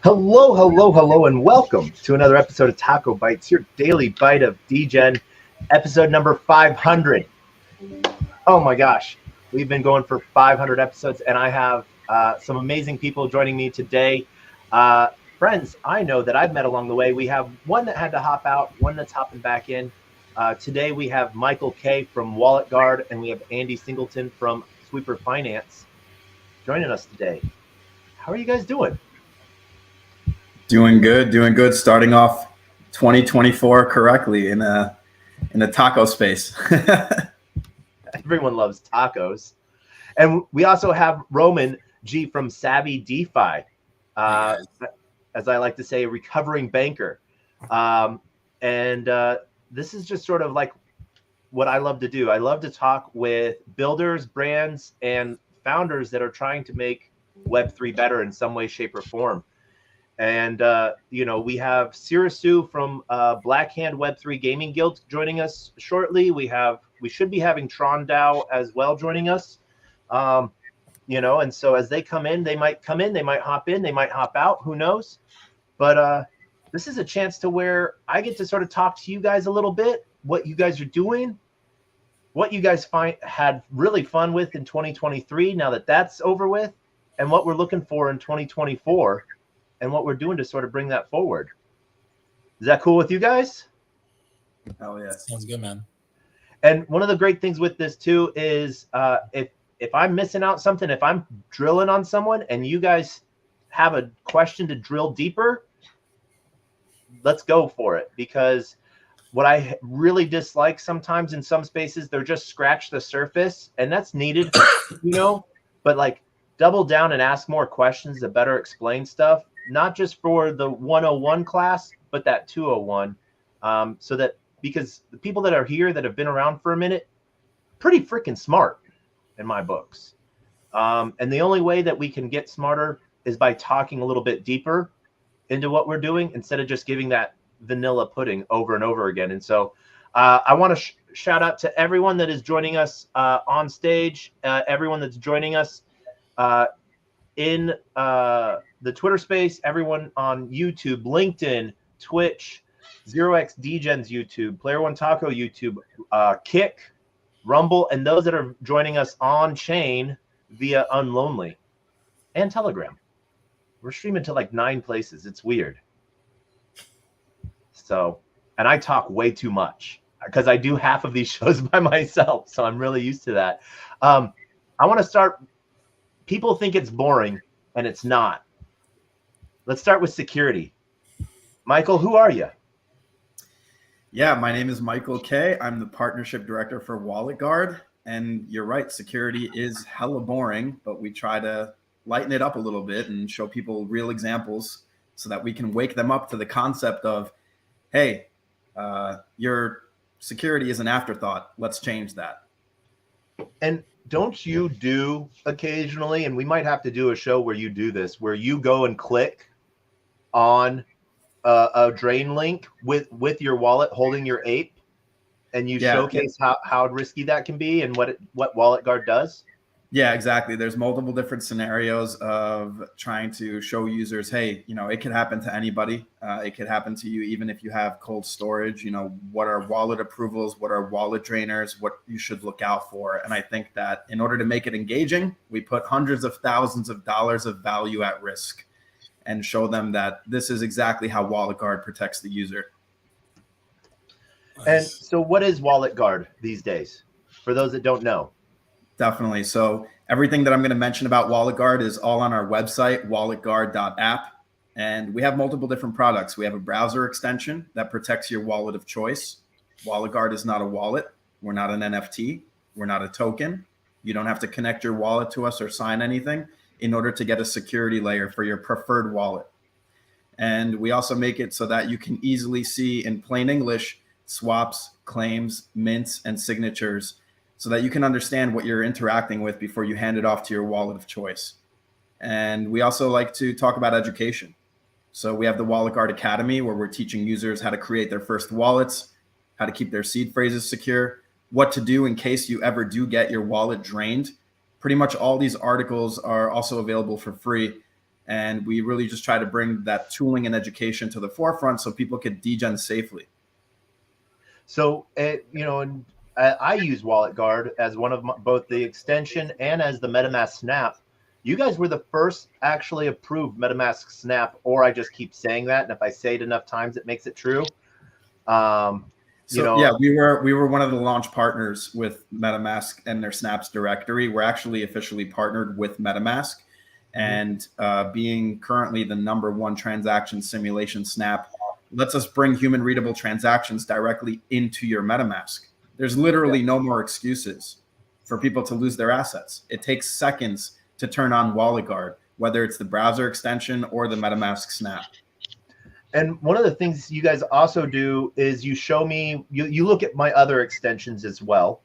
Hello, and welcome to another episode of TacoBytes, your daily bite of Degen, episode number 500. Oh my gosh, we've been going for 500 episodes, and I have some amazing people joining me today. Friends I know that I've met along the way. We have one that had to hop out, one that's hopping back in. Today we have Michael K. from Wallet Guard, and we have Andy Singleton from Sweeper Finance joining us today. How are you guys doing? Doing good. Starting off 2024 correctly in the taco space. Everyone loves tacos. And we also have Roman G from Savvy DeFi, as I like to say, a recovering banker. This is just sort of like what I love to do. I love to talk with builders, brands, and founders that are trying to make Web3 better in some way, shape, or form. And, we have Sirisu from Blackhand Web3 Gaming Guild joining us shortly. We should be having Tron DAO as well joining us. And so as they come in, they might hop in, they might hop out, who knows? But this is a chance to where I get to sort of talk to you guys a little bit, what you guys are doing, what you guys had really fun with in 2023, now that that's over with, and what we're looking for in 2024. And what we're doing to sort of bring that forward. Is that cool with you guys? Oh yeah, sounds good, man. And one of the great things with this too is if I'm missing out something, if I'm drilling on someone and you guys have a question to drill deeper, let's go for it. Because what I really dislike sometimes in some spaces, they're just scratch the surface, and that's needed, but like double down and ask more questions to better explain stuff. Not just for the 101 class, but that 201. So that, because the people that are here that have been around for a minute, pretty freaking smart in my books. And the only way that we can get smarter is by talking a little bit deeper into what we're doing instead of just giving that vanilla pudding over and over again. And so I want to shout out to everyone that is joining us on stage, everyone that's joining us in the Twitter space, everyone on YouTube, LinkedIn, Twitch, 0x Degen's YouTube, Player One Taco YouTube, Kick, Rumble, and those that are joining us on chain via Unlonely and Telegram. We're streaming to like 9 places. It's weird. So, and I talk way too much because I do half of these shows by myself. So I'm really used to that. I want to start. People think it's boring, and it's not. Let's start with security. Michael, who are you? Yeah, my name is Michael K. I'm the partnership director for Wallet Guard. And you're right, security is hella boring, but we try to lighten it up a little bit and show people real examples so that we can wake them up to the concept of, hey, your security is an afterthought. Let's change that. And don't you do occasionally, and we might have to do a show where you do this, where you go and click on a drain link with your wallet holding your ape, and you showcase how risky that can be and what Wallet Guard does? Yeah, exactly. There's multiple different scenarios of trying to show users, hey, it could happen to anybody. It could happen to you even if you have cold storage. What are wallet approvals? What are wallet drainers? What you should look out for? And I think that in order to make it engaging, we put hundreds of thousands of dollars of value at risk and show them that this is exactly how Wallet Guard protects the user. And so what is Wallet Guard these days, for those that don't know? Definitely. So everything that I'm going to mention about Wallet Guard is all on our website, walletguard.app. And we have multiple different products. We have a browser extension that protects your wallet of choice. Wallet Guard is not a wallet. We're not an NFT. We're not a token. You don't have to connect your wallet to us or sign anything in order to get a security layer for your preferred wallet. And we also make it so that you can easily see in plain English swaps, claims, mints, and signatures, so that you can understand what you're interacting with before you hand it off to your wallet of choice. And we also like to talk about education. So we have the Wallet Guard Academy, where we're teaching users how to create their first wallets, how to keep their seed phrases secure, what to do in case you ever do get your wallet drained. Pretty much all these articles are also available for free. And we really just try to bring that tooling and education to the forefront so people could degen safely. So, and I use Wallet Guard as one of both the extension and as the MetaMask Snap. You guys were the first actually approved MetaMask Snap, or I just keep saying that, and if I say it enough times, it makes it true. Yeah, we were one of the launch partners with MetaMask and their Snaps directory. We're actually officially partnered with MetaMask, and being currently the #1 transaction simulation Snap lets us bring human readable transactions directly into your MetaMask. There's literally no more excuses for people to lose their assets. It takes seconds to turn on Wallet Guard, whether it's the browser extension or the MetaMask Snap. And one of the things you guys also do is you show me, you look at my other extensions as well.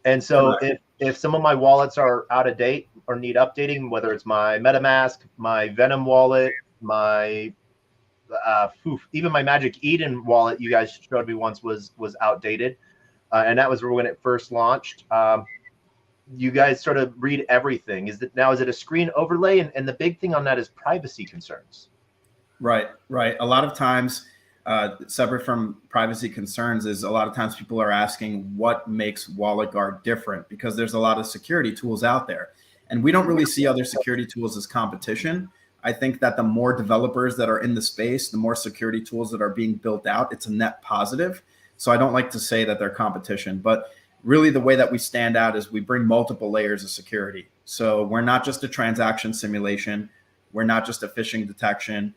And so if some of my wallets are out of date or need updating, whether it's my MetaMask, my Venom wallet, my even my Magic Eden wallet you guys showed me once was outdated. And that was when it first launched. You guys sort of read everything. Is it a screen overlay? And the big thing on that is privacy concerns. Right. A lot of times, separate from privacy concerns, is a lot of times people are asking what makes Wallet Guard different, because there's a lot of security tools out there. And we don't really see other security tools as competition. I think that the more developers that are in the space, the more security tools that are being built out, it's a net positive. So I don't like to say that they're competition, but really the way that we stand out is we bring multiple layers of security. So we're not just a transaction simulation. We're not just a phishing detection.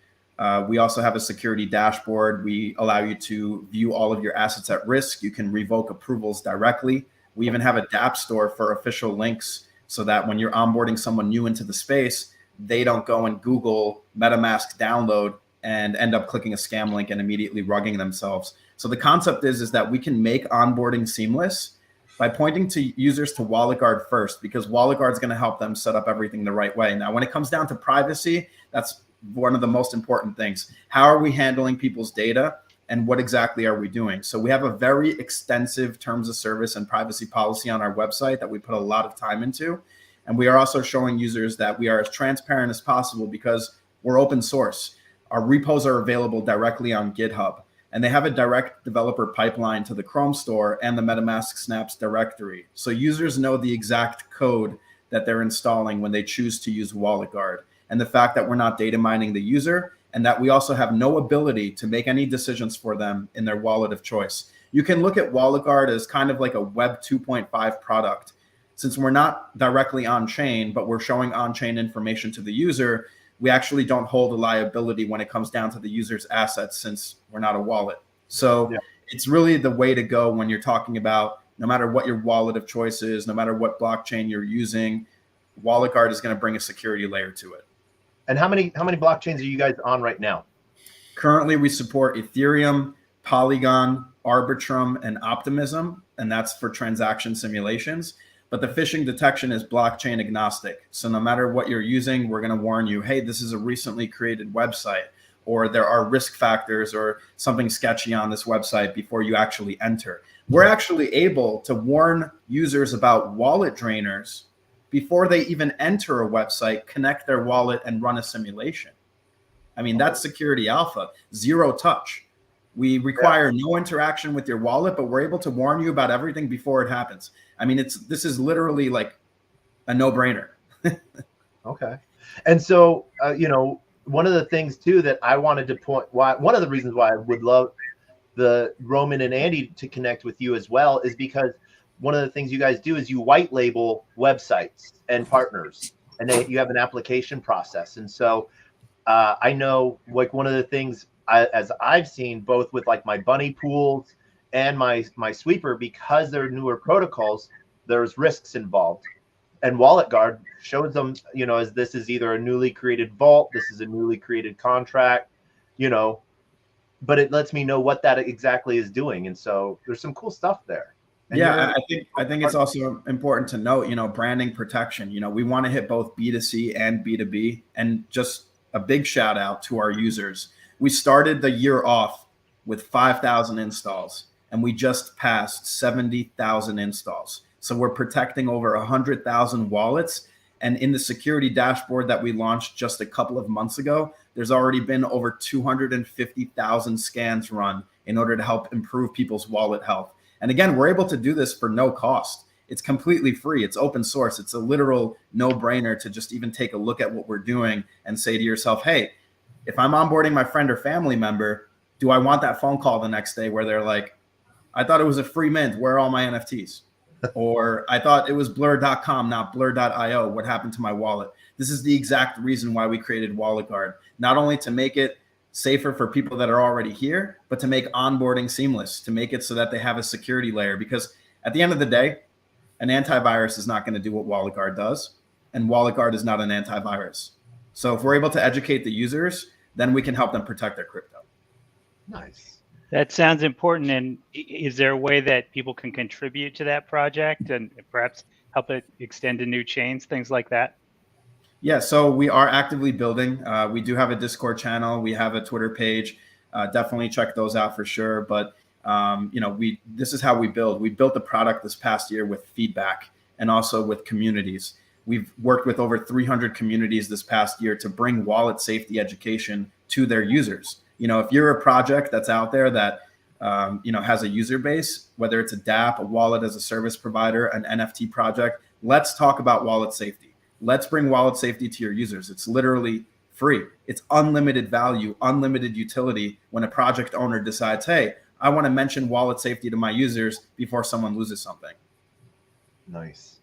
We also have a security dashboard. We allow you to view all of your assets at risk. You can revoke approvals directly. We even have a dApp store for official links so that when you're onboarding someone new into the space, they don't go and Google MetaMask download and end up clicking a scam link and immediately rugging themselves. So the concept is that we can make onboarding seamless by pointing to users to Wallet Guard first, because Wallet Guard is going to help them set up everything the right way. Now, when it comes down to privacy, that's one of the most important things. How are we handling people's data, and what exactly are we doing? So we have a very extensive terms of service and privacy policy on our website that we put a lot of time into. And we are also showing users that we are as transparent as possible because we're open source. Our repos are available directly on GitHub, and they have a direct developer pipeline to the Chrome store and the MetaMask Snaps directory. So users know the exact code that they're installing when they choose to use Wallet Guard. And the fact that we're not data mining the user, and that we also have no ability to make any decisions for them in their wallet of choice. You can look at Wallet Guard as kind of like a Web 2.5 product. Since we're not directly on chain, but we're showing on chain information to the user, we actually don't hold a liability when it comes down to the user's assets, since we're not a wallet. So It's really the way to go when you're talking about, no matter what your wallet of choice is, no matter what blockchain you're using, Wallet Guard is going to bring a security layer to it. And how many blockchains are you guys on right now? Currently, we support Ethereum, Polygon, Arbitrum, and Optimism, and that's for transaction simulations. But the phishing detection is blockchain agnostic. So no matter what you're using, we're going to warn you, hey, this is a recently created website, or there are risk factors or something sketchy on this website before you actually enter. We're actually able to warn users about wallet drainers before they even enter a website, connect their wallet, and run a simulation. I mean, that's security alpha, zero touch. We require no interaction with your wallet, but we're able to warn you about everything before it happens. I mean, this is literally like a no-brainer. Okay. And so, one of the things too that I wanted to one of the reasons why I would love the Roman and Andy to connect with you as well is because one of the things you guys do is you white label websites and partners, and you have an application process. And so I know, like, one of the things as I've seen both with like my bunny pools and my sweeper, because they're newer protocols, there's risks involved. And Wallet Guard shows them, as this is either a newly created vault, this is a newly created contract, but it lets me know what that exactly is doing. And so there's some cool stuff there. And I think it's also important to note, branding protection. We want to hit both B2C and B2B. And just a big shout out to our users. We started the year off with 5,000 installs, and we just passed 70,000 installs. So we're protecting over 100,000 wallets. And in the security dashboard that we launched just a couple of months ago, there's already been over 250,000 scans run in order to help improve people's wallet health. And again, we're able to do this for no cost. It's completely free. It's open source. It's a literal no-brainer to just even take a look at what we're doing and say to yourself, hey, if I'm onboarding my friend or family member, do I want that phone call the next day where they're like, I thought it was a free mint. Where are all my NFTs? Or I thought it was blur.com, not blur.io. What happened to my wallet? This is the exact reason why we created WalletGuard, not only to make it safer for people that are already here, but to make onboarding seamless, to make it so that they have a security layer. Because at the end of the day, an antivirus is not going to do what WalletGuard does, and WalletGuard is not an antivirus. So if we're able to educate the users, then we can help them protect their crypto. Nice. That sounds important. And is there a way that people can contribute to that project and perhaps help it extend to new chains, things like that? Yeah, so we are actively building. We do have a Discord channel. We have a Twitter page. Definitely check those out for sure. But this is how we build. We built the product this past year with feedback and also with communities. We've worked with over 300 communities this past year to bring wallet safety education to their users. If you're a project that's out there that has a user base, whether it's a dApp, a wallet as a service provider, an NFT project, let's talk about wallet safety. Let's bring wallet safety to your users. It's literally free. It's unlimited value, unlimited utility when a project owner decides, hey, I want to mention wallet safety to my users before someone loses something. Nice.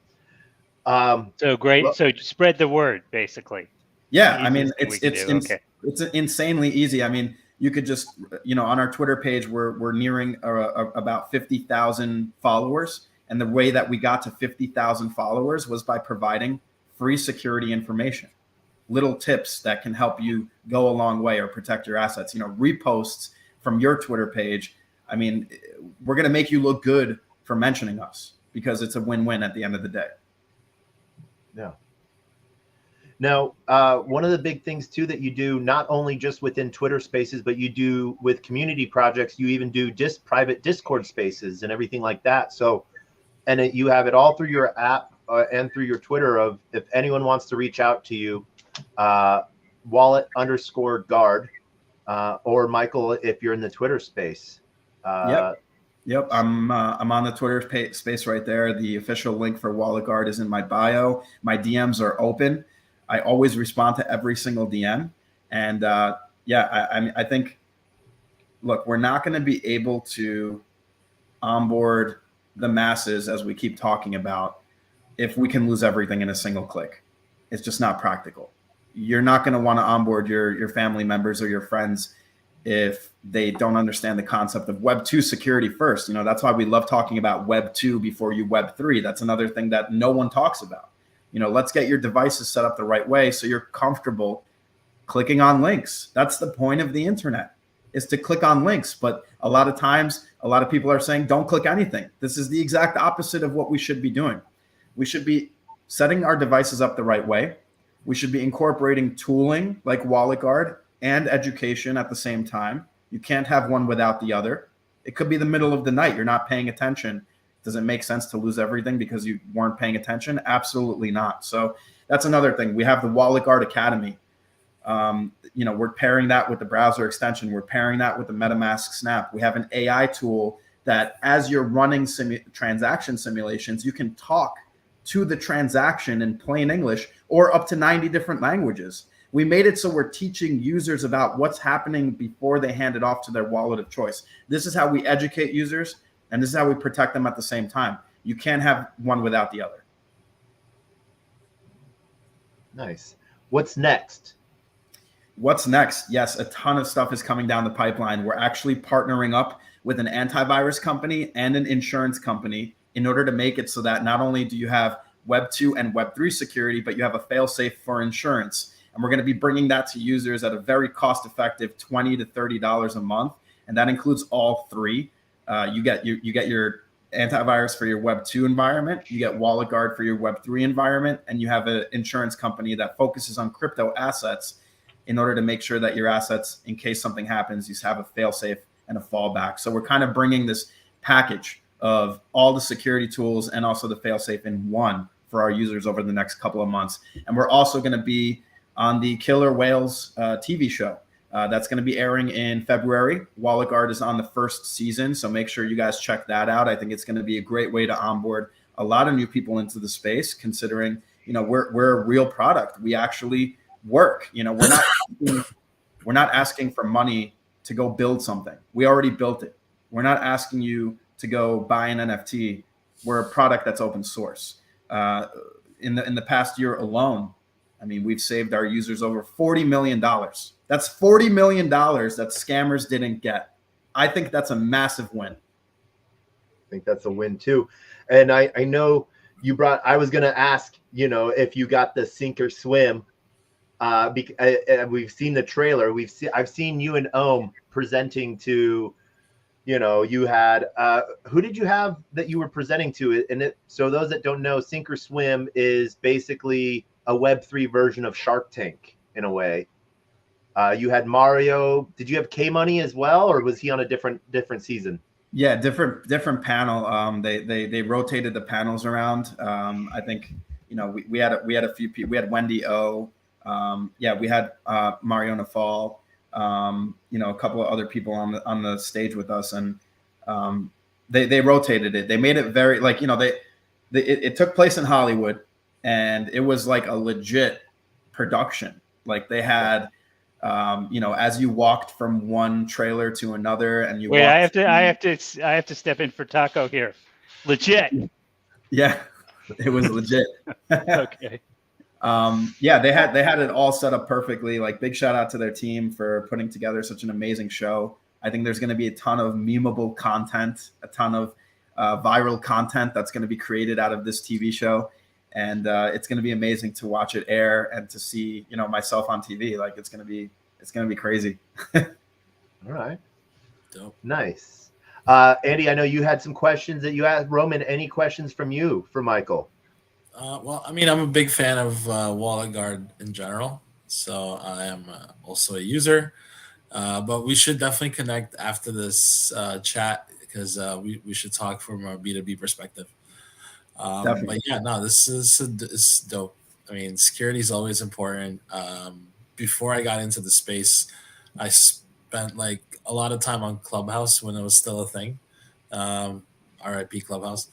So great. Well, so spread the word, basically. Yeah, I mean, it's insanely easy. I mean, you could just, on our Twitter page, we're nearing about 50,000 followers. And the way that we got to 50,000 followers was by providing free security information, little tips that can help you go a long way or protect your assets. Reposts from your Twitter page. I mean, we're going to make you look good for mentioning us because it's a win-win at the end of the day. Yeah. Now, one of the big things too that you do, not only just within Twitter Spaces, but you do with community projects, you even do private Discord spaces and everything like that. So, and you have it all through your app and through your Twitter of if anyone wants to reach out to you, wallet_guard, or Michael, if you're in the Twitter space. Yep. I'm on the Twitter space right there. The official link for WalletGuard is in my bio. My DMs are open. I always respond to every single DM. And I think, look, we're not going to be able to onboard the masses as we keep talking about if we can lose everything in a single click. It's just not practical. You're not going to want to onboard your family members or your friends if they don't understand the concept of Web 2 security first. That's why we love talking about Web 2 before you Web 3. That's another thing that no one talks about. Let's get your devices set up the right way so you're comfortable clicking on links. That's the point of the internet, is to click on links. But a lot of times, a lot of people are saying, don't click anything. This is the exact opposite of what we should be doing. We should be setting our devices up the right way. We should be incorporating tooling like WalletGuard and education at the same time. You can't have one without the other. It could be the middle of the night. You're not paying attention. Does it make sense to lose everything because you weren't paying attention? Absolutely not. So that's another thing. We have the WalletGuard Academy. We're pairing that with the browser extension. We're pairing that with the MetaMask Snap. We have an AI tool that as you're running transaction simulations, you can talk to the transaction in plain English or up to 90 different languages. We made it so we're teaching users about what's happening before they hand it off to their wallet of choice. This is how we educate users, and this is how we protect them at the same time. You can't have one without the other. Nice. What's next? What's next? Yes, a ton of stuff is coming down the pipeline. We're actually partnering up with an antivirus company and an insurance company in order to make it so that not only do you have Web 2 and Web 3 security, but you have a fail-safe for insurance. And we're going to be bringing that to users at a very cost-effective $20 to $30 a month. And that includes all three. You get your antivirus for your Web 2 environment, you get WalletGuard for your Web 3 environment, and you have an insurance company that focuses on crypto assets in order to make sure that your assets, in case something happens, you have a fail-safe and a fallback. So we're kind of bringing this package of all the security tools and also the failsafe in one for our users over the next couple of months. And we're also going to be on the Killer Whales TV show. That's going to be airing in February. Wallet Guard is on the first season, so make sure you guys check that out. I think it's going to be a great way to onboard a lot of new people into the space, considering, you know, we're a real product. We actually work. You know, we're not asking for money to go build something. We already built it. We're not asking you to go buy an NFT. We're a product that's open source. In the past year alone, I mean, we've saved our users over $40 million. That's $40 million that scammers didn't get. I think that's a massive win. I think that's a win too. And I know you brought, I was going to ask, you know, if you got the sink or swim. We've seen the trailer. I've seen you and Ohm presenting to, you know, you had, who did you have that you were presenting to? So those that don't know, sink or swim is basically a Web3 version of Shark Tank in a way. You had Mario. Did you have K Money as well, or was he on a different season? Yeah, different panel. They rotated the panels around. I think, you know, we had a few people. We had Wendy O. We had Mario Nafal. You know, a couple of other people on the stage with us, and they rotated it. They made it very, like, you know, it took place in Hollywood, and it was like a legit production. Like they had, you know, as you walked from one trailer to another, and you wait, I have to step in for Taco here. Legit. Yeah, it was legit. Okay. They had it all set up perfectly. Like, big shout out to their team for putting together such an amazing show. I think there's going to be a ton of memeable content, a ton of viral content that's going to be created out of this TV show. And it's going to be amazing to watch it air and to see, you know, myself on TV. Like, it's going to be crazy. All right. Dope. Nice. Andy, I know you had some questions that you asked. Roman, any questions from you for Michael? Well, I mean, I'm a big fan of Wallet Guard in general, so I am also a user. But we should definitely connect after this chat, because we should talk from a B2B perspective. But yeah, no, this is dope. I mean, security is always important. Before I got into the space, I spent like a lot of time on Clubhouse when it was still a thing. RIP Clubhouse.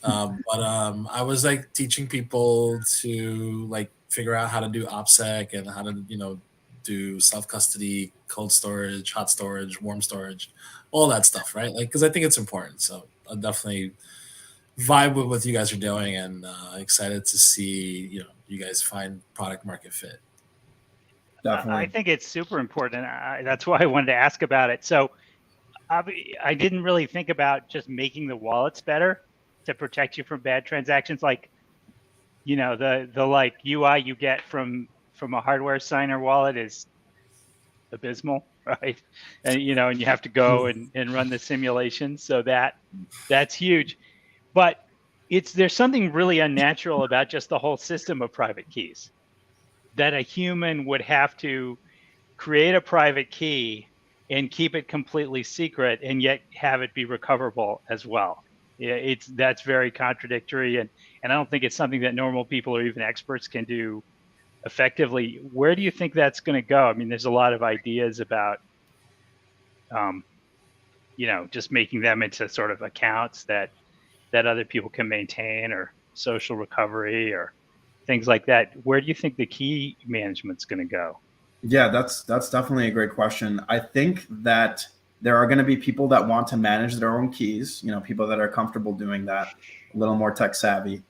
But I was like teaching people to like figure out how to do OPSEC and how to, you know, do self-custody, cold storage, hot storage, warm storage, all that stuff, right? Like, because I think it's important. So I'll definitely vibe with what you guys are doing, and excited to see, you know, you guys find product market fit. Definitely. I think it's super important. That's why I wanted to ask about it. So I didn't really think about just making the wallets better to protect you from bad transactions. Like, you know, the like UI you get from a hardware signer wallet is abysmal, right? And, you know, and you have to go and run the simulation. So that's huge. But there's something really unnatural about just the whole system of private keys, that a human would have to create a private key and keep it completely secret and yet have it be recoverable as well. Yeah, that's very contradictory, and I don't think it's something that normal people or even experts can do effectively. Where do you think that's going to go? I mean, there's a lot of ideas about, you know, just making them into sort of accounts that other people can maintain, or social recovery, or things like that. Where do you think the key management's going to go? Yeah, that's definitely a great question. I think that there are going to be people that want to manage their own keys, you know, people that are comfortable doing that, a little more tech savvy.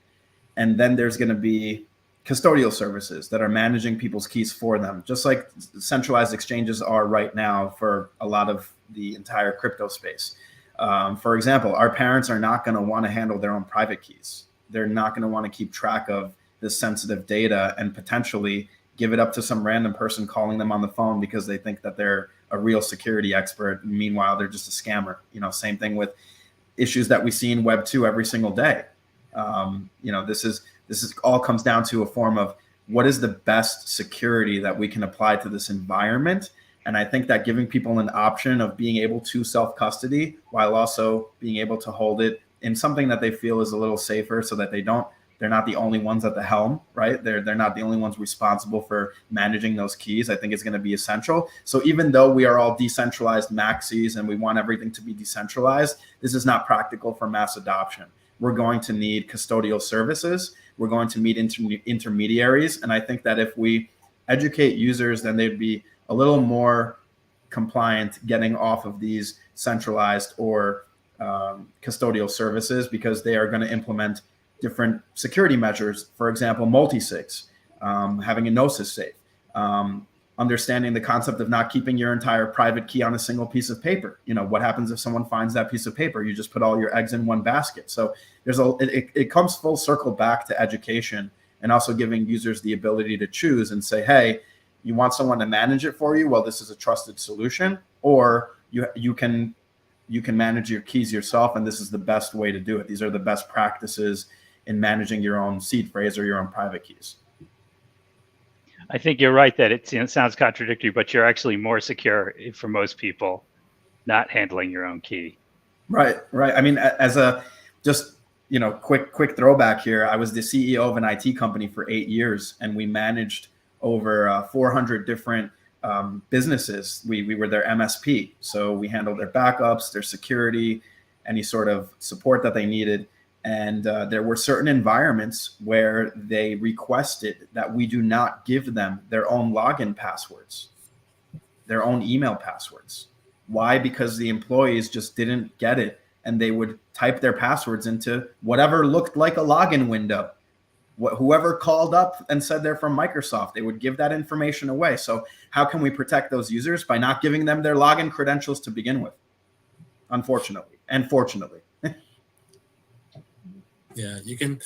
And then there's going to be custodial services that are managing people's keys for them, just like centralized exchanges are right now for a lot of the entire crypto space. For example, our parents are not going to want to handle their own private keys. They're not going to want to keep track of this sensitive data and potentially give it up to some random person calling them on the phone because they think that they're a real security expert. Meanwhile, they're just a scammer. You know, same thing with issues that we see in Web 2 every single day. You know, this is all comes down to a form of what is the best security that we can apply to this environment, And I think that giving people an option of being able to self-custody while also being able to hold it in something that they feel is a little safer, so that they're not the only ones at the helm, right? They're not the only ones responsible for managing those keys, I think is going to be essential. So even though we are all decentralized maxis and we want everything to be decentralized, this is not practical for mass adoption. We're going to need custodial services. We're going to need intermediaries. And I think that if we educate users, then they'd be a little more compliant getting off of these centralized or custodial services, because they are going to implement different security measures. For example, multi-sigs, having a Gnosis safe, understanding the concept of not keeping your entire private key on a single piece of paper. What happens if someone finds that piece of paper? You just put all your eggs in one basket. So it comes full circle back to education, and also giving users the ability to choose and say, hey, you want someone to manage it for you? Well, this is a trusted solution. Or you can manage your keys yourself, and this is the best way to do it. These are the best practices in managing your own seed phrase or your own private keys. I think you're right that it sounds contradictory, but you're actually more secure for most people not handling your own key. Right. I mean, as a quick throwback here, I was the CEO of an IT company for 8 years, and we managed over 400 different businesses. We were their MSP. So we handled their backups, their security, any sort of support that they needed. And there were certain environments where they requested that we do not give them their own login passwords, their own email passwords. Why? Because the employees just didn't get it, and they would type their passwords into whatever looked like a login window. Whoever called up and said they're from Microsoft, they would give that information away. So how can we protect those users? By not giving them their login credentials to begin with, unfortunately and fortunately. Yeah, you can,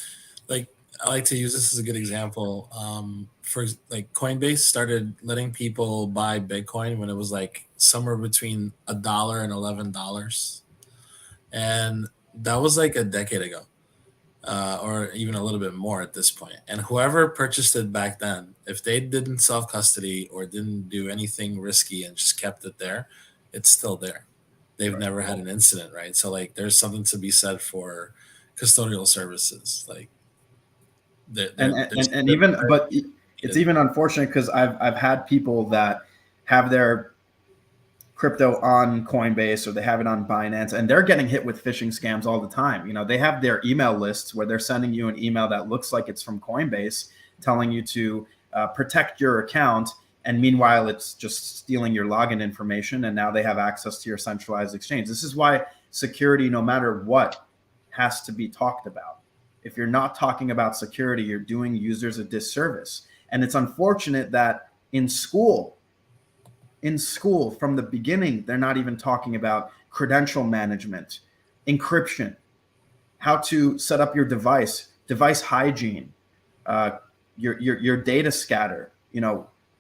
I like to use this as a good example. For Coinbase started letting people buy Bitcoin when it was somewhere between $1 and $11, and that was a decade ago, or even a little bit more at this point. And whoever purchased it back then, if they didn't self-custody or didn't do anything risky and just kept it there, it's still there. They've never had an incident, right? So there's something to be said for custodial services, it's even unfortunate because I've had people that have their crypto on Coinbase or they have it on Binance, and they're getting hit with phishing scams all the time. They have their email lists where they're sending you an email that looks like it's from Coinbase, telling you to protect your account, and meanwhile it's just stealing your login information, and now they have access to your centralized exchange. This is why security, no matter what, has to be talked about. If you're not talking about security, you're doing users a disservice. And it's unfortunate that in school from the beginning, they're not even talking about credential management, encryption, how to set up your device hygiene, your data scatter,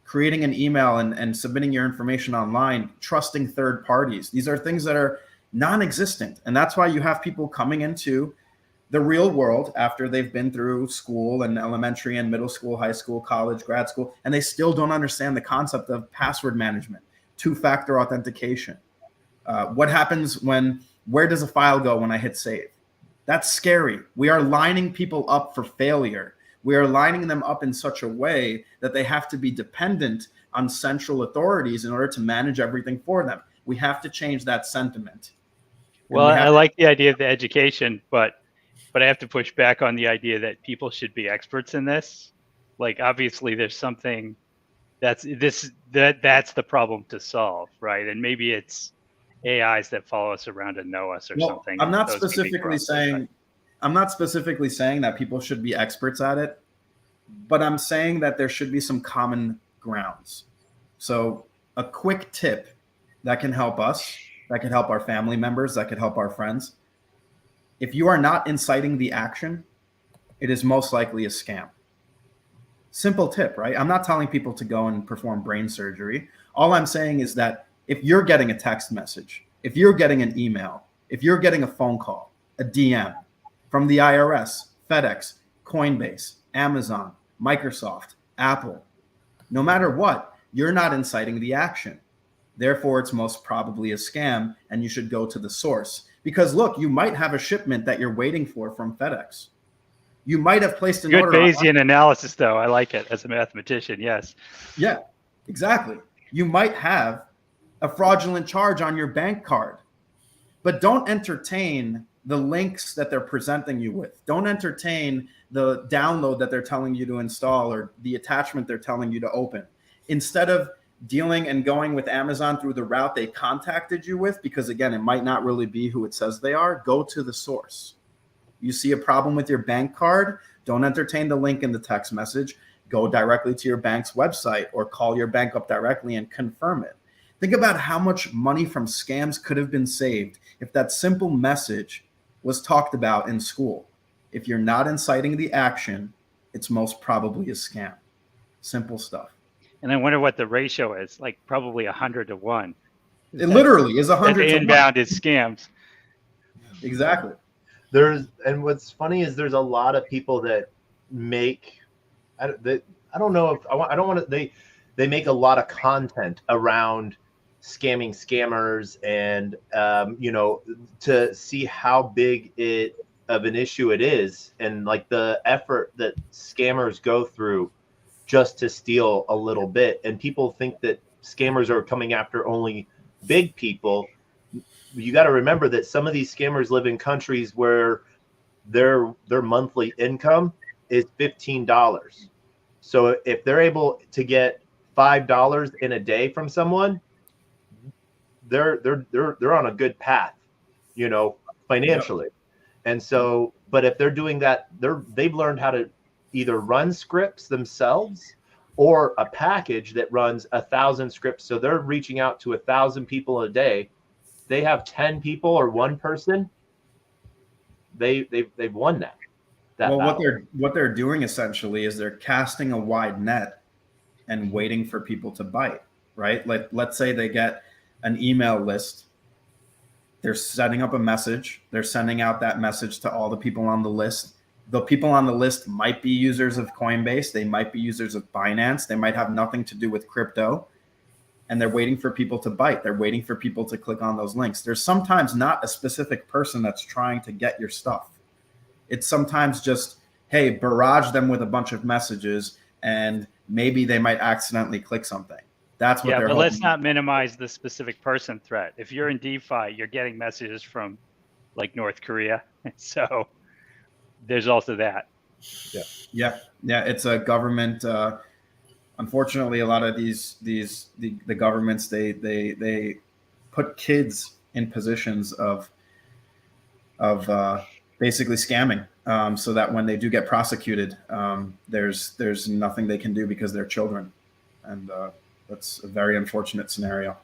creating an email and submitting your information online, trusting third parties. These are things that are non-existent. And that's why you have people coming into the real world after they've been through school and elementary and middle school, high school, college, grad school, and they still don't understand the concept of password management, two-factor authentication. What happens where does a file go when I hit save? That's scary. We are lining people up for failure. We are lining them up in such a way that they have to be dependent on central authorities in order to manage everything for them. We have to change that sentiment. Well, I like the idea of the education, but I have to push back on the idea that people should be experts in this. Obviously there's something that's the problem to solve, right? And maybe it's AIs that follow us around and know us or something. I'm not specifically saying that people should be experts at it, but I'm saying that there should be some common grounds. So a quick tip that can help us, that could help our family members, that could help our friends. If you are not inciting the action, it is most likely a scam. Simple tip, right? I'm not telling people to go and perform brain surgery. All I'm saying is that if you're getting a text message, if you're getting an email, if you're getting a phone call, a DM from the IRS, FedEx, Coinbase, Amazon, Microsoft, Apple, no matter what, you're not inciting the action. Therefore, it's most probably a scam, and you should go to the source. Because look, you might have a shipment that you're waiting for from FedEx. You might have placed an Good order. Bayesian analysis, though. I like it as a mathematician. Yes. Yeah, exactly. You might have a fraudulent charge on your bank card, but don't entertain the links that they're presenting you with. Don't entertain the download that they're telling you to install or the attachment they're telling you to open. Instead of dealing and going with Amazon through the route they contacted you with, because again, it might not really be who it says they are, go to the source. You see a problem with your bank card, don't entertain the link in the text message. Go directly to your bank's website or call your bank up directly and confirm it. Think about how much money from scams could have been saved if that simple message was talked about in school. If you're not inciting the action, it's most probably a scam. Simple stuff. And I wonder what the ratio is, like probably 100 to 1. It literally is 100 to 1. Inbound is scams. Exactly. And what's funny is there's a lot of people that make, I don't know if I don't want to, they make a lot of content around scamming scammers and, to see how big of an issue it is. And like the effort that scammers go through just to steal a little bit. And people think that scammers are coming after only big people. You got to remember that some of these scammers live in countries where their monthly income is $15. So if they're able to get $5 in a day from someone, they're on a good path, financially. Yeah. And so, but if they're doing that, they've learned how to either run scripts themselves or a package that runs 1,000 scripts. So they're reaching out to 1,000 people a day. They have 10 people or one person, they've won that. Well, battle. what they're doing essentially is they're casting a wide net and waiting for people to bite, right? Like let's say they get an email list. They're setting up a message. They're sending out that message to all the people on the list. The people on the list might be users of Coinbase. They might be users of Binance. They might have nothing to do with crypto. And they're waiting for people to bite. They're waiting for people to click on those links. There's sometimes not a specific person that's trying to get your stuff. It's sometimes just, hey, barrage them with a bunch of messages and maybe they might accidentally click something. That's what they're hoping. Let's not minimize the specific person threat. If you're in DeFi, you're getting messages from like North Korea. So there's also that. Yeah. It's a government, unfortunately, a lot of the governments they put kids in positions of basically scamming, so that when they do get prosecuted, there's nothing they can do because they're children, and that's a very unfortunate scenario.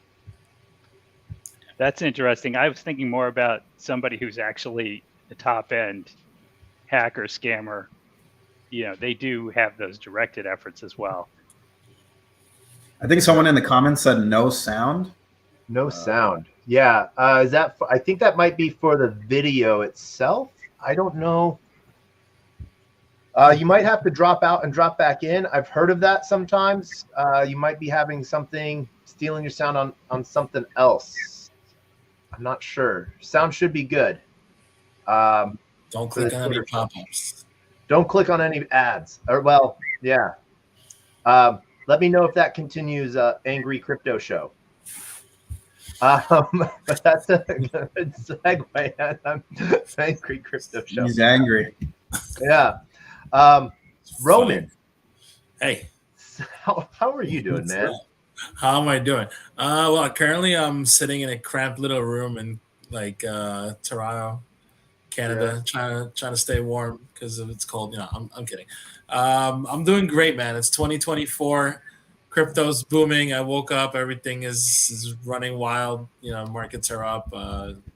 That's interesting. I was thinking more about somebody who's actually a top end hacker scammer. They do have those directed efforts as well. I think someone in the comments said no sound. No sound. Yeah. Is that? I think that might be for the video itself. I don't know. You might have to drop out and drop back in. I've heard of that sometimes. You might be having something stealing your sound on something else. I'm not sure. Sound should be good. Don't click on any pop-ups. Don't click on any ads. Yeah. Let me know if that continues. Angry Crypto Show. But that's a good segue. Angry Crypto Show. He's angry. Yeah. Roman. Hey. How are you doing, man? How am I doing? Well, currently I'm sitting in a cramped little room in Toronto, Canada, trying to stay warm because it's cold. I'm kidding. I'm doing great, man. It's 2024. Crypto's booming. I woke up. Everything is running wild. Markets are up.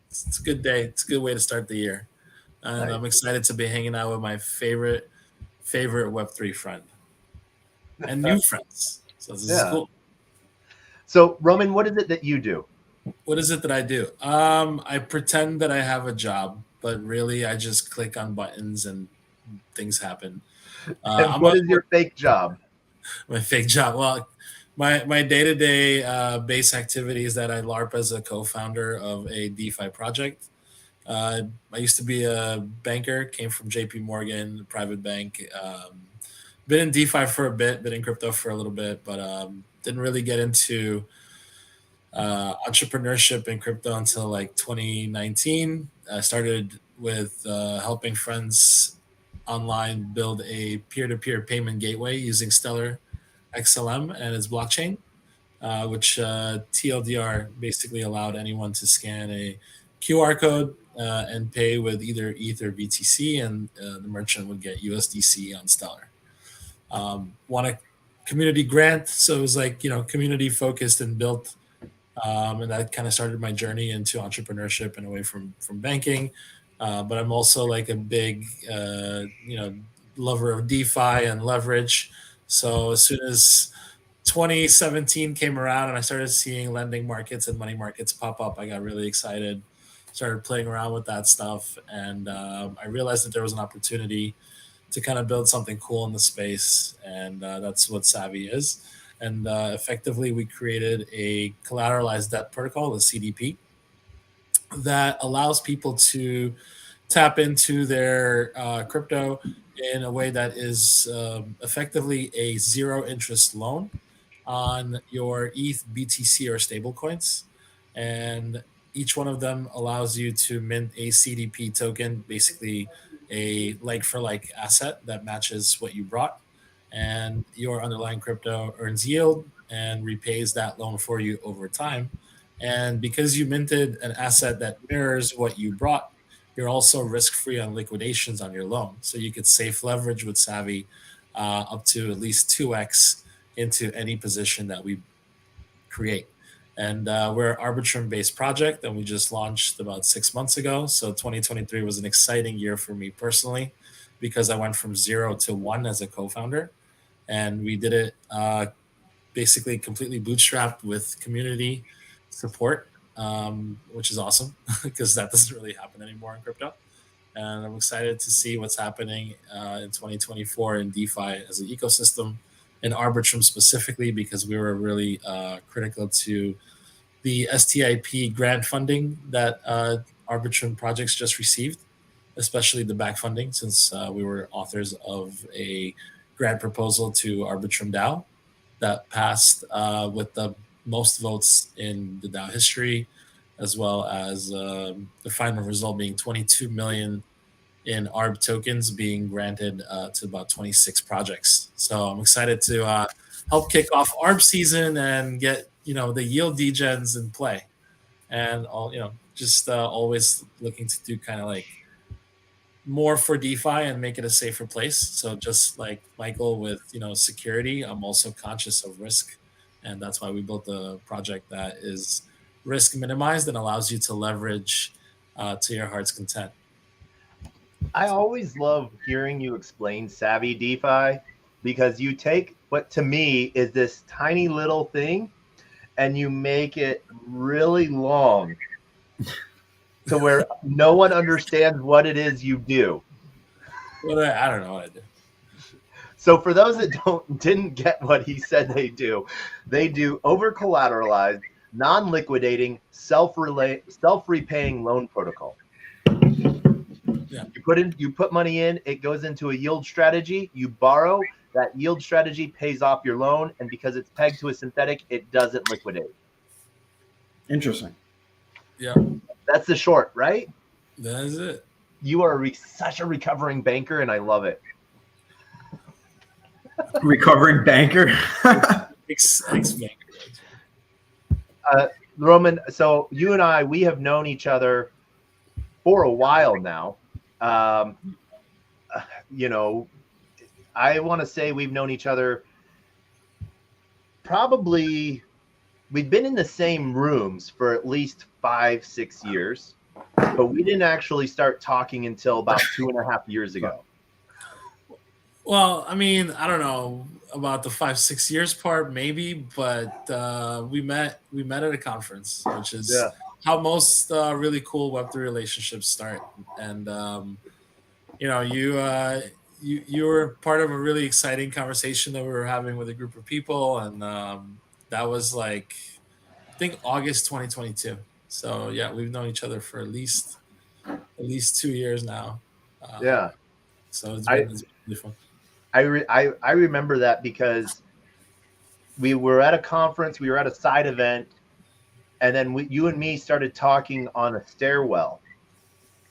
It's a good day. It's a good way to start the year. And nice. I'm excited to be hanging out with my favorite Web3 friend and new friends. So this is cool. So Roman, what is it that you do? What is it that I do? I pretend that I have a job, but really I just click on buttons and things happen. And what is your fake job? My fake job. Well, my day-to-day base activity is that I LARP as a co-founder of a DeFi project. I used to be a banker, came from JP Morgan, private bank. Been in DeFi for a bit, been in crypto for a little bit, but didn't really get into entrepreneurship in crypto until like 2019. I started with helping friends online build a peer-to-peer payment gateway using Stellar XLM and its blockchain, which TLDR basically allowed anyone to scan a QR code and pay with either ETH or BTC, and the merchant would get USDC on Stellar. Won a community grant, so it was like community focused and built, and that kind of started my journey into entrepreneurship and away from banking. But I'm also like a big lover of DeFi and leverage. So as soon as 2017 came around and I started seeing lending markets and money markets pop up, I got really excited, started playing around with that stuff, and I realized that there was an opportunity to kind of build something cool in the space, and that's what Savvy is. And effectively, we created a collateralized debt protocol, a CDP, that allows people to tap into their crypto in a way that is effectively a zero interest loan on your ETH, BTC, or stablecoins. And each one of them allows you to mint a CDP token, basically a like for like asset that matches what you brought. And your underlying crypto earns yield and repays that loan for you over time. And because you minted an asset that mirrors what you brought, you're also risk free on liquidations on your loan. So you could safe leverage with Savvy up to at least 2x into any position that we create. And we're an Arbitrum based project, and we just launched about 6 months ago. So 2023 was an exciting year for me personally because I went from 0 to 1 as a co founder. And we did it basically completely bootstrapped with community support, which is awesome because that doesn't really happen anymore in crypto. And I'm excited to see what's happening in 2024 in DeFi as an ecosystem, in Arbitrum specifically, because we were really critical to the STIP grant funding that Arbitrum projects just received, especially the back funding, since we were authors of a grant proposal to Arbitrum DAO that passed with the most votes in the DAO history, as well as the final result being 22 million in ARB tokens being granted to about 26 projects. So I'm excited to help kick off ARB season and get the yield degens in play, and all just always looking to do kind of like more for DeFi and make it a safer place. So just like Michael with security, I'm also conscious of risk, and that's why we built a project that is risk minimized and allows you to leverage to your heart's content. I always love hearing you explain Savvy DeFi, because you take what to me is this tiny little thing and you make it really long to where no one understands what it is you do. Well, I don't know what I do. So for those that didn't get what he said they do over collateralized, non-liquidating, self-repaying loan protocol. Yeah. You put money in, it goes into a yield strategy, you borrow, that yield strategy pays off your loan, and because it's pegged to a synthetic, it doesn't liquidate. Interesting. Yeah. That's the short, right? That is it. You are such a recovering banker, and I love it. Recovering banker. Ex-banker. Roman, so you and I, we have known each other for a while now. I want to say we've known each other probably, we've been in the same rooms for at least 5-6 years, but we didn't actually start talking until about 2.5 years ago. Well, I mean, I don't know about the 5-6 years part, maybe, but we met at a conference, which is how most really cool Web3 relationships start. And you were part of a really exciting conversation that we were having with a group of people, and that was like I think August 2022. So yeah, we've known each other for at least 2 years now. Yeah. So it's I been really fun. I remember that because we were at a conference, we were at a side event, and then you and me started talking on a stairwell.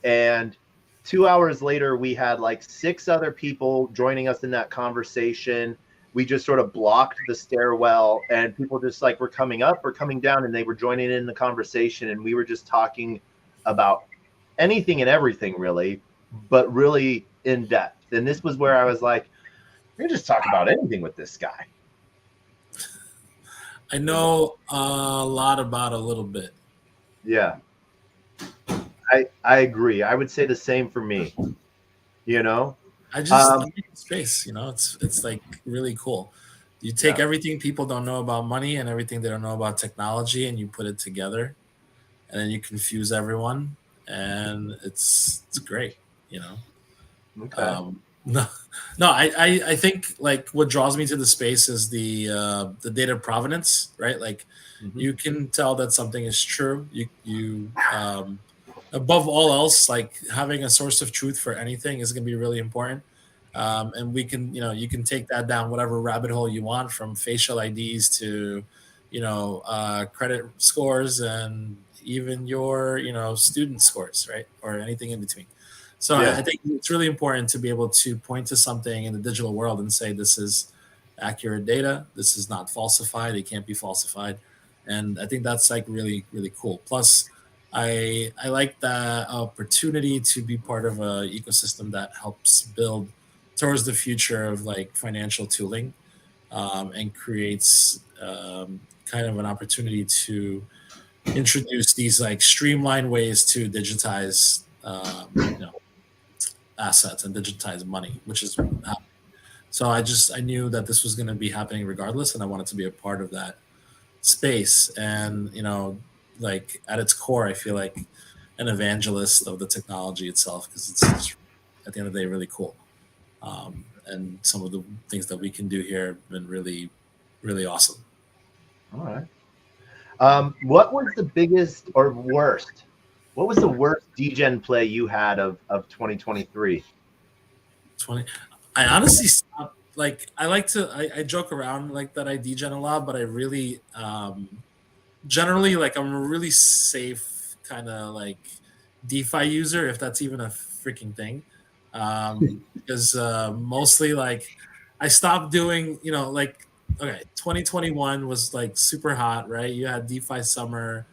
And 2 hours later, we had like 6 other people joining us in that conversation. We just sort of blocked the stairwell, and people just like were coming up or coming down, and they were joining in the conversation. And we were just talking about anything and everything, really, but really in depth. And this was where I was like, we can just talk about anything with this guy. I know a lot about a little bit. Yeah. I agree. I would say the same for me. You know, I think space. It's like really cool. You take everything people don't know about money and everything they don't know about technology, and you put it together, and then you confuse everyone, and it's great. Okay. No, I think like what draws me to the space is the data provenance, right? Like you can tell that something is true. You above all else, like having a source of truth for anything is going to be really important. And we can, you can take that down whatever rabbit hole you want, from facial IDs to, credit scores, and even your, student scores, right? Or anything in between. So I think it's really important to be able to point to something in the digital world and say, this is accurate data. This is not falsified. It can't be falsified. And I think that's like really, really cool. Plus, I like the opportunity to be part of an ecosystem that helps build towards the future of like financial tooling, and creates kind of an opportunity to introduce these like streamlined ways to digitize assets and digitize money, which is happening. So I knew that this was going to be happening regardless, and I wanted to be a part of that space. And like at its core, I feel like an evangelist of the technology itself, because it's at the end of the day really cool. And some of the things that we can do here have been really, really awesome. All right. What was the biggest or worst? What was the worst Degen play you had of 2023? I honestly stopped. Like I joke around like that I Degen a lot, but I really generally, like, I'm a really safe kind of like DeFi user, if that's even a freaking thing. Because mostly like I stopped doing, like, okay, 2021 was like super hot, right? You had DeFi summer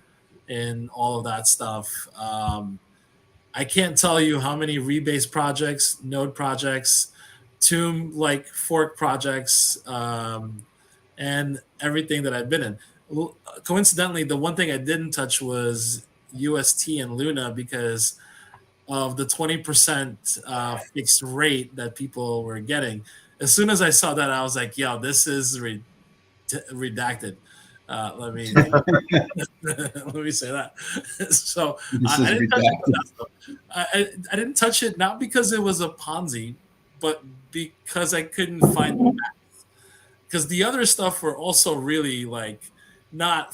and all of that stuff. I can't tell you how many Rebase projects, Node projects, Tomb like fork projects, and everything that I've been in. Coincidentally, the one thing I didn't touch was UST and Luna, because of the 20% fixed rate that people were getting. As soon as I saw that, I was like, yo, this is redacted. Let me let me say that. So I didn't touch it, not because it was a Ponzi, but because I couldn't find the math. Because the other stuff were also really like not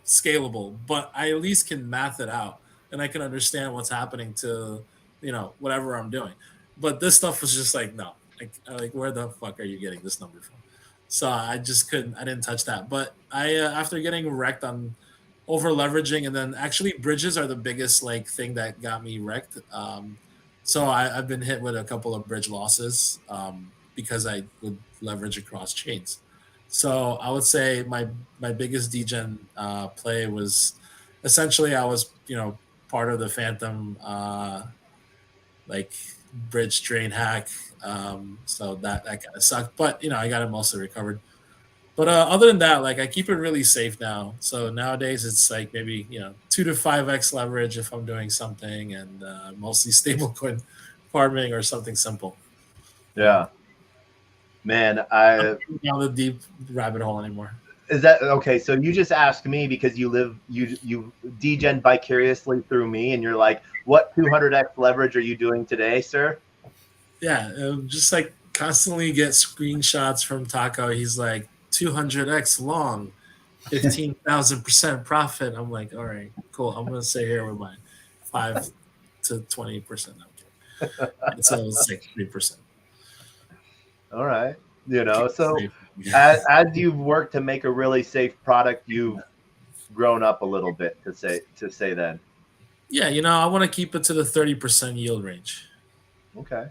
scalable, but I at least can math it out and I can understand what's happening to whatever I'm doing. But this stuff was just like, no, like where the fuck are you getting this number from? So I just couldn't. I didn't touch that. But I after getting wrecked on over leveraging, and then actually bridges are the biggest like thing that got me wrecked. So I've been hit with a couple of bridge losses because I would leverage across chains. So I would say my biggest degen play was essentially I was part of the Phantom like bridge drain hack. So that kind of sucked, but I got it mostly recovered. But other than that, like I keep it really safe now. So nowadays it's like maybe 2 to 5x leverage if I'm doing something, and mostly stablecoin farming or something simple. Yeah, man, I'm not down the deep rabbit hole anymore. Is that okay? So you just asked me because you degen vicariously through me, and you're like, what 200x leverage are you doing today, sir? Yeah, just like constantly get screenshots from Taco. He's like 200x long, 15,000% profit. I'm like, all right, cool. I'm gonna stay here with my 5 to 20%. Okay, so it's like 3%. All right. So Safe. as you've worked to make a really safe product, you've grown up a little bit to say then. Yeah, I want to keep it to the 30% yield range. Okay.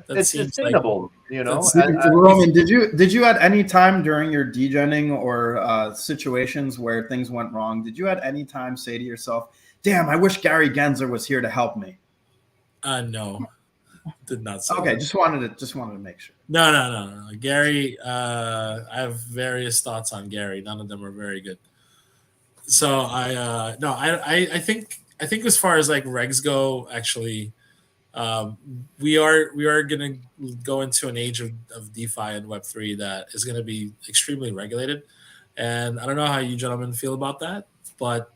That It's seems like sustainable, that's Roman, did you at any time during your degenning or situations where things went wrong, did you at any time say to yourself, "Damn, I wish Gary Gensler was here to help me"? no, did not say. Okay, that. just wanted to make sure. No. Gary, I have various thoughts on Gary. None of them are very good. So I think as far as like regs go, actually, we are gonna go into an age of DeFi and Web3 that is gonna be extremely regulated, and I don't know how you gentlemen feel about that, but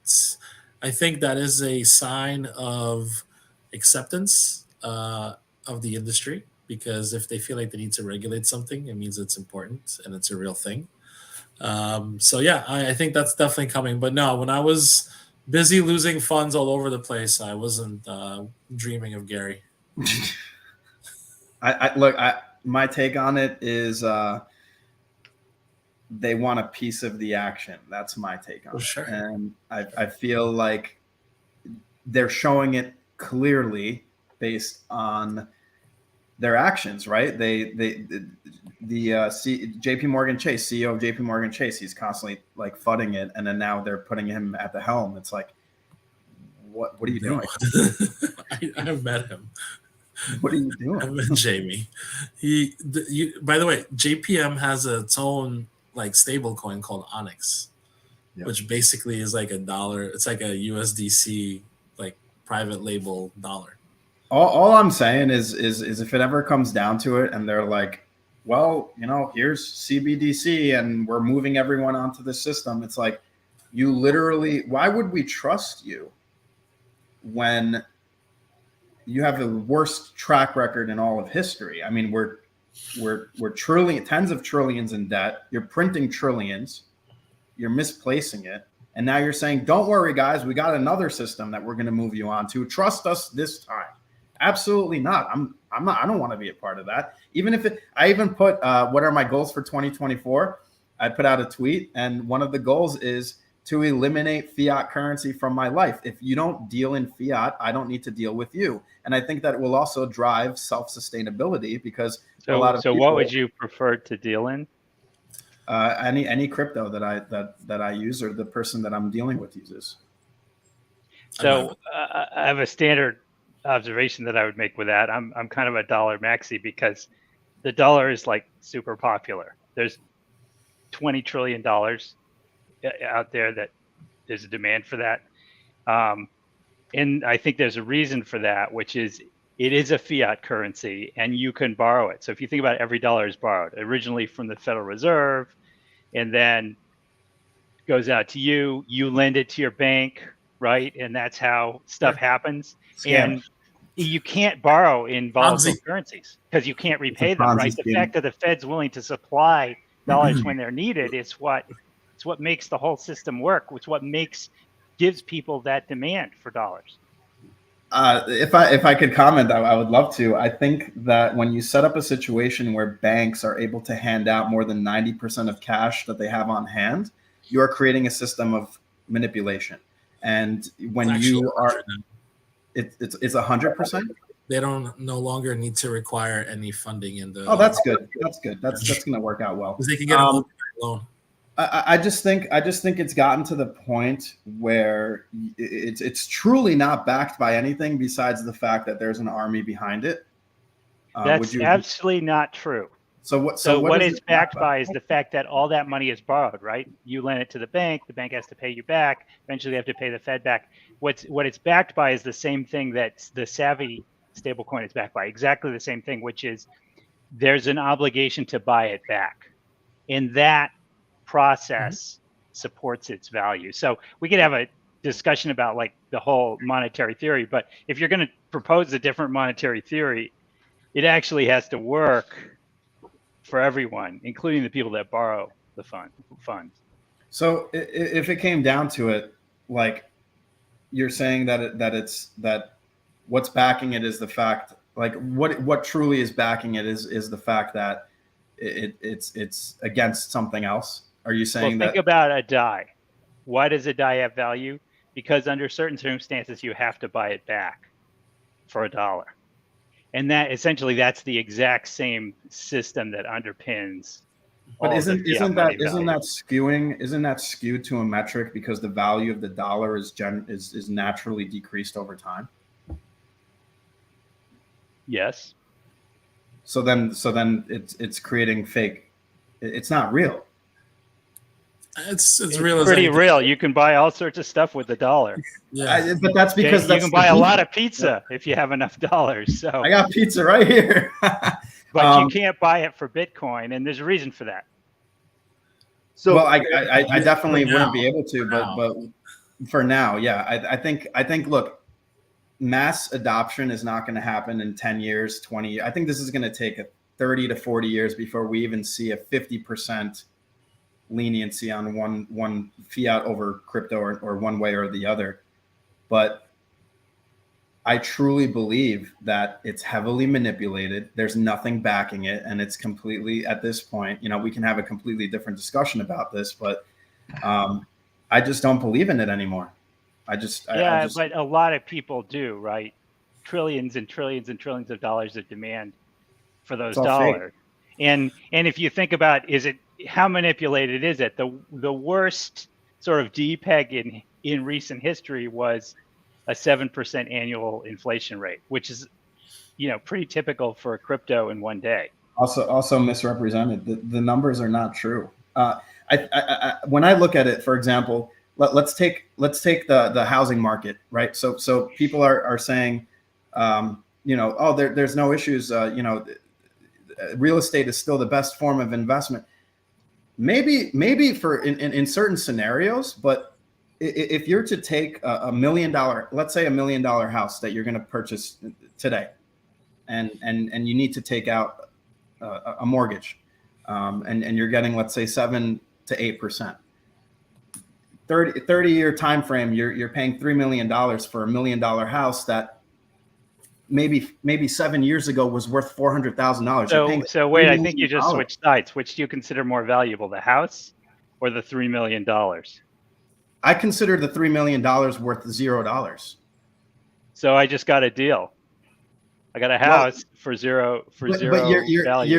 I think that is a sign of acceptance of the industry, because if they feel like they need to regulate something, it means it's important and it's a real thing. So yeah, I think that's definitely coming. But no, when I was busy losing funds all over the place, I wasn't dreaming of Gary. My take on it is they want a piece of the action. That's my take on it. Sure. And I feel like they're showing it clearly based on their actions, right? JP Morgan Chase, CEO of JP Morgan Chase, he's constantly like fudding it, and then now they're putting him at the helm. It's like, what are you doing? I've met him. What are you doing? I met Jamie. By the way, JPM has its own like stable coin called Onyx, which basically is like $1. It's like a USDC like private label dollar. All I'm saying is if it ever comes down to it, and they're like, well, here's CBDC, and we're moving everyone onto the system. It's like, you literally, why would we trust you when you have the worst track record in all of history? I mean, we're tens of trillions in debt. You're printing trillions. You're misplacing it. And now you're saying, don't worry, guys, we got another system that we're going to move you on to. Trust us this time. Absolutely not. I'm not. I don't want to be a part of that. Even if I even put what are my goals for 2024? I put out a tweet, and one of the goals is to eliminate fiat currency from my life. If you don't deal in fiat, I don't need to deal with you. And I think that it will also drive self-sustainability, because a lot of people, what would you prefer to deal in? Any crypto that I use, or the person that I'm dealing with uses. So I have a standard observation that I would make with that. I'm kind of a dollar maxi, because the dollar is like super popular. There's $20 trillion out there that there's a demand for that. And I think there's a reason for that, which is it is a fiat currency and you can borrow it. So if you think about it, every dollar is borrowed originally from the Federal Reserve, and then goes out to you, you lend it to your bank, right? And that's how stuff happens. And you can't borrow in volatile currencies because you can't repay them, right? The fact that the Fed's willing to supply dollars when they're needed is what makes the whole system work. It's what gives people that demand for dollars. If I could comment, I would love to. I think that when you set up a situation where banks are able to hand out more than 90% of cash that they have on hand, you are creating a system of manipulation. And when you are, it's 100%. They don't no longer need to require any funding in the. Oh, that's good. That's good. That's going to work out well. Because they can get a loan. I just think it's gotten to the point where it's truly not backed by anything besides the fact that there's an army behind it. That's absolutely not true. So what it's backed by is the fact that all that money is borrowed, right? You lend it to the bank has to pay you back. Eventually they have to pay the Fed back. What it's backed by is the same thing that the Savvy stablecoin is backed by, exactly the same thing, which is there's an obligation to buy it back. And that process supports its value. So we could have a discussion about like the whole monetary theory, but if you're going to propose a different monetary theory, It actually has to work for everyone, including the people that borrow the funds. So if it came down to it, like you're saying that what's backing it is the fact, like what truly is backing it is the fact that it's against something else. Are you saying Well, think about a die. Why does a die have value? Because under certain circumstances, you have to buy it back for $1. And that essentially, that's the exact same system that underpins. But isn't that skewed to a metric because the value of the dollar is naturally decreased over time? Yes. So then it's creating fake. It's not real. It's real. Pretty real. You can buy all sorts of stuff with $1. Yeah, but that's because you can buy a lot of pizza if you have enough dollars. So I got pizza right here. But you can't buy it for Bitcoin, and there's a reason for that. So well, I definitely wouldn't be able to, but for now, yeah, I think look, mass adoption is not going to happen in 10 years, 20 years. I think this is going to take 30 to 40 years before we even see a 50% leniency on one fiat over crypto or one way or the other. But I truly believe that it's heavily manipulated. There's nothing backing it. And it's completely, at this point, we can have a completely different discussion about this, but I just don't believe in it anymore. But a lot of people do, right? Trillions and trillions and trillions of dollars of demand for those dollars. And if you think about, how manipulated is it? The worst sort of DPEG in recent history was a 7% annual inflation rate, which is, pretty typical for crypto in one day. Also misrepresented. The numbers are not true. When I look at it, for example, let's take the housing market, right? So people are saying, there's no issues. Real estate is still the best form of investment. Maybe for in certain scenarios, but if you're to take $1 million, let's say $1 million house that you're going to purchase today, and you need to take out a mortgage, and you're getting, let's say, 7 to 8%, 30-year time frame, you're paying $3 million for $1 million house that maybe 7 years ago was worth $400,000. So wait, I think you just switched sides. Which do you consider more valuable, the house or the $3 million? I consider the $3 million worth $0. So I just got a deal. I got a house for zero value. But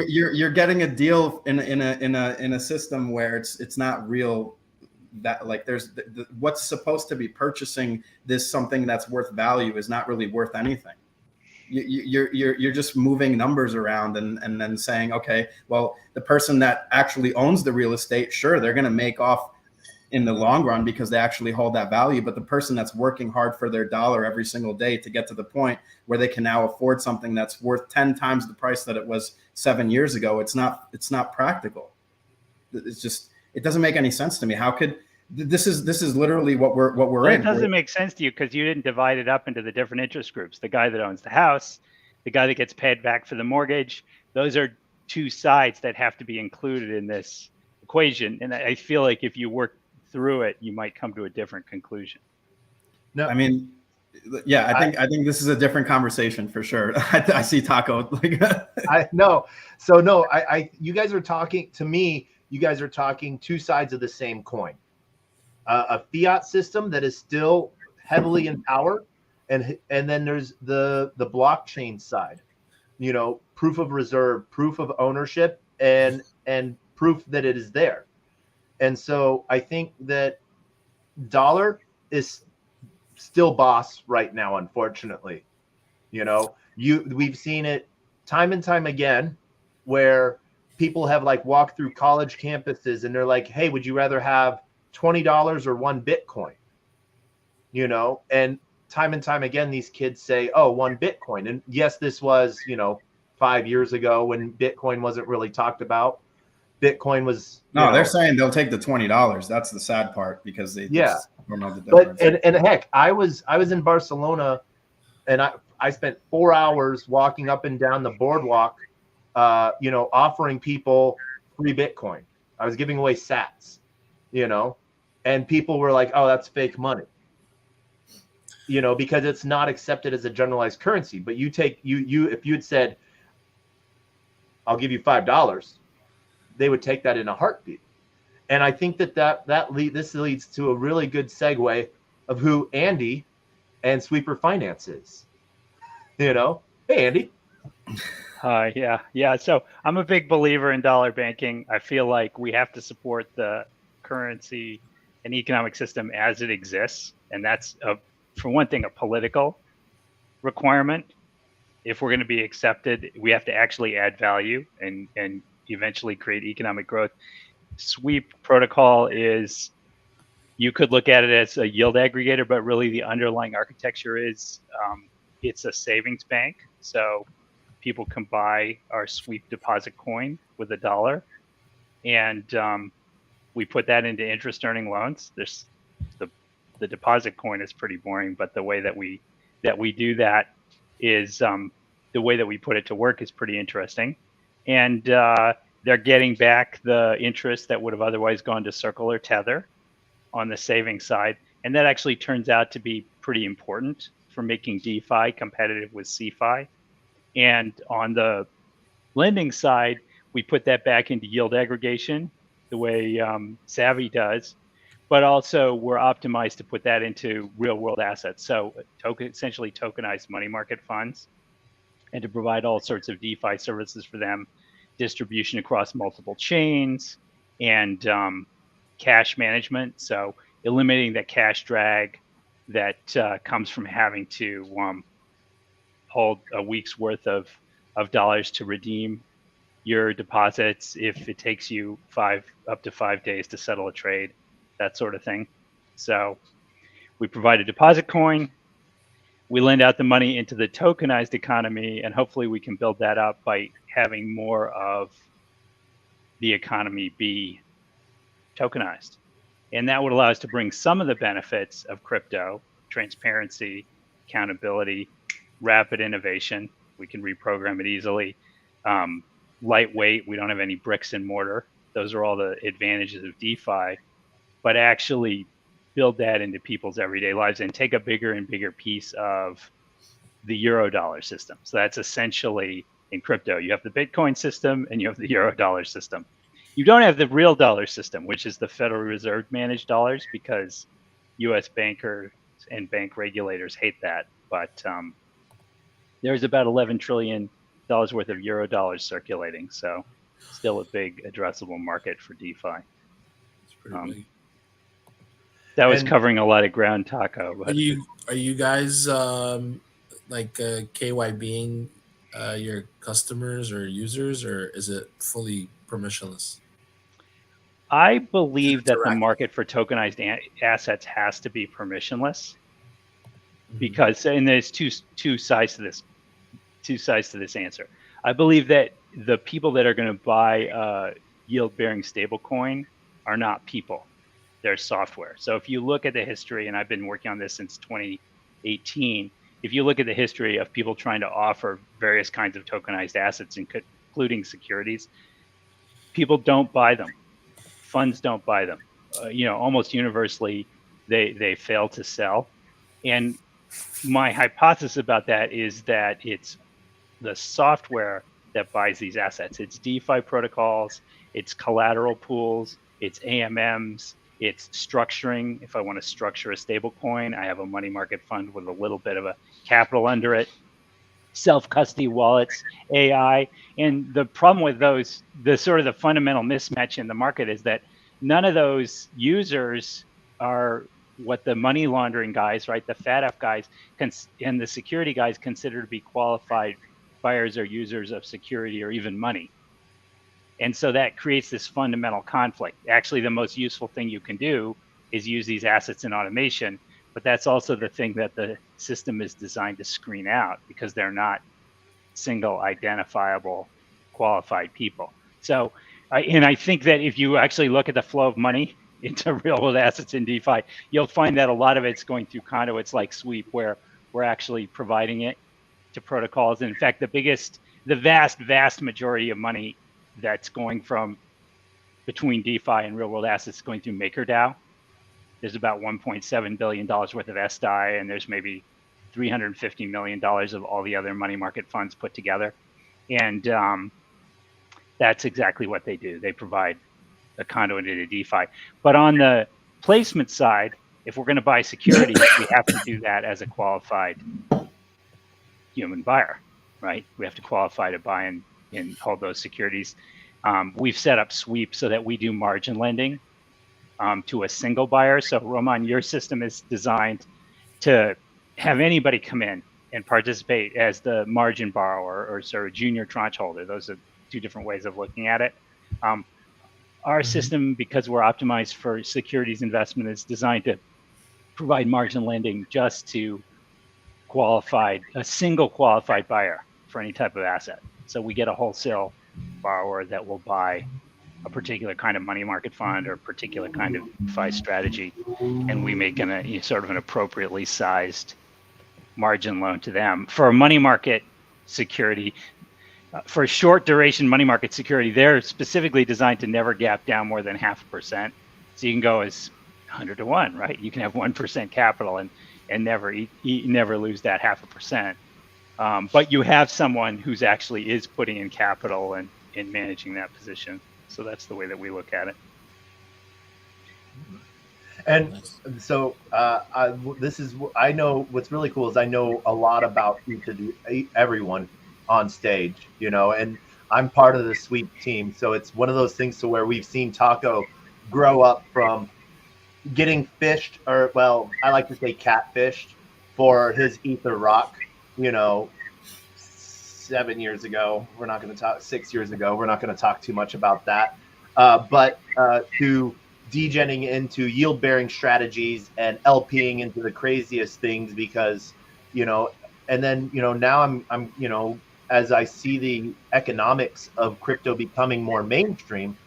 you're getting a deal in a system where it's not real. That like there's what's supposed to be purchasing this something that's worth value is not really worth anything. You're just moving numbers around and then saying, okay, well, the person that actually owns the real estate, sure, they're going to make off in the long run because they actually hold that value. But the person that's working hard for their dollar every single day to get to the point where they can now afford something that's worth 10 times the price that it was 7 years ago, it's not practical. It doesn't make any sense to me. How could this is literally what we're in. It doesn't make sense to you because you didn't divide it up into the different interest groups. The guy that owns the house, the guy that gets paid back for the mortgage. Those are two sides that have to be included in this equation. And I feel like if you work through it, you might come to a different conclusion. No, I mean, yeah, I think this is a different conversation for sure. I see Taco. You guys are talking to me. You guys are talking two sides of the same coin. A fiat system that is still heavily in power, and then there's the blockchain side. Proof of reserve, proof of ownership, and proof that it is there. And so I think that dollar is still boss right now, unfortunately. We've seen it time and time again where people have walked through college campuses and they're like, hey, would you rather have $20 or 1 Bitcoin? And time and time again, these kids say, oh, 1 Bitcoin. And yes, this was, 5 years ago when Bitcoin wasn't really talked about. Bitcoin was they're saying they'll take the $20. That's the sad part because they just don't know the But difference. and heck, I was in Barcelona, and I spent 4 hours walking up and down the boardwalk, offering people free Bitcoin. I was giving away sats, and people were like, oh, that's fake money, because it's not accepted as a generalized currency. But if you had said, I'll give you $5, they would take that in a heartbeat. And I think this leads to a really good segue of who Andy and Sweeper Finance is. Hey, Andy. Yeah. So I'm a big believer in dollar banking. I feel like we have to support the currency and economic system as it exists. And that's, for one thing, a political requirement. If we're going to be accepted, we have to actually add value and eventually create economic growth. Sweep protocol is, you could look at it as a yield aggregator, but really the underlying architecture is it's a savings bank. So people can buy our sweep deposit coin with $1, and we put that into interest earning loans. There's the deposit coin is pretty boring, but the way that we do that is the way that we put it to work is pretty interesting. And they're getting back the interest that would have otherwise gone to Circle or Tether on the savings side. And that actually turns out to be pretty important for making DeFi competitive with CeFi. And on the lending side, we put that back into yield aggregation the way Savvy does, but also we're optimized to put that into real world assets. So essentially tokenized money market funds, and to provide all sorts of DeFi services for them, distribution across multiple chains, and cash management. So eliminating that cash drag that comes from having to hold a week's worth of dollars to redeem your deposits if it takes you up to 5 days to settle a trade, that sort of thing. So we provide a deposit coin, we lend out the money into the tokenized economy, and hopefully we can build that up by having more of the economy be tokenized. And that would allow us to bring some of the benefits of crypto: transparency, accountability, rapid innovation. We can reprogram it easily. Lightweight, we don't have any bricks and mortar. Those are all the advantages of DeFi, but actually build that into people's everyday lives and take a bigger and bigger piece of the Eurodollar system. So that's essentially, in crypto, you have the Bitcoin system and you have the Eurodollar system. You don't have the real dollar system, which is the Federal Reserve managed dollars, because US bankers and bank regulators hate that. But there's about $11 trillion worth of Eurodollars circulating. So still a big addressable market for DeFi. It's pretty big. That was covering a lot of ground, Taco. But Are you guys KYBing your customers or users, or is it fully permissionless? I believe that the market for tokenized assets has to be permissionless, because, and there's two sides to this answer. I believe that the people that are going to buy yield-bearing stablecoin are not people. They're software. So if you look at the history, and I've been working on this since 2018, if you look at the history of people trying to offer various kinds of tokenized assets, including securities, people don't buy them. Funds don't buy them. Almost universally, they fail to sell. And my hypothesis about that is that it's the software that buys these assets. It's DeFi protocols, it's collateral pools, it's AMMs, it's structuring. If I want to structure a stable coin, I have a money market fund with a little bit of a capital under it. Self-custody wallets, AI. And the problem with those, the fundamental mismatch in the market is that none of those users are what the money laundering guys, right, the FATF guys, and the security guys consider to be qualified buyers or users of security or even money. And so that creates this fundamental conflict. Actually, the most useful thing you can do is use these assets in automation, but that's also the thing that the system is designed to screen out, because they're not single identifiable qualified people. So, I think that if you actually look at the flow of money into real world assets in DeFi, you'll find that a lot of it's going through conduits like Sweep, where we're actually providing it. to protocols. And in fact, the vast majority of money that's going from between DeFi and real world assets going through MakerDAO. There's about $1.7 billion worth of SDI, and there's maybe $350 million of all the other money market funds put together. And that's exactly what they do. They provide a conduit into DeFi. But on the placement side, if we're going to buy securities, we have to do that as a qualified human buyer, right? We have to qualify to buy and hold those securities. We've set up sweeps so that we do margin lending to a single buyer. So Roman, your system is designed to have anybody come in and participate as the margin borrower or sort of junior tranche holder. Those are two different ways of looking at it. Our system, because we're optimized for securities investment, is designed to provide margin lending just to a single qualified buyer for any type of asset. So we get a wholesale borrower that will buy a particular kind of money market fund or a particular kind of DeFi strategy, and we make sort of an appropriately sized margin loan to them. For a money market security, for a short duration money market security, they're specifically designed to never gap down more than 0.5%. So you can go as 100 to 1, right? You can have 1% capital and never never lose that 0.5%. But you have someone who's actually is putting in capital and managing that position. So that's the way that we look at it. And so I know what's really cool is I know a lot about everyone on stage, and I'm part of the sweep team. So it's one of those things to where we've seen Taco grow up from getting fished, or well, I like to say catfished for his Ether Rock, 7 years ago. We're not going to talk 6 years ago. We're not going to talk too much about that. But to degenning into yield bearing strategies and LPing into the craziest things because, and then, now I'm, as I see the economics of crypto becoming more mainstream,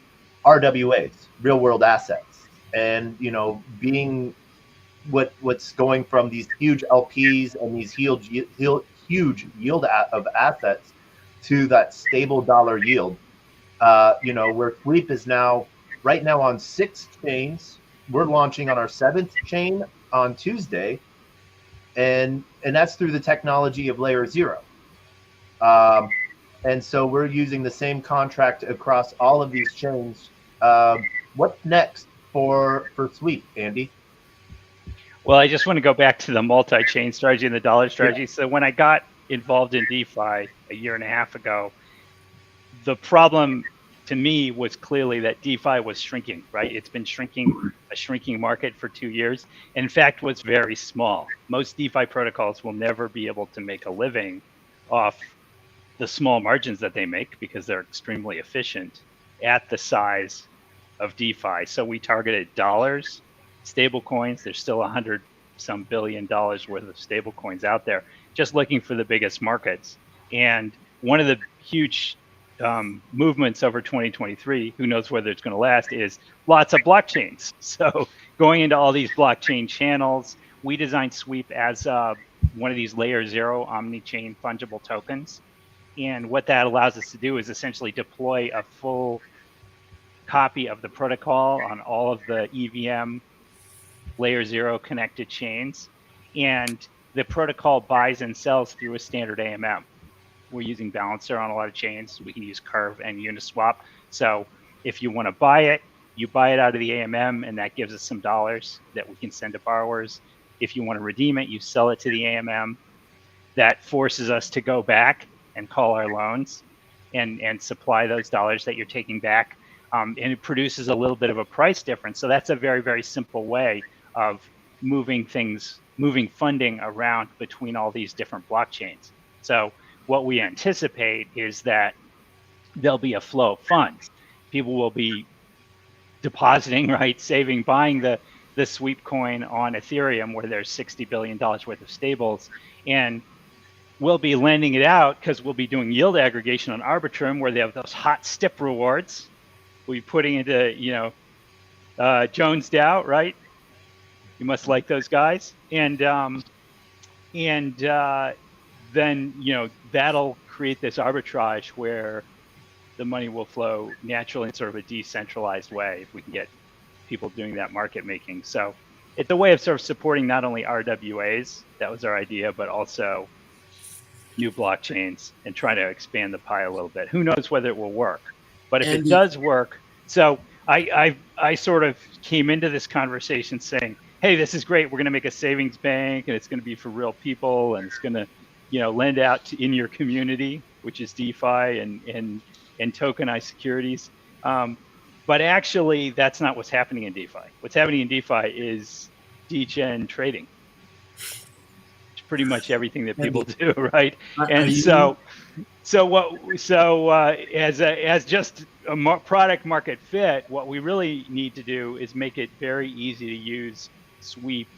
RWAs, real world assets, and, being what's going from these huge LPs and these huge yield of assets to that stable dollar yield, where Sweep is right now on 6 chains. We're launching on our 7th chain on Tuesday, and that's through the technology of Layer 0. And so we're using the same contract across all of these chains. What's next for Sweep, Andy? Well, I just want to go back to the multi-chain strategy and the dollar strategy. Yeah. So when I got involved in DeFi a year and a half ago, the problem to me was clearly that DeFi was shrinking, right? It's been a shrinking market for 2 years. In fact, was very small. Most DeFi protocols will never be able to make a living off the small margins that they make because they're extremely efficient at the size of DeFi. So we targeted dollars, stable coins. There's still $100-some billion worth of stable coins out there, just looking for the biggest markets. And one of the huge movements over 2023, who knows whether it's going to last, is lots of blockchains. So going into all these blockchain channels, we designed Sweep as one of these Layer 0 omni-chain fungible tokens. And what that allows us to do is essentially deploy a full copy of the protocol on all of the EVM Layer 0 connected chains. And the protocol buys and sells through a standard AMM. We're using Balancer on a lot of chains. We can use Curve and Uniswap. So if you want to buy it, you buy it out of the AMM, and that gives us some dollars that we can send to borrowers. If you want to redeem it, you sell it to the AMM. That forces us to go back and call our loans and supply those dollars that you're taking back. And it produces a little bit of a price difference. So that's a very, very simple way of moving funding around between all these different blockchains. So what we anticipate is that there'll be a flow of funds. People will be depositing, right, saving, buying the Sweep coin on Ethereum where there's $60 billion worth of stables, and we'll be lending it out because we'll be doing yield aggregation on Arbitrum where they have those hot STIP rewards. We'll be putting into, Jones DAO, right? You must like those guys. And then that'll create this arbitrage where the money will flow naturally in sort of a decentralized way if we can get people doing that market making. So it's a way of sort of supporting not only RWAs, that was our idea, but also new blockchains and trying to expand the pie a little bit. Who knows whether it will work? But if it does work, so I sort of came into this conversation saying, hey, this is great. We're going to make a savings bank, and it's going to be for real people, and it's going to, lend out in your community, which is DeFi and tokenized securities. But actually, that's not what's happening in DeFi. What's happening in DeFi is degen trading. It's pretty much everything that people do, right? And as just a product market fit, what we really need to do is make it very easy to use sweep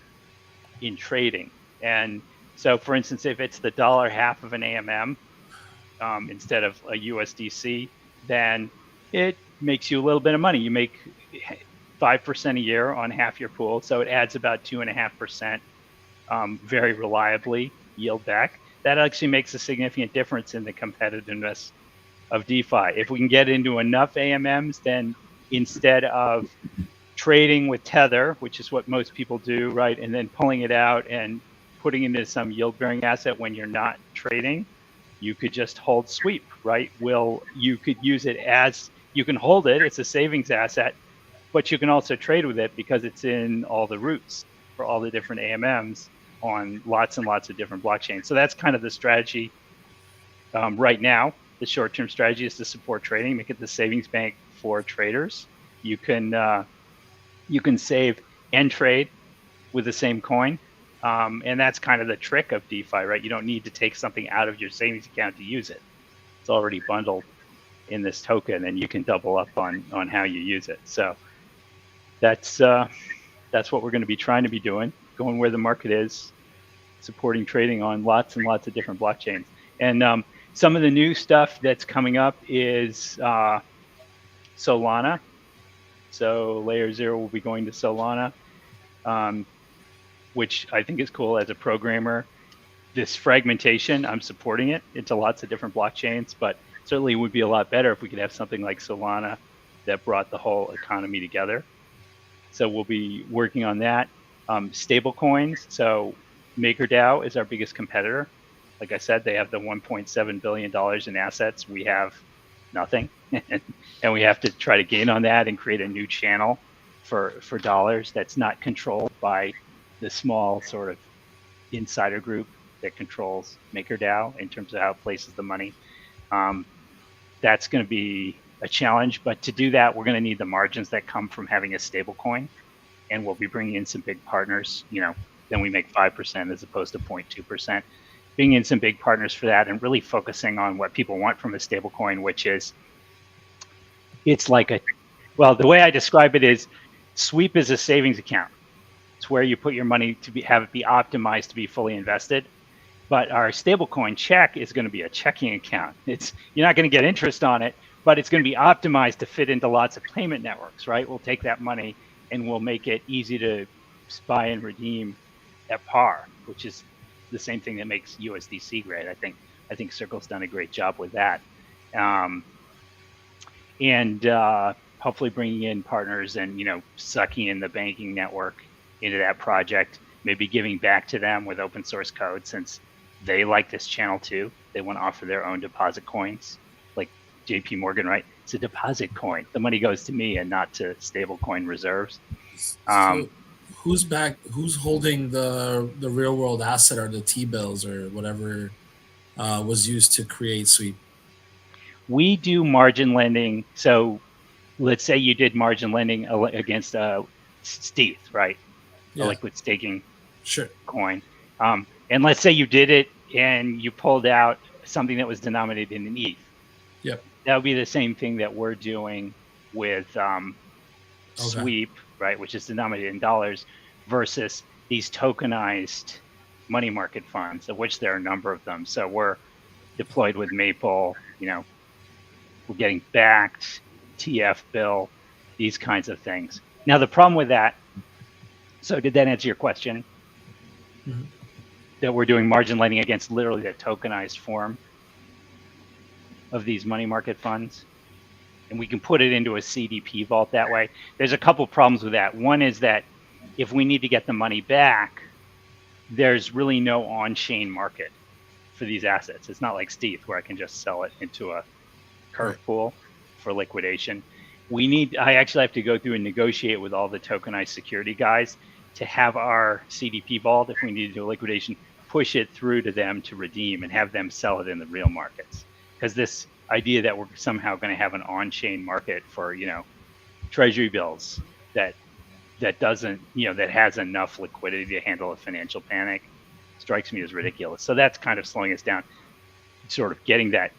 in trading. And so, for instance, if it's the $1/2 of an AMM instead of a USDC, then it makes you a little bit of money. You make 5% a year on half your pool, so it adds about 2.5% very reliably yield back. That actually makes a significant difference in the competitiveness of DeFi. If we can get into enough AMMs, then instead of trading with Tether, which is what most people do, right, and then pulling it out and putting it into some yield-bearing asset when you're not trading, you could just hold sweep, right? You could use it as, you can hold it, it's a savings asset, but you can also trade with it because it's in all the roots for all the different AMMs on lots and lots of different blockchains. So that's kind of the strategy right now. The short-term strategy is to support trading, make it the savings bank for traders. You can save and trade with the same coin. And that's kind of the trick of DeFi, right? You don't need to take something out of your savings account to use it. It's already bundled in this token, and you can double up on how you use it. So that's what we're going to be trying to be doing, going where the market is, supporting trading on lots and lots of different blockchains. And some of the new stuff that's coming up is Solana. So Layer 0 will be going to Solana, which I think is cool as a programmer. This fragmentation, I'm supporting it into lots of different blockchains, but certainly it would be a lot better if we could have something like Solana that brought the whole economy together. So we'll be working on that. Stable coins. So MakerDAO is our biggest competitor. Like I said, they have the $1.7 billion in assets. We have nothing. And we have to try to gain on that and create a new channel for dollars that's not controlled by the small sort of insider group that controls MakerDAO in terms of how it places the money. That's going to be a challenge, but to do that, we're going to need the margins that come from having a stable coin, and we'll be bringing in some big partners. Then we make 5% as opposed to 0.2%. Bringing in some big partners for that and really focusing on what people want from a stable coin, which is, it's like the way I describe it is, sweep is a savings account. It's where you put your money to have it be optimized to be fully invested. But our stablecoin check is going to be a checking account. You're not going to get interest on it, but it's going to be optimized to fit into lots of payment networks, right? We'll take that money and we'll make it easy to buy and redeem at par, which is the same thing that makes USDC great. I think Circle's done a great job with that. And hopefully bringing in partners and, sucking in the banking network into that project, maybe giving back to them with open source code, since they like this channel too. They want to offer their own deposit coins, like JP Morgan, right? It's a deposit coin. The money goes to me and not to stablecoin reserves. So who's holding the real world asset, or the T-bills, or whatever was used to create Sweep? We do margin lending. So let's say you did margin lending against Steth, right? Yeah. A liquid staking Sure. coin. And let's say you did it and you pulled out something that was denominated in an ETH. Yep. That would be the same thing that we're doing with Sweep, right, which is denominated in dollars, versus these tokenized money market funds, of which there are a number of them. So we're deployed with Maple, we're getting backed, TF bill, these kinds of things. Now, the problem with that, so did that answer your question? Mm-hmm. that we're doing margin lending against literally the tokenized form of these money market funds. And we can put it into a CDP vault that way. There's a couple problems with that. One is that if we need to get the money back, there's really no on-chain market for these assets. It's not like Steve where I can just sell it into a curve pool for liquidation. I actually have to go through and negotiate with all the tokenized security guys to have our CDP vault, if we need to do a liquidation, push it through to them to redeem and have them sell it in the real markets. Because this idea that we're somehow going to have an on-chain market for, treasury bills that doesn't, that has enough liquidity to handle a financial panic strikes me as ridiculous. So that's kind of slowing us down, sort of getting that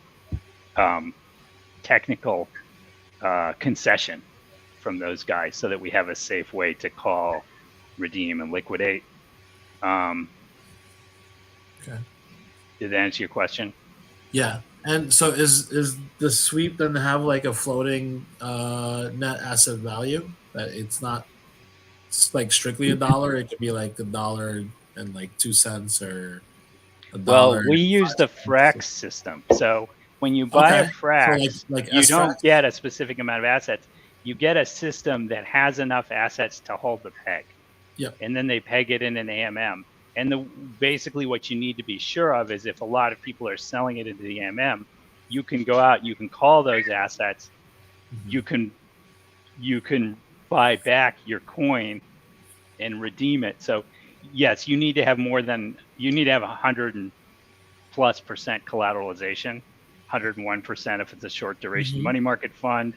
technical concession from those guys so that we have a safe way to call, redeem, and liquidate. Okay. Did that answer your question? Yeah. And so is the sweep then have like a floating net asset value that it's not like strictly $1? It could be like $1 and like 2 cents or $1. Well, we use the Frax system. So when you buy a Frax, so like you S-Frax? don't get a specific amount of assets. You get a system that has enough assets to hold the peg. Yep. And then they peg it in an AMM. And basically what you need to be sure of is if a lot of people are selling it into the AMM, you can go out, you can call those assets, Mm-hmm. you can buy back your coin and redeem it. So yes, you need to have 100 and plus % collateralization, 101% if it's a short duration money market fund,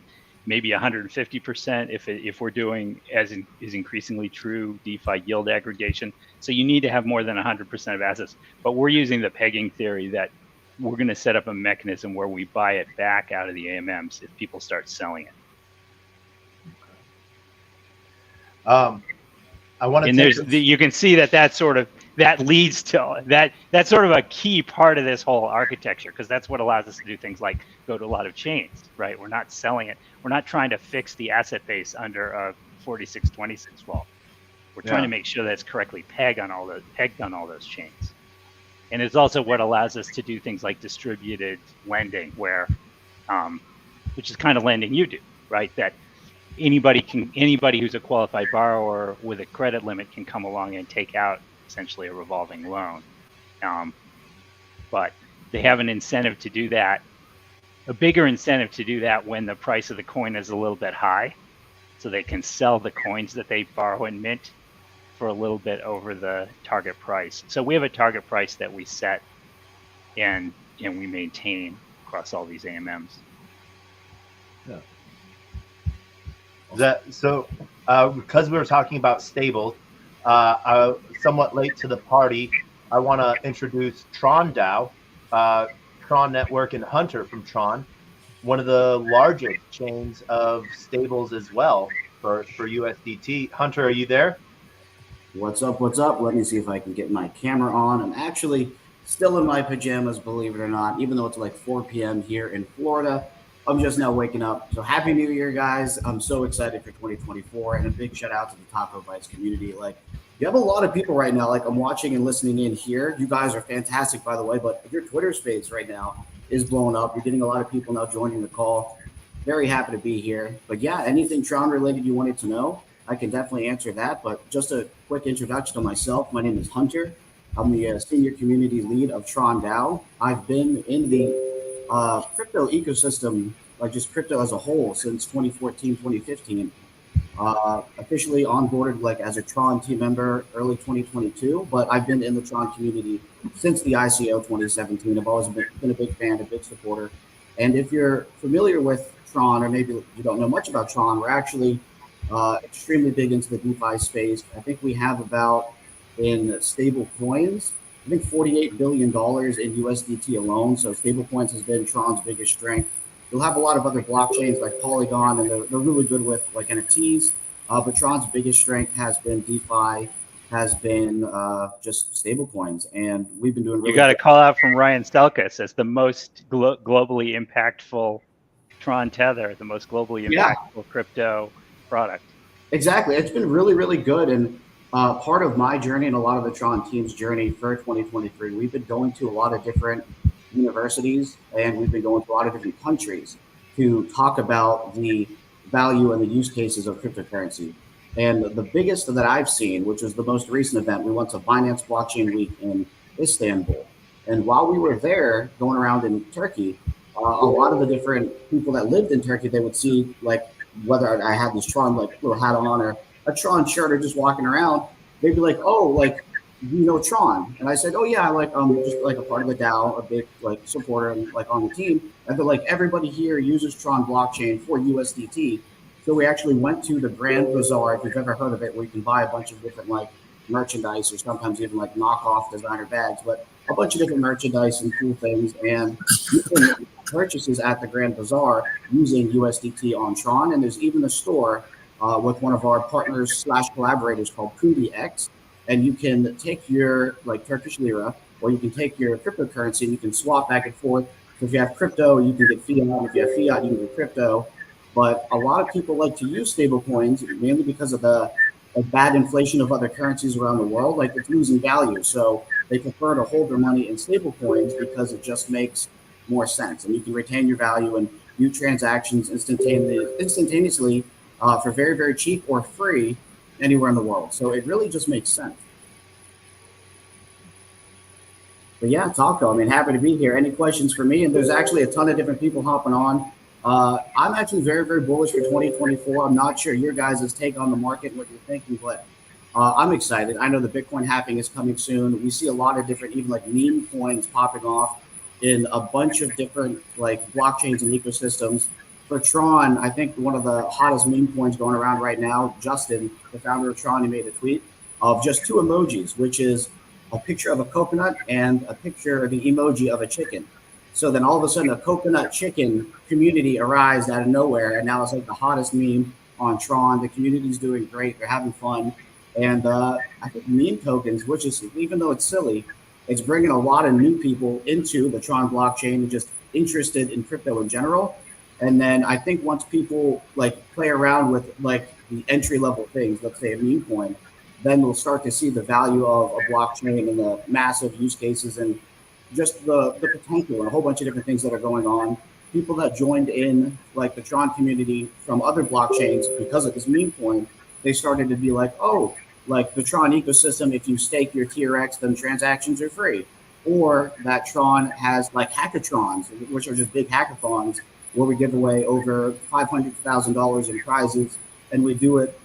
maybe 150% if we're doing, as is increasingly true, DeFi yield aggregation. So you need to have more than 100% of assets. But we're using the pegging theory that we're going to set up a mechanism where we buy it back out of the AMMs if people start selling it. I want to. And you can see that leads to that's sort of a key part of this whole architecture, because that's what allows us to do things like go to a lot of chains, right? We're not selling it. We're not trying to fix the asset base under a 4626 vault. We're trying to make sure that it's correctly pegged on all those chains. And it's also what allows us to do things like distributed lending, where, which is kind of lending you do, right? That anybody who's a qualified borrower with a credit limit can come along and take out essentially a revolving loan. But they have an incentive to do that, a bigger incentive to do that when the price of the coin is a little bit high, so they can sell the coins that they borrow and mint for a little bit over the target price. So we have a target price that we set and we maintain across all these AMMs. Yeah. Because we were talking about stables, somewhat late to the party, I want to introduce Tron DAO, Tron Network, and Hunter from Tron, one of the largest chains of stables as well for USDT. Hunter, are you there? What's up? What's up? Let me see if I can get my camera on. I'm actually still in my pajamas, believe it or not, even though it's like 4 p.m. here in Florida. I'm just now waking up. So happy New Year, guys. I'm so excited for 2024. And a big shout out to the TacoBytes community. Like, you have a lot of people right now. Like, I'm watching and listening in here. You guys are fantastic, by the way. But your Twitter space right now is blowing up. You're getting a lot of people now joining the call. Very happy to be here. But yeah, anything Tron related you wanted to know, I can definitely answer that. But just a quick introduction to myself. My name is Hunter. I'm the senior community lead of Tron DAO. I've been in the crypto ecosystem, like just crypto as a whole, since 2014, 2015. Officially onboarded like as a Tron team member early 2022, but I've been in the Tron community since the ICO 2017. I've always been a big fan, a big supporter. And if you're familiar with Tron, or maybe you don't know much about Tron, we're actually extremely big into the DeFi space. I think we have about, in stable coins, I think $48 billion in USDT alone. So stable coins has been Tron's biggest strength. You'll have a lot of other blockchains like Polygon, and they're really good with like NFTs. But Tron's biggest strength has been DeFi, has been just stable coins. And we've been doing really You got a call out from Ryan Stelkis as the most globally impactful Tron Tether, the most globally impactful crypto product. Exactly. It's been really, really good. And part of my journey and a lot of the Tron team's journey for 2023, we've been going to a lot of different universities and we've been going to a lot of different countries to talk about the value and the use cases of cryptocurrency. And the biggest that I've seen, which was the most recent event, we went to Binance Blockchain Week in Istanbul. And while we were there going around in Turkey, a lot of the different people that lived in Turkey, they would see like whether I had this Tron like little hat on or a Tron shirt or just walking around, they'd be like, oh, like, you know Tron? And I said, oh yeah, like just like a part of the DAO, a big like supporter and like on the team. And they're like, everybody here uses Tron blockchain for USDT. So we actually went to the Grand Bazaar, if you've ever heard of it, where you can buy a bunch of different like merchandise or sometimes even like knockoff designer bags, but a bunch of different merchandise and cool things. And you can make purchases at the Grand Bazaar using USDT on Tron. And there's even a store with one of our partners / collaborators called KudiX. And you can take your like Turkish lira, or you can take your cryptocurrency and you can swap back and forth. So if you have crypto, you can get fiat. And if you have fiat, you can get crypto. But a lot of people like to use stable coins mainly because of the bad inflation of other currencies around the world. Like it's losing value. So they prefer to hold their money in stable coins because it just makes more sense. And you can retain your value and do transactions instantaneously for very, very cheap or free anywhere in the world. So it really just makes sense. But yeah, Taco, I mean, happy to be here. Any questions for me? And there's actually a ton of different people hopping on. I'm actually very, very bullish for 2024. I'm not sure your guys' take on the market and what you're thinking, but I'm excited. I know the Bitcoin halving is coming soon. We see a lot of different, even like meme coins popping off in a bunch of different like blockchains and ecosystems. For Tron, I think one of the hottest meme coins going around right now, Justin, the founder of Tron, he made a tweet of just two emojis, which is a picture of a coconut and a picture of the emoji of a chicken. So then all of a sudden a coconut chicken community arose out of nowhere. And now it's like the hottest meme on Tron. The community's doing great. They're having fun. And I think meme tokens, which is, even though it's silly, it's bringing a lot of new people into the Tron blockchain and just interested in crypto in general. And then I think once people like play around with like the entry level things, let's say a meme coin, then we'll start to see the value of a blockchain and the massive use cases and just the potential and a whole bunch of different things that are going on. People that joined in like the Tron community from other blockchains because of this meme coin, they started to be like, oh, like the Tron ecosystem, if you stake your TRX, then transactions are free. Or that Tron has like hackathons, which are just big hackathons where we give away over $500,000 in prizes. And we do it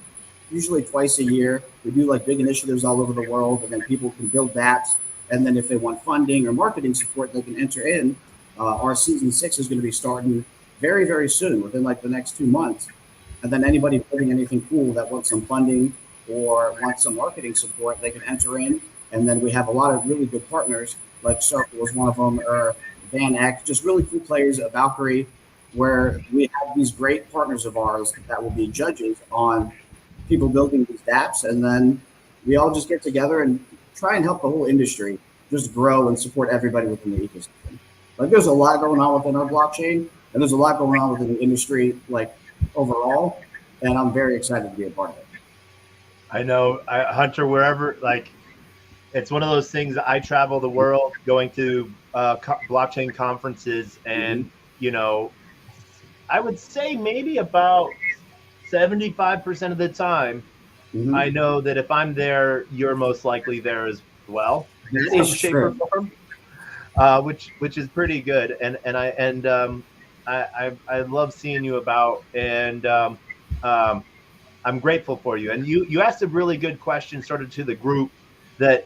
usually twice a year. We do like big initiatives all over the world, and then people can build dApps. And then if they want funding or marketing support, they can enter in. Our season 6 is going to be starting very, very soon, within like the next 2 months. And then anybody building anything cool that wants some funding or wants some marketing support, they can enter in. And then we have a lot of really good partners, like Circle is one of them, or Van Eck, just really cool players at Valkyrie, where we have these great partners of ours that will be judges on people building these dApps. And then we all just get together and try and help the whole industry just grow and support everybody within the ecosystem. Like there's a lot going on within our blockchain, and there's a lot going on within the industry, like overall, and I'm very excited to be a part of it. I know, Hunter, wherever, like, it's one of those things that I travel the world going to blockchain conferences, and, you know, I would say maybe about 75% of the time, I know that if I'm there, you're most likely there as well, in some shape or form, which is pretty good. And I love seeing you about, and I'm grateful for you. And you asked a really good question, sort of to the group, that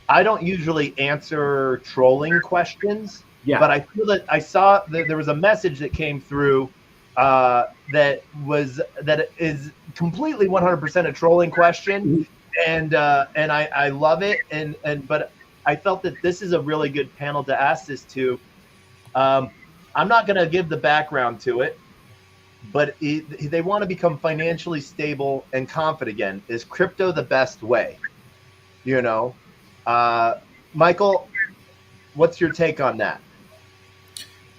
I don't usually answer trolling questions, but I feel that I saw that there was a message that came through that is completely 100% a trolling question, and I love it, but I felt that this is a really good panel to ask this to. I'm not going to give the background to it, but they want to become financially stable and confident again. Is crypto the best way? You know, Michael, what's your take on that?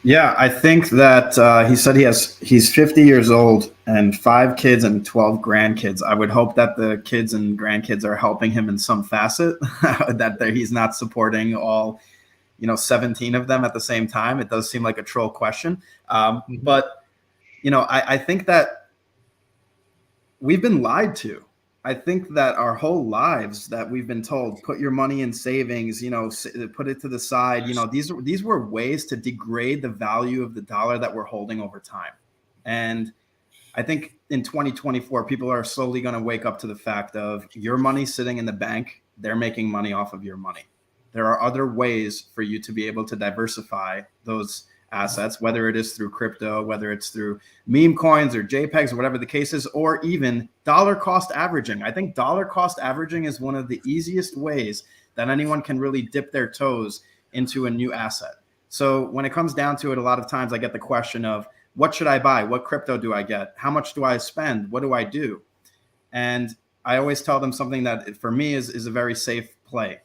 Yeah, I think that he said he's 50 years old and 5 kids and 12 grandkids. I would hope that the kids and grandkids are helping him in some facet, that he's not supporting all 17 of them at the same time. It does seem like a troll question, but I think that we've been lied to. I think that our whole lives that we've been told, put your money in savings, put it to the side. These were ways to degrade the value of the dollar that we're holding over time. And I think in 2024, people are slowly going to wake up to the fact of your money sitting in the bank. They're making money off of your money. There are other ways for you to be able to diversify those assets, whether it is through crypto, whether it's through meme coins or JPEGs or whatever the case is, or even dollar cost averaging. I think dollar cost averaging is one of the easiest ways that anyone can really dip their toes into a new asset. So when it comes down to it, a lot of times I get the question of, what should I buy? What crypto do I get? How much do I spend? What do I do? And I always tell them something that for me is a very safe play.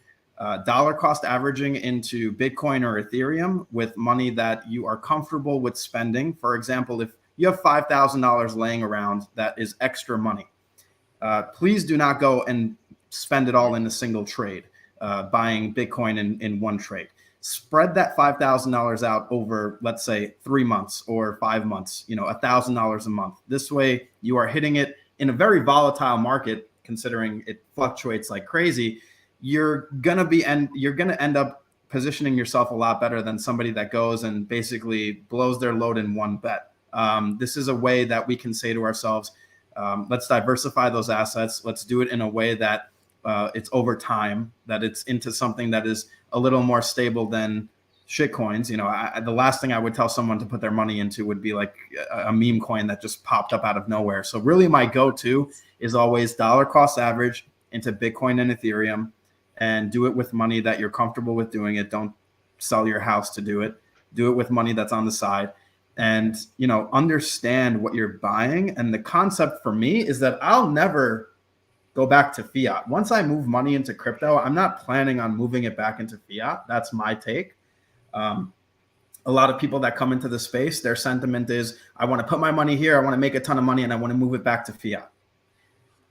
Dollar cost averaging into Bitcoin or Ethereum with money that you are comfortable with spending. For example, if you have $5,000 laying around that is extra money, please do not go and spend it all in a single trade, buying Bitcoin in one trade. Spread that $5,000 out over, let's say, 3 months or 5 months, $1,000 a month. This way you are hitting it in a very volatile market, considering it fluctuates like crazy. You're gonna end up positioning yourself a lot better than somebody that goes and basically blows their load in one bet. This is a way that we can say to ourselves, let's diversify those assets. Let's do it in a way that it's over time, that it's into something that is a little more stable than shit coins. The last thing I would tell someone to put their money into would be like a meme coin that just popped up out of nowhere. So really my go-to is always dollar cost average into Bitcoin and Ethereum, and do it with money that you're comfortable with doing it. Don't sell your house to do it. Do it with money that's on the side, and understand what you're buying. And the concept for me is that I'll never go back to fiat. Once I move money into crypto, I'm not planning on moving it back into fiat. That's my take. A lot of people that come into the space, their sentiment is, I want to put my money here, I want to make a ton of money, and I want to move it back to fiat.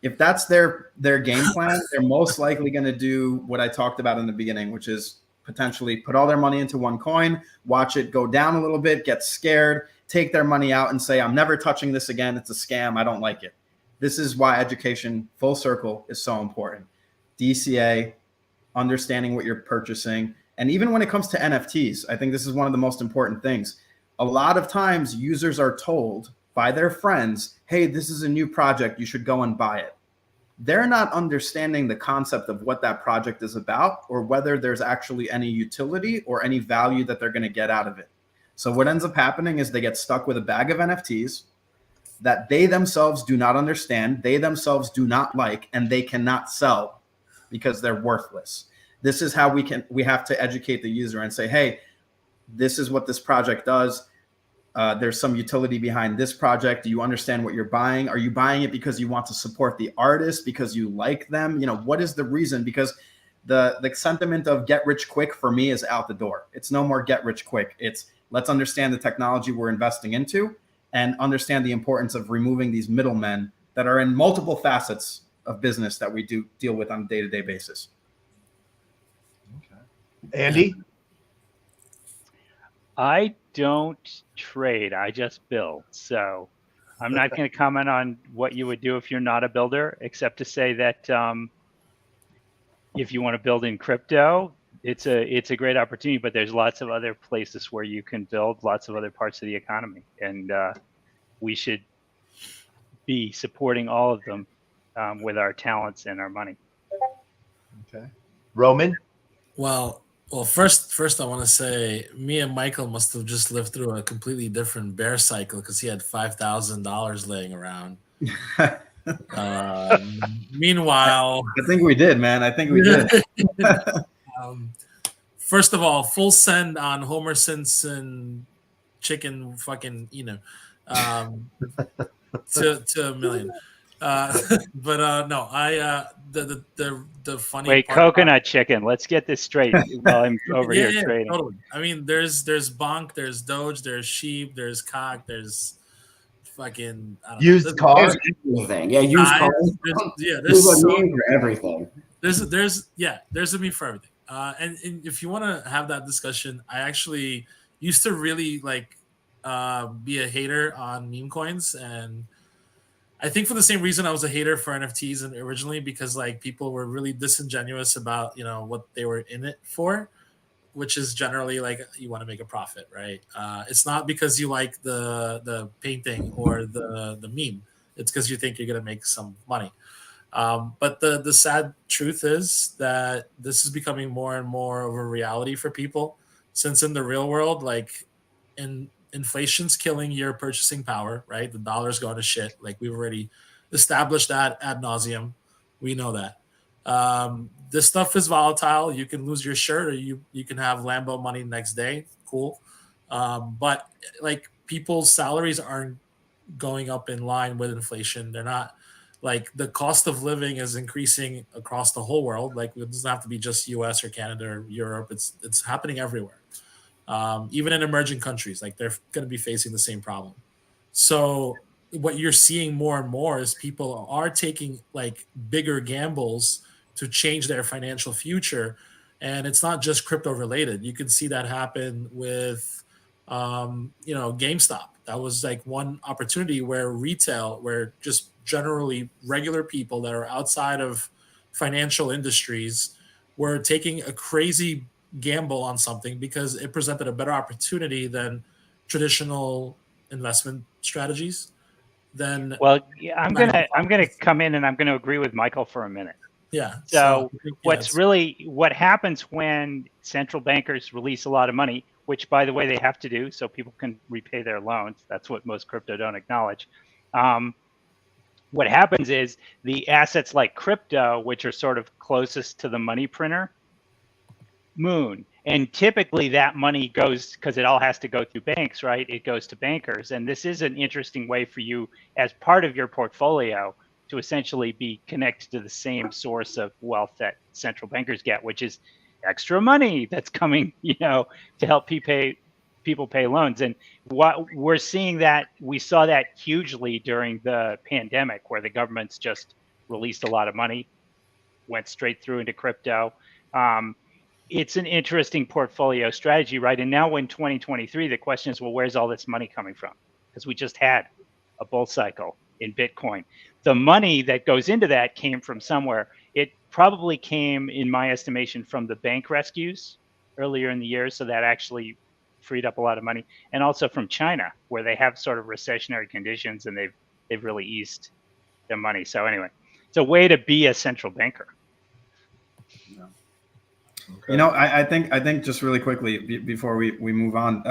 If that's their game plan, they're most likely going to do what I talked about in the beginning, which is potentially put all their money into one coin, watch it go down a little bit, get scared, take their money out and say, I'm never touching this again. It's a scam. I don't like it. This is why education, full circle, is so important. DCA, understanding what you're purchasing. And even when it comes to NFTs, I think this is one of the most important things. A lot of times users are told by their friends, hey, this is a new project, you should go and buy it. They're not understanding the concept of what that project is about, or whether there's actually any utility or any value that they're going to get out of it. So what ends up happening is they get stuck with a bag of NFTs that they themselves do not understand, they themselves do not like, and they cannot sell because they're worthless. This is how we have to educate the user and say, hey, this is what this project does. There's some utility behind this project. Do you understand what you're buying? Are you buying it because you want to support the artist, because you like them? What is the reason? Because the sentiment of get rich quick for me is out the door. It's no more get rich quick. It's let's understand the technology we're investing into and understand the importance of removing these middlemen that are in multiple facets of business that we do deal with on a day-to-day basis. Okay. Andy? I don't trade. I just build. So I'm not going to comment on what you would do if you're not a builder, except to say that if you want to build in crypto, it's a great opportunity, but there's lots of other places where you can build, lots of other parts of the economy. And we should be supporting all of them with our talents and our money. Okay. Roman? Well, first I want to say me and Michael must have just lived through a completely different bear cycle because he had $5,000 laying around. Meanwhile, I think we did, man. I think we did. First of all, full send on Homer Simpson chicken fucking, to $1 million. But no, I the funny Wait, part about- coconut chicken. Let's get this straight while I'm over here trading. Totally. I mean, there's Bonk, there's Doge, there's Sheep, there's Cock, there's fucking I don't Used know. car. There's everything. Yeah, used cars. There's There's a so name for everything. there's a meme for everything. And if you want to have that discussion, I actually used to really like be a hater on meme coins, and I think for the same reason I was a hater for NFTs and originally, because like people were really disingenuous about what they were in it for, which is generally like you want to make a profit, right? It's not because you like the painting or the meme. It's because you think you're gonna make some money. But the sad truth is that this is becoming more and more of a reality for people, since in the real world, like inflation's killing your purchasing power, right? The dollar's going to shit. Like we've already established that ad nauseum. We know that. This stuff is volatile. You can lose your shirt, or you can have Lambo money next day. Cool. But like people's salaries aren't going up in line with inflation. They're not. Like the cost of living is increasing across the whole world. Like it doesn't have to be just US or Canada or Europe. It's happening everywhere. Even in emerging countries, like they're going to be facing the same problem. So what you're seeing more and more is people are taking like bigger gambles to change their financial future. And it's not just crypto related. You can see that happen with, GameStop. That was like one opportunity where retail, where just generally regular people that are outside of financial industries were taking a crazy gamble on something because it presented a better opportunity than traditional investment strategies. Well, yeah, I'm gonna come in and I'm gonna agree with Michael for a minute. Yeah. So what happens when central bankers release a lot of money, which by the way they have to do so people can repay their loans. That's what most crypto don't acknowledge. What happens is the assets like crypto, which are sort of closest to the money printer, moon. And typically that money goes, because it all has to go through banks, right? It goes to bankers. And this is an interesting way for you as part of your portfolio to essentially be connected to the same source of wealth that central bankers get, which is extra money that's coming, to help people pay loans. And what we're seeing that we saw that hugely during the pandemic, where the governments just released a lot of money, went straight through into crypto. It's an interesting portfolio strategy, right? And now in 2023, the question is, well, where's all this money coming from? Because we just had a bull cycle in Bitcoin. The money that goes into that came from somewhere. It probably came, in my estimation, from the bank rescues earlier in the year. So that actually freed up a lot of money, and also from China, where they have sort of recessionary conditions and they've really eased their money. So anyway, it's a way to be a central banker. Yeah. Okay. I think just really quickly before we move on,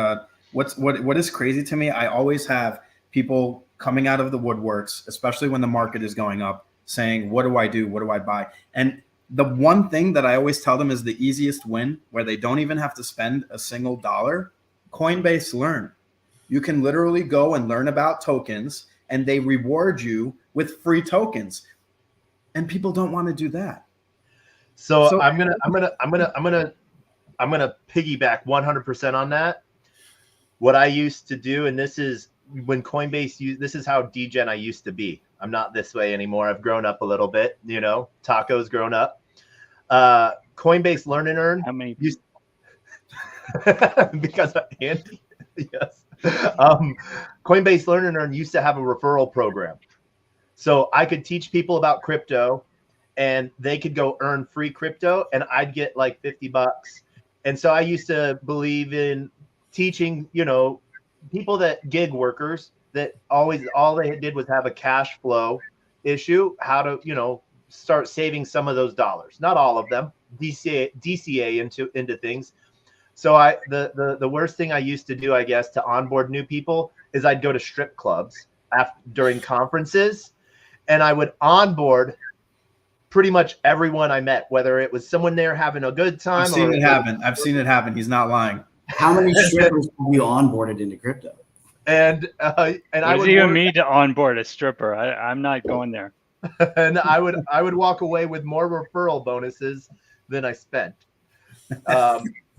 what is crazy to me, I always have people coming out of the woodworks, especially when the market is going up, saying, what do I do? What do I buy? And the one thing that I always tell them is the easiest win, where they don't even have to spend a single dollar. Coinbase Learn. You can literally go and learn about tokens, and they reward you with free tokens. And people don't want to do that. So I'm gonna piggyback 100% on that. What I used to do, and this is when Coinbase this is how Degen I used to be. I'm not this way anymore. I've grown up a little bit. Taco's grown up. Coinbase Learn and Earn. How many? Because of Andy. Yes. Coinbase Learn and Earn used to have a referral program. So I could teach people about crypto and they could go earn free crypto and I'd get like $50. And so I used to believe in teaching, people that gig workers that all they did was have a cash flow issue, how to, start saving some of those dollars. Not all of them, DCA into things. So the worst thing I used to do, I guess, to onboard new people is I'd go to strip clubs during conferences, and I would onboard pretty much everyone I met, whether it was someone there having a good time. I've seen it happen. He's not lying. How many strippers have you onboarded into crypto? and I What would do you work, mean to onboard a stripper? I'm not going there. and I would walk away with more referral bonuses than I spent.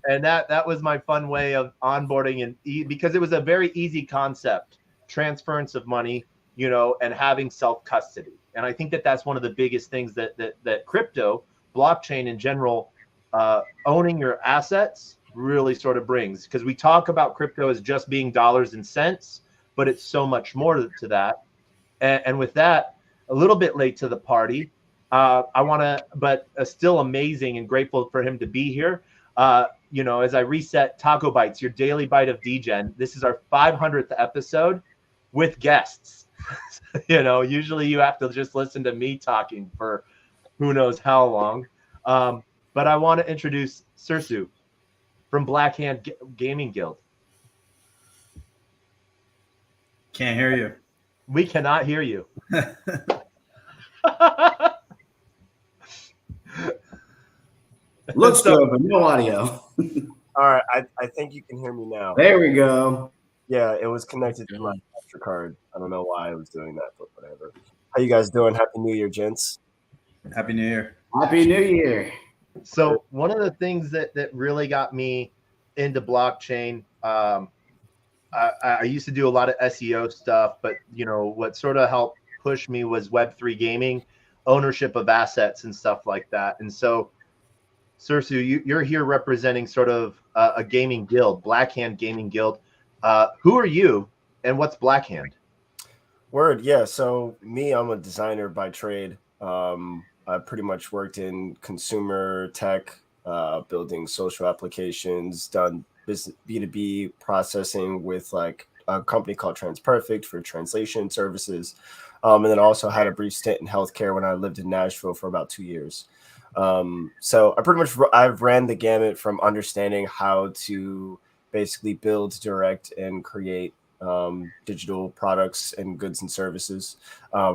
And that was my fun way of onboarding, and because it was a very easy concept, transference of money, and having self custody. And I think that that's one of the biggest things that crypto, blockchain in general, owning your assets really sort of brings, because we talk about crypto as just being dollars and cents, but it's so much more to that. And with that, a little bit late to the party. I want to, but still amazing and grateful for him to be here. As I reset TacoBytes, your daily bite of Degen, this is our 500th episode with guests. Usually you have to just listen to me talking for who knows how long. But I want to introduce Sirsu from Black Hand Gaming Guild. Can't hear you. We cannot hear you. Looks good, but no audio. All right, I think you can hear me now. There we go. Yeah, it was connected to my MasterCard. I don't know why I was doing that, but whatever. How you guys doing? Happy New Year, gents. Happy New Year. Happy New Year. So one of the things that really got me into blockchain, I used to do a lot of SEO stuff, but what sort of helped push me was Web3 gaming, ownership of assets and stuff like that. And so, Sirsu, you're here representing sort of a gaming guild, Black Hand Gaming Guild. Who are you, and what's Black Hand? Word, yeah. So me, I'm a designer by trade. I pretty much worked in consumer tech, building social applications, done B2B processing with like a company called TransPerfect for translation services. And then also had a brief stint in healthcare when I lived in Nashville for about 2 years. So I've ran the gamut from understanding how to basically build, direct, and create digital products and goods and services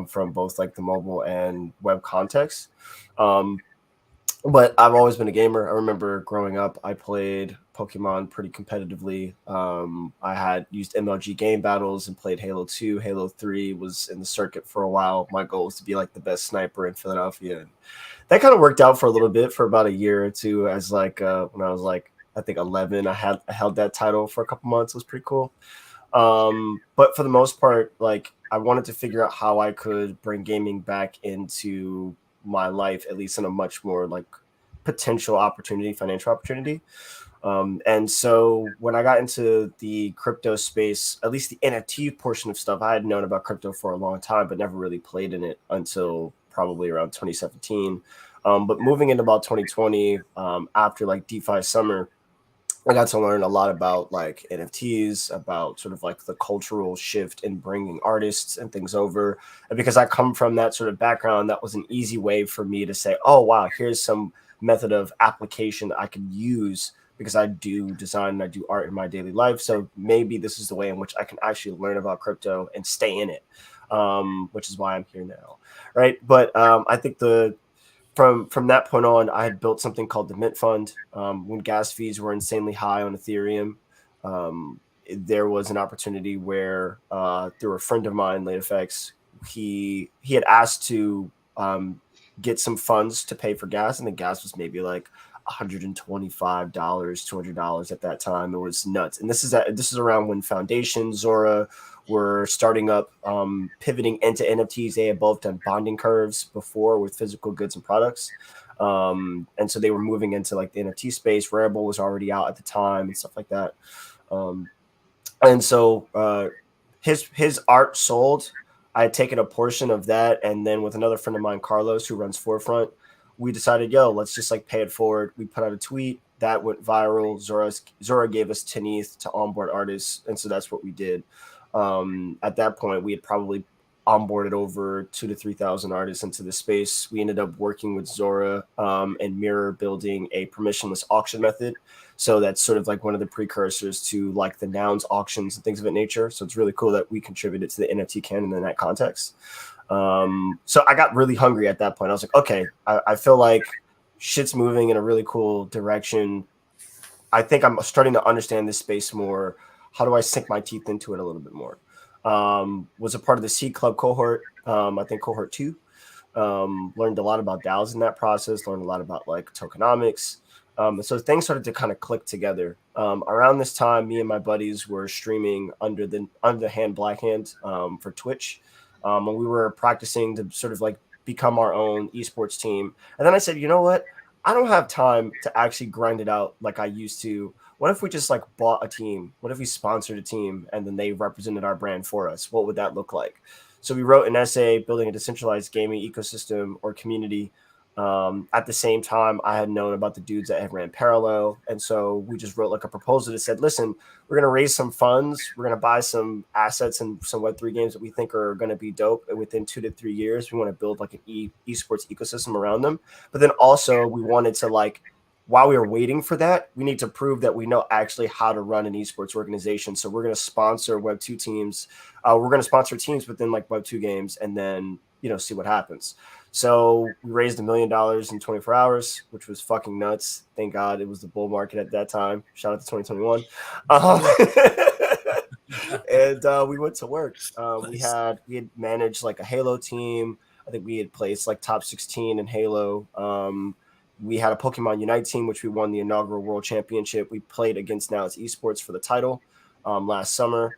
from both like the mobile and web context. But I've always been a gamer. I remember growing up, I played Pokemon pretty competitively. I had used MLG game battles and played Halo 2. Halo 3 was in the circuit for a while. My goal was to be like the best sniper in Philadelphia. And that kind of worked out for a little bit, for about a year or two, as like when I was like, I think 11, I held that title for a couple months. It was pretty cool. But for the most part, like I wanted to figure out how I could bring gaming back into my life, at least in a much more like potential opportunity, financial opportunity. And so when I got into the crypto space, at least the NFT portion of stuff, I had known about crypto for a long time, but never really played in it until probably around 2017. But moving into about 2020, after like DeFi summer, I got to learn a lot about like NFTs, about sort of like the cultural shift in bringing artists and things over. And because I come from that sort of background, that was an easy way for me to say, oh, wow, here's some method of application that I could use because I do design and I do art in my daily life. So maybe this is the way in which I can actually learn about crypto and stay in it, which is why I'm here now. Right. But I think from that point on, I had built something called the Mint Fund. When gas fees were insanely high on Ethereum, there was an opportunity where through a friend of mine, Late Effects, he had asked to get some funds to pay for gas, and the gas was maybe like $125, $200 at that time. It was nuts. And this is around when Foundation, Zora were starting up, pivoting into NFTs. They had both done bonding curves before with physical goods and products. And so they were moving into like the NFT space. Rarible was already out at the time and stuff like that. And so his art sold. I had taken a portion of that. And then with another friend of mine, Carlos, who runs Forefront, we decided, let's just like pay it forward. We put out a tweet that went viral. Zora gave us 10 ETH to onboard artists. And so that's what we did. At that point, we had probably onboarded over 2,000 to 3,000 artists into the space. We ended up working with Zora and Mirror, building a permissionless auction method. So that's sort of like one of the precursors to like the nouns auctions and things of that nature. So it's really cool that we contributed to the NFT canon in that context. So I got really hungry at that point. I was like, okay, I feel like shit's moving in a really cool direction. I think I'm starting to understand this space more. how do I sink my teeth into it a little bit more? Was a part of the C Club cohort, I think cohort 2. Learned a lot about DAOs in that process, learned a lot about like tokenomics. So things started to kind of click together. Around this time, me and my buddies were streaming under the hand Blackhand for Twitch. And we were practicing to sort of like become our own esports team. And then I said, you know what? I don't have time to actually grind it out like I used to. What if we just like bought a team? What if we sponsored a team and then they represented our brand for us? What would that look like? So we wrote an essay building a decentralized gaming ecosystem or community. At the same time, I had known about the dudes that had ran Parallel. And so we just wrote like a proposal that said, listen, we're going to raise some funds. We're going to buy some assets and some Web3 games that we think are going to be dope. And within 2 to 3 years, we want to build like an esports ecosystem around them. But then also we wanted to like, while we were waiting for that, we need to prove that we know actually how to run an esports organization. So we're going to sponsor Web2 teams. We're going to sponsor teams within like Web2 games and then, see what happens. So we raised $1 million in 24 hours, which was fucking nuts. Thank God it was the bull market at that time. Shout out to 2021. And we went to work. We had managed like a Halo team. I think we had placed like top 16 in Halo. We had a Pokemon Unite team, which we won the inaugural World Championship. We played against Now It's Esports for the title last summer.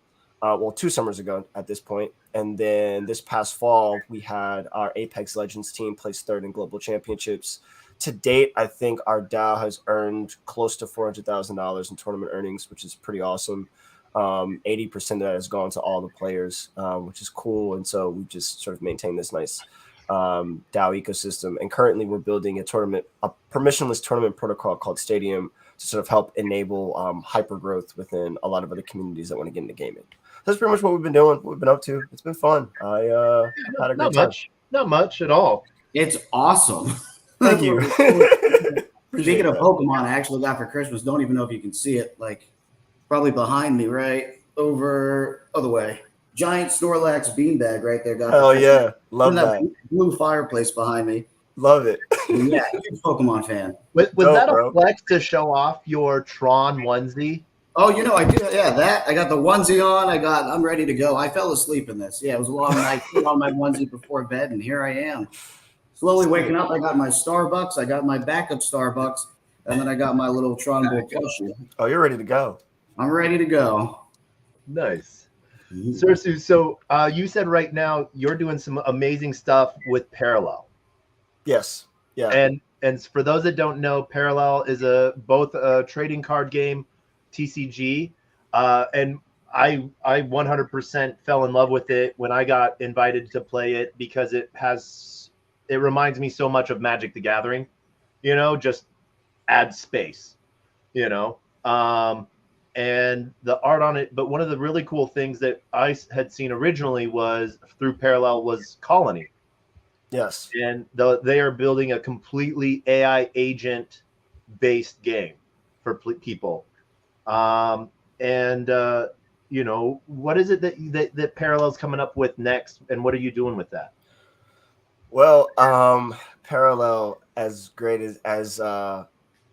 2 summers ago at this point. And then this past fall, we had our Apex Legends team place 3rd in global championships. To date, I think our DAO has earned close to $400,000 in tournament earnings, which is pretty awesome. 80% of that has gone to all the players, which is cool. And so we just sort of maintain this nice DAO ecosystem. And currently we're building a permissionless tournament protocol called Stadium to sort of help enable hyper growth within a lot of other communities that want to get into gaming. That's pretty much what we've been doing, what we've been up to. It's been fun. I've had a great time. Not much at all. It's awesome. Thank you. Speaking of Pokemon, I actually got for Christmas. Don't even know if you can see it. Like, probably behind me, right over other way. Giant Snorlax beanbag right there. Oh yeah, love that blue fireplace behind me. Love it. Yeah, huge Pokemon fan. Was that a flex to show off your Tron onesie? Oh, I do. Yeah, that I got the onesie on. I'm ready to go. I fell asleep in this. Yeah, it was a long night. Put on my onesie before bed, and here I am, slowly waking up. I got my Starbucks. I got my backup Starbucks, and then I got my little Tron Bowl plushie. Oh, you're ready to go. I'm ready to go. Nice. Sersu, so you said right now you're doing some amazing stuff with Parallel. Yes. Yeah. And for those that don't know, Parallel is both a trading card game, TCG, and I 100% fell in love with it when I got invited to play it because it reminds me so much of Magic the Gathering, just add space, and the art on it. But one of the really cool things that I had seen originally was through Parallel was Colony. Yes. And they are building a completely AI agent based game for people. What is it that Parallel's coming up with next, and what are you doing with that? Well, Parallel, as great as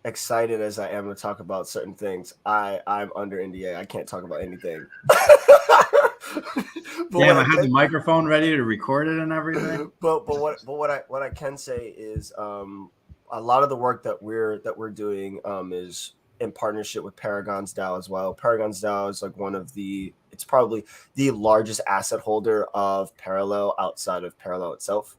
excited as I am to talk about certain things, I'm under NDA. I can't talk about anything. Damn, I have the microphone ready to record it and everything. But what I can say is a lot of the work that we're doing is in partnership with Paragon's DAO as well. Paragon's DAO is like it's probably the largest asset holder of Parallel outside of Parallel itself.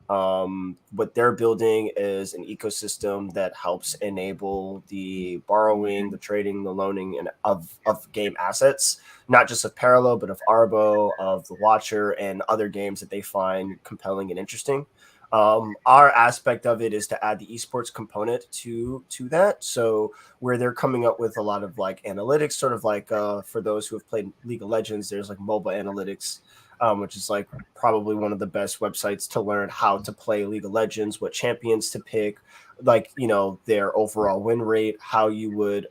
What they're building is an ecosystem that helps enable the borrowing, the trading, the loaning, and of game assets, not just of Parallel, but of Arbo, of the Watcher, and other games that they find compelling and interesting. Our aspect of it is to add the esports component to that. So where they're coming up with a lot of like analytics, sort of like for those who have played League of Legends, there's like mobile analytics, which is like probably one of the best websites to learn how to play League of Legends, what champions to pick, like, you know, their overall win rate, how you would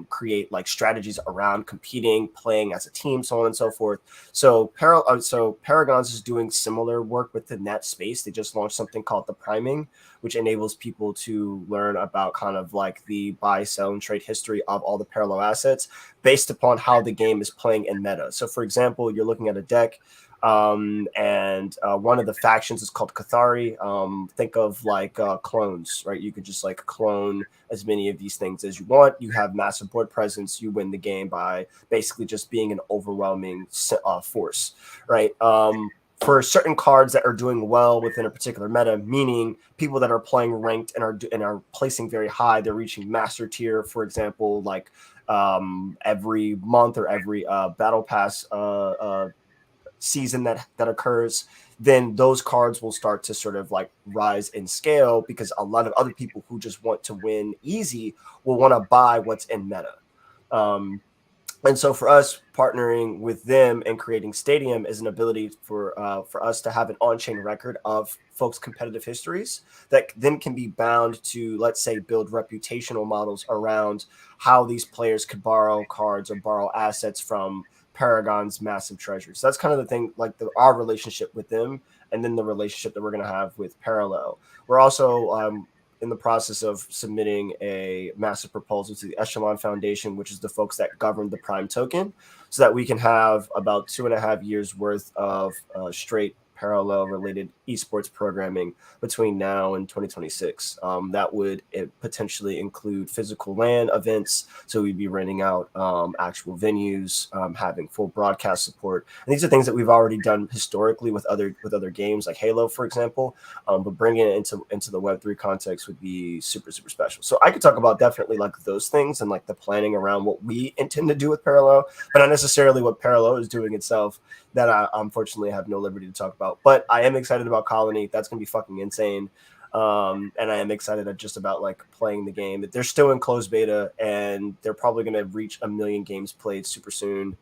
create like strategies around competing, playing as a team, so on and so forth. So Paragons is doing similar work within that space. They just launched something called the priming, which enables people to learn about kind of like the buy, sell, and trade history of all the parallel assets based upon how the game is playing in meta. So for example, you're looking at a deck, and one of the factions is called Cathari. Think of like clones, right? You could just like clone as many of these things as you want. You have massive board presence. You win the game by basically just being an overwhelming force, right? For certain cards that are doing well within a particular meta, meaning people that are playing ranked and are placing very high, they're reaching master tier, for example, like every month or every battle pass season that occurs, then those cards will start to sort of like rise in scale because a lot of other people who just want to win easy will want to buy what's in meta. And so for us, partnering with them and creating Stadium is an ability for us to have an on-chain record of folks' competitive histories that then can be bound to, let's say, build reputational models around how these players could borrow cards or borrow assets from Paragon's massive treasury. So that's kind of the thing, like our relationship with them, and then the relationship that we're going to have with Parallel. We're also in the process of submitting a massive proposal to the Echelon Foundation, which is the folks that govern the Prime token, so that we can have about 2.5 years worth of straight parallel related esports programming between now and 2026. That would potentially include physical LAN events. So we'd be renting out actual venues, having full broadcast support. And these are things that we've already done historically with other games like Halo, for example. But bringing it into the Web3 context would be super, super special. So I could talk about definitely like those things and like the planning around what we intend to do with Parallel, but not necessarily what Parallel is doing itself, that I unfortunately have no liberty to talk about. But I am excited about Colony. That's going to be fucking insane. And I am excited just about like playing the game. They're still in closed beta, and they're probably going to reach 1 million games played super soon.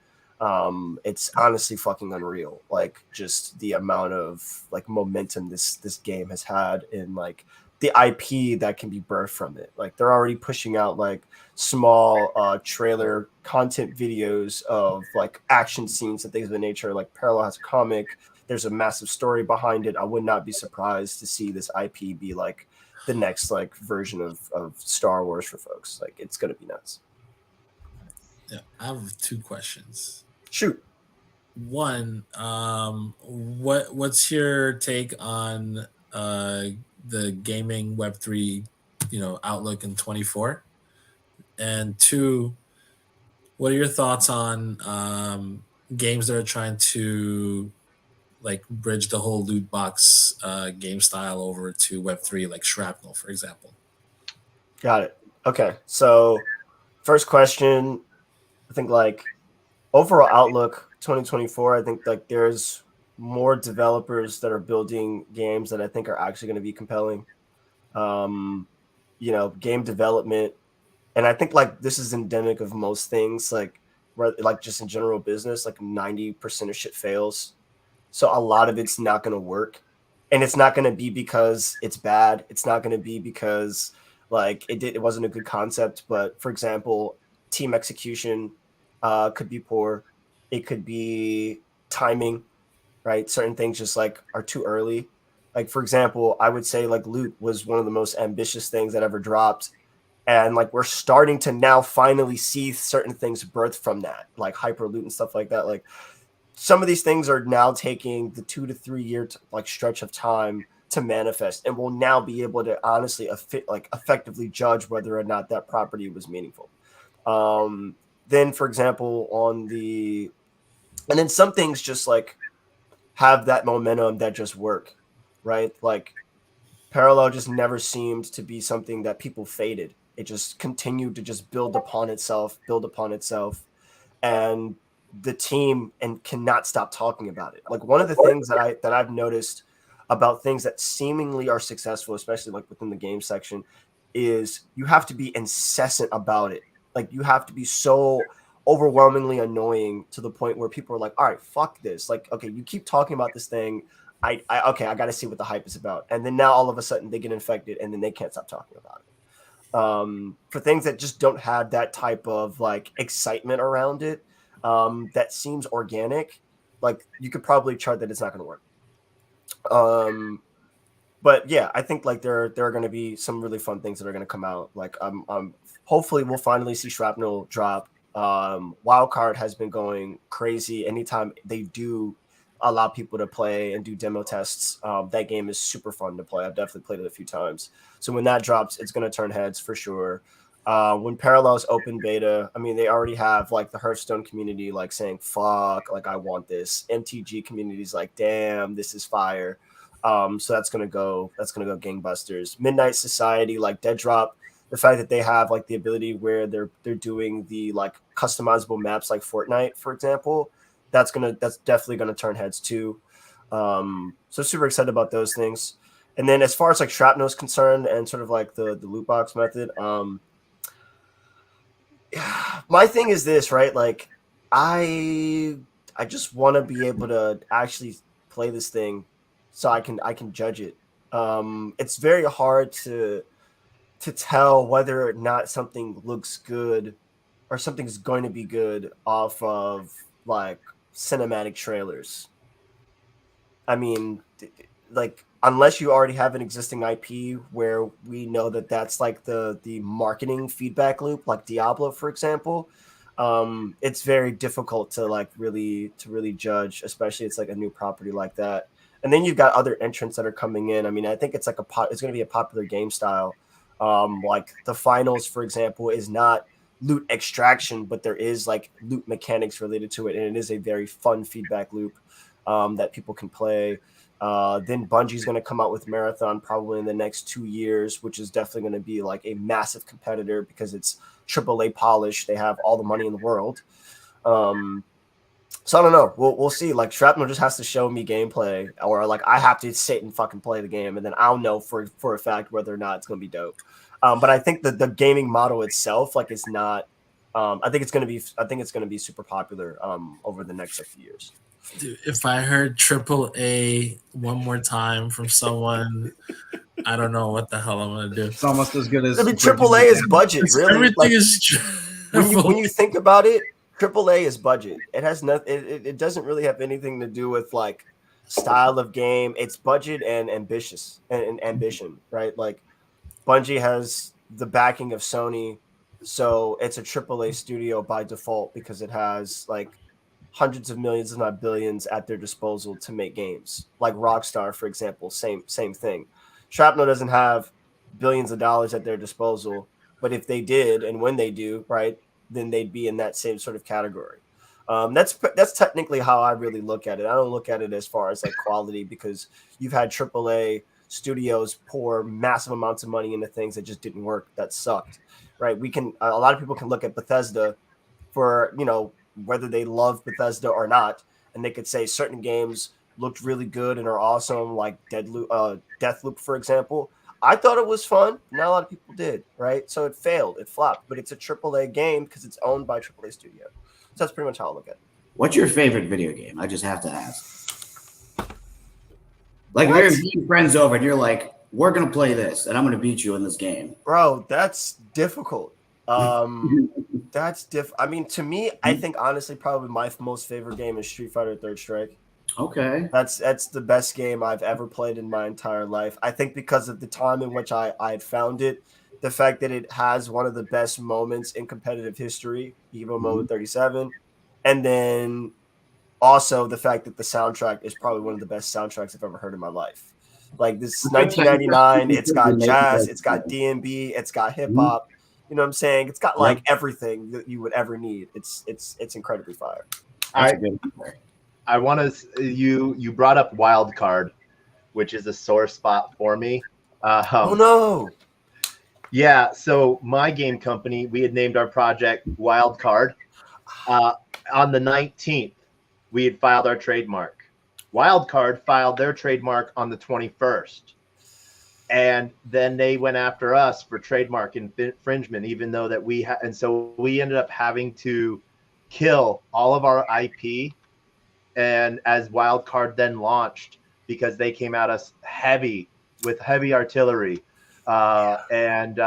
It's honestly fucking unreal. Like just the amount of like momentum this game has had in like the IP that can be birthed from it. Like they're already pushing out like small trailer content videos of like action scenes and things of the nature. Like Parallel has a comic. There's a massive story behind it. I would not be surprised to see this IP be like the next like version of Star Wars for folks. Like it's gonna be nuts. Yeah, I have 2 questions. Shoot. One, what's your take on the gaming Web3, outlook in 24? And 2, what are your thoughts on games that are trying to like bridge the whole loot box game style over to Web3, like Shrapnel, for example? Got it. Okay. So first question, I think like overall outlook 2024, I think like there's more developers that are building games that I think are actually going to be compelling. Game development, and I think like this is endemic of most things, like just in general business, like 90% of shit fails. So a lot of it's not going to work, and it's not going to be because it's bad. It's not going to be because like it wasn't a good concept. But for example, team execution could be poor. It could be timing, right? Certain things just like are too early. Like for example, I would say like Loot was one of the most ambitious things that ever dropped. And like we're starting to now finally see certain things birth from that, like hyper loot and stuff like that. Like some of these things are now taking the 2 to 3 year like stretch of time to manifest, and we'll now be able to honestly effectively judge whether or not that property was meaningful. Then, for example, and then some things just like have that momentum that just work, right? Like Parallel just never seemed to be something that people faded. It just continued to just build upon itself, and the team and cannot stop talking about it. Like one of the things that I've noticed about things that seemingly are successful, especially like within the game section, is you have to be incessant about it. Like you have to be so overwhelmingly annoying to the point where people are like, all right, fuck this. Like, okay, you keep talking about this thing. okay, I got to see what the hype is about. And then now all of a sudden they get infected and then they can't stop talking about it. For things that just don't have that type of like excitement around it, that seems organic, like you could probably chart that it's not going to work. But yeah, I think like there are going to be some really fun things that are going to come out. Like hopefully we'll finally see Shrapnel drop. Wildcard has been going crazy. Anytime they do allow people to play and do demo tests, that game is super fun to play. I've definitely played it a few times. So when that drops, it's going to turn heads for sure. When Parallel's open beta, I mean, they already have like the Hearthstone community like saying, fuck, like I want this. MTG community's like, damn, this is fire. So that's gonna go gangbusters. Midnight Society, like Dead Drop, the fact that they have like the ability where they're doing the like customizable maps like Fortnite, for example, that's definitely gonna turn heads too. So super excited about those things. And then as far as like Shrapnel is concerned and sort of like the loot box method, my thing is this, right? Like I just want to be able to actually play this thing so I can judge it. It's very hard to tell whether or not something looks good or something's going to be good off of like cinematic trailers. I mean, like unless you already have an existing IP where we know that that's like the marketing feedback loop, like Diablo, for example, it's very difficult to like really judge, especially it's like a new property like that. And then you've got other entrants that are coming in. I mean, I think it's like it's going to be a popular game style. Like the finals, for example, is not loot extraction, but there is like loot mechanics related to it, and it is a very fun feedback loop that people can play. Then Bungie's going to come out with Marathon probably in the next 2 years, which is definitely going to be like a massive competitor because it's AAA polish. They have all the money in the world. So I don't know. We'll see. Like Shrapnel just has to show me gameplay, or like I have to sit and fucking play the game, and then I'll know for a fact whether or not it's going to be dope. But I think that the gaming model itself, like, is not. I think it's going to be super popular over the next few years. Dude, if I heard AAA one more time from someone, I don't know what the hell I'm gonna do. It's almost as good as. I mean, AAA is budget, really. Everything like, is when you think about it, AAA is budget. It has nothing. It doesn't really have anything to do with like style of game. It's budget and ambition, right? Like Bungie has the backing of Sony, so it's a AAA studio by default because it has like hundreds of millions, if not billions, at their disposal to make games. Like Rockstar, for example, same thing. Shrapnel doesn't have billions of dollars at their disposal, but if they did, and when they do, right, then they'd be in that same sort of category. That's technically how I really look at it. I don't look at it as far as like quality, because you've had AAA studios pour massive amounts of money into things that just didn't work, that sucked, right? A lot of people can look at Bethesda for, whether they love Bethesda or not, and they could say certain games looked really good and are awesome, like Deathloop, for example. I thought it was fun. Not a lot of people did, right? So it failed. It flopped. But it's a AAA game because it's owned by a AAA studio. So that's pretty much how I look at it. What's your favorite video game? I just have to ask. Like, if you're inviting friends over and you're like, we're going to play this, and I'm going to beat you in this game. Bro, that's difficult. I mean, to me, I think, honestly, probably my most favorite game is Street Fighter Third Strike. Okay. That's the best game I've ever played in my entire life. I think because of the time in which I had found it, the fact that it has one of the best moments in competitive history, Evo Mode 37, and then also the fact that the soundtrack is probably one of the best soundtracks I've ever heard in my life. Like, this 1999, it's got jazz, it's got D&B, it's got hip hop. You know what I'm saying? It's got like everything that you would ever need. It's incredibly fire. I want to. You brought up Wildcard, which is a sore spot for me. Oh no! Yeah. So my game company, we had named our project Wildcard. On the 19th, we had filed our trademark. Wildcard filed their trademark on the 21st. And then they went after us for trademark infringement, even though that we and so we ended up having to kill all of our IP. And as Wildcard then launched, because they came at us with heavy artillery. And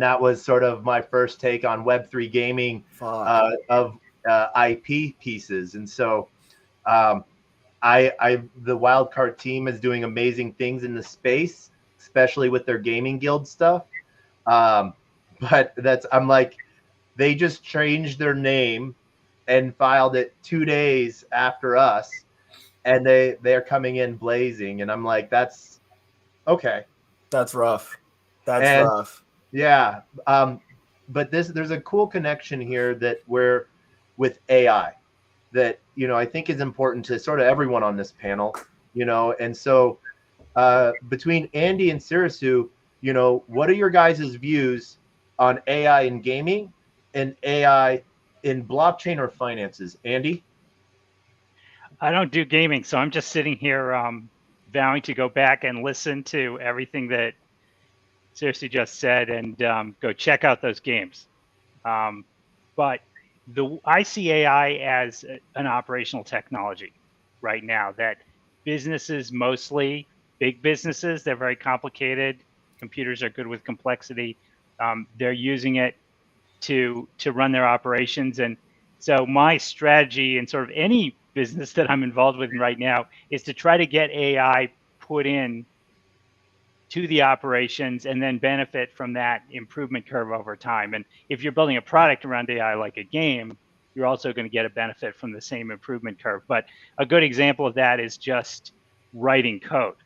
that was sort of my first take on Web3 gaming of IP pieces. And so the Wildcard team is doing amazing things in the space, especially with their gaming guild stuff. But I'm like, they just changed their name and filed it 2 days after us, and they're coming in blazing, and I'm like, that's okay. That's rough. That's rough. Yeah. But there's a cool connection here that we're with AI that, I think is important to sort of everyone on this panel, and so between Andy and Sirisu, what are your guys' views on AI in gaming and AI in blockchain or finances? Andy? I don't do gaming, so I'm just sitting here vowing to go back and listen to everything that Cersei just said and go check out those games. But I see AI as an operational technology right now that businesses, mostly big businesses, they're very complicated. Computers are good with complexity. They're using it to run their operations. And so my strategy in sort of any business that I'm involved with right now is to try to get AI put in to the operations and then benefit from that improvement curve over time. And if you're building a product around AI like a game, you're also going to get a benefit from the same improvement curve. But a good example of that is just writing code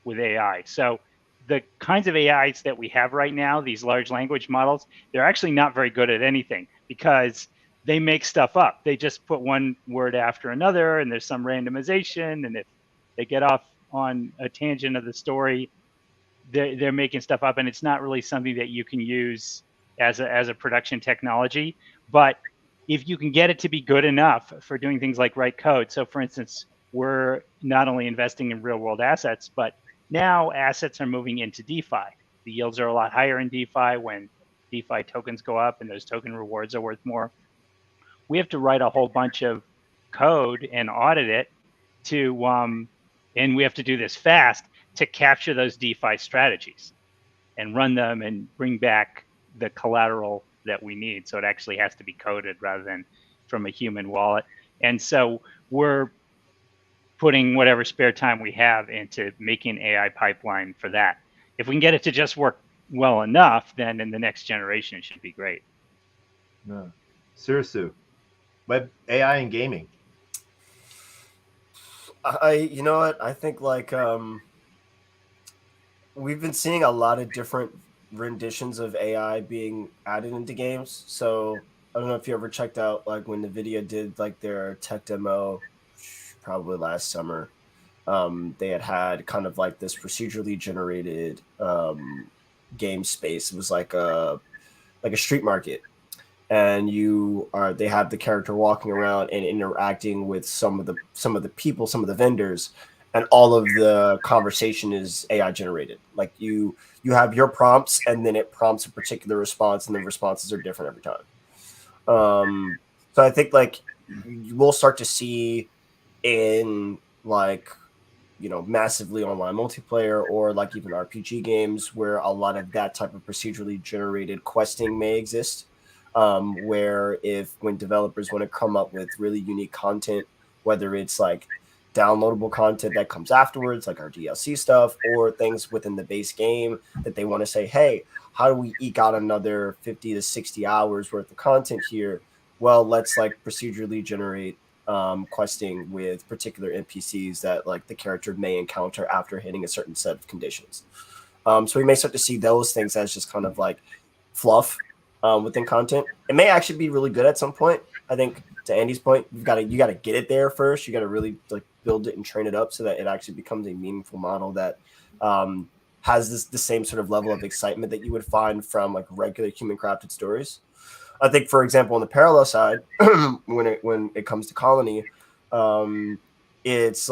with AI. So the kinds of AIs that we have right now, these large language models, they're actually not very good at anything because they make stuff up. They just put one word after another, and there's some randomization. And if they get off on a tangent of the story, they're making stuff up, and it's not really something that you can use as a production technology. But if you can get it to be good enough for doing things like write code, so for instance, we're not only investing in real world assets, but now assets are moving into DeFi. The yields are a lot higher in DeFi when DeFi tokens go up and those token rewards are worth more. We have to write a whole bunch of code and audit it and we have to do this fast to capture those DeFi strategies and run them and bring back the collateral that we need. So it actually has to be coded rather than from a human wallet. And so we're putting whatever spare time we have into making AI pipeline for that. If we can get it to just work well enough, then in the next generation, it should be great. No. Sirisu, web AI and gaming. You know what? I think we've been seeing a lot of different renditions of AI being added into games. So I don't know if you ever checked out when NVIDIA did their tech demo probably last summer. They had kind of this procedurally generated game space. It was like a street market, and they have the character walking around and interacting with some of the people, some of the vendors, and all of the conversation is AI generated. You have your prompts, and then it prompts a particular response, and the responses are different every time. So I think we'll start to see in massively online multiplayer or even RPG games where a lot of that type of procedurally generated questing may exist. Where when developers want to come up with really unique content, whether it's downloadable content that comes afterwards, like our DLC stuff, or things within the base game that they want to say, hey, how do we eke out another 50 to 60 hours worth of content here? Well, let's procedurally generate questing with particular NPCs that the character may encounter after hitting a certain set of conditions. So we may start to see those things as just kind of fluff within content. It may actually be really good at some point. I think to Andy's point, you got to get it there first. You got to really build it and train it up so that it actually becomes a meaningful model that has the same sort of level of excitement that you would find from regular human crafted stories. I think, for example, on the parallel side, when it comes to Colony, it's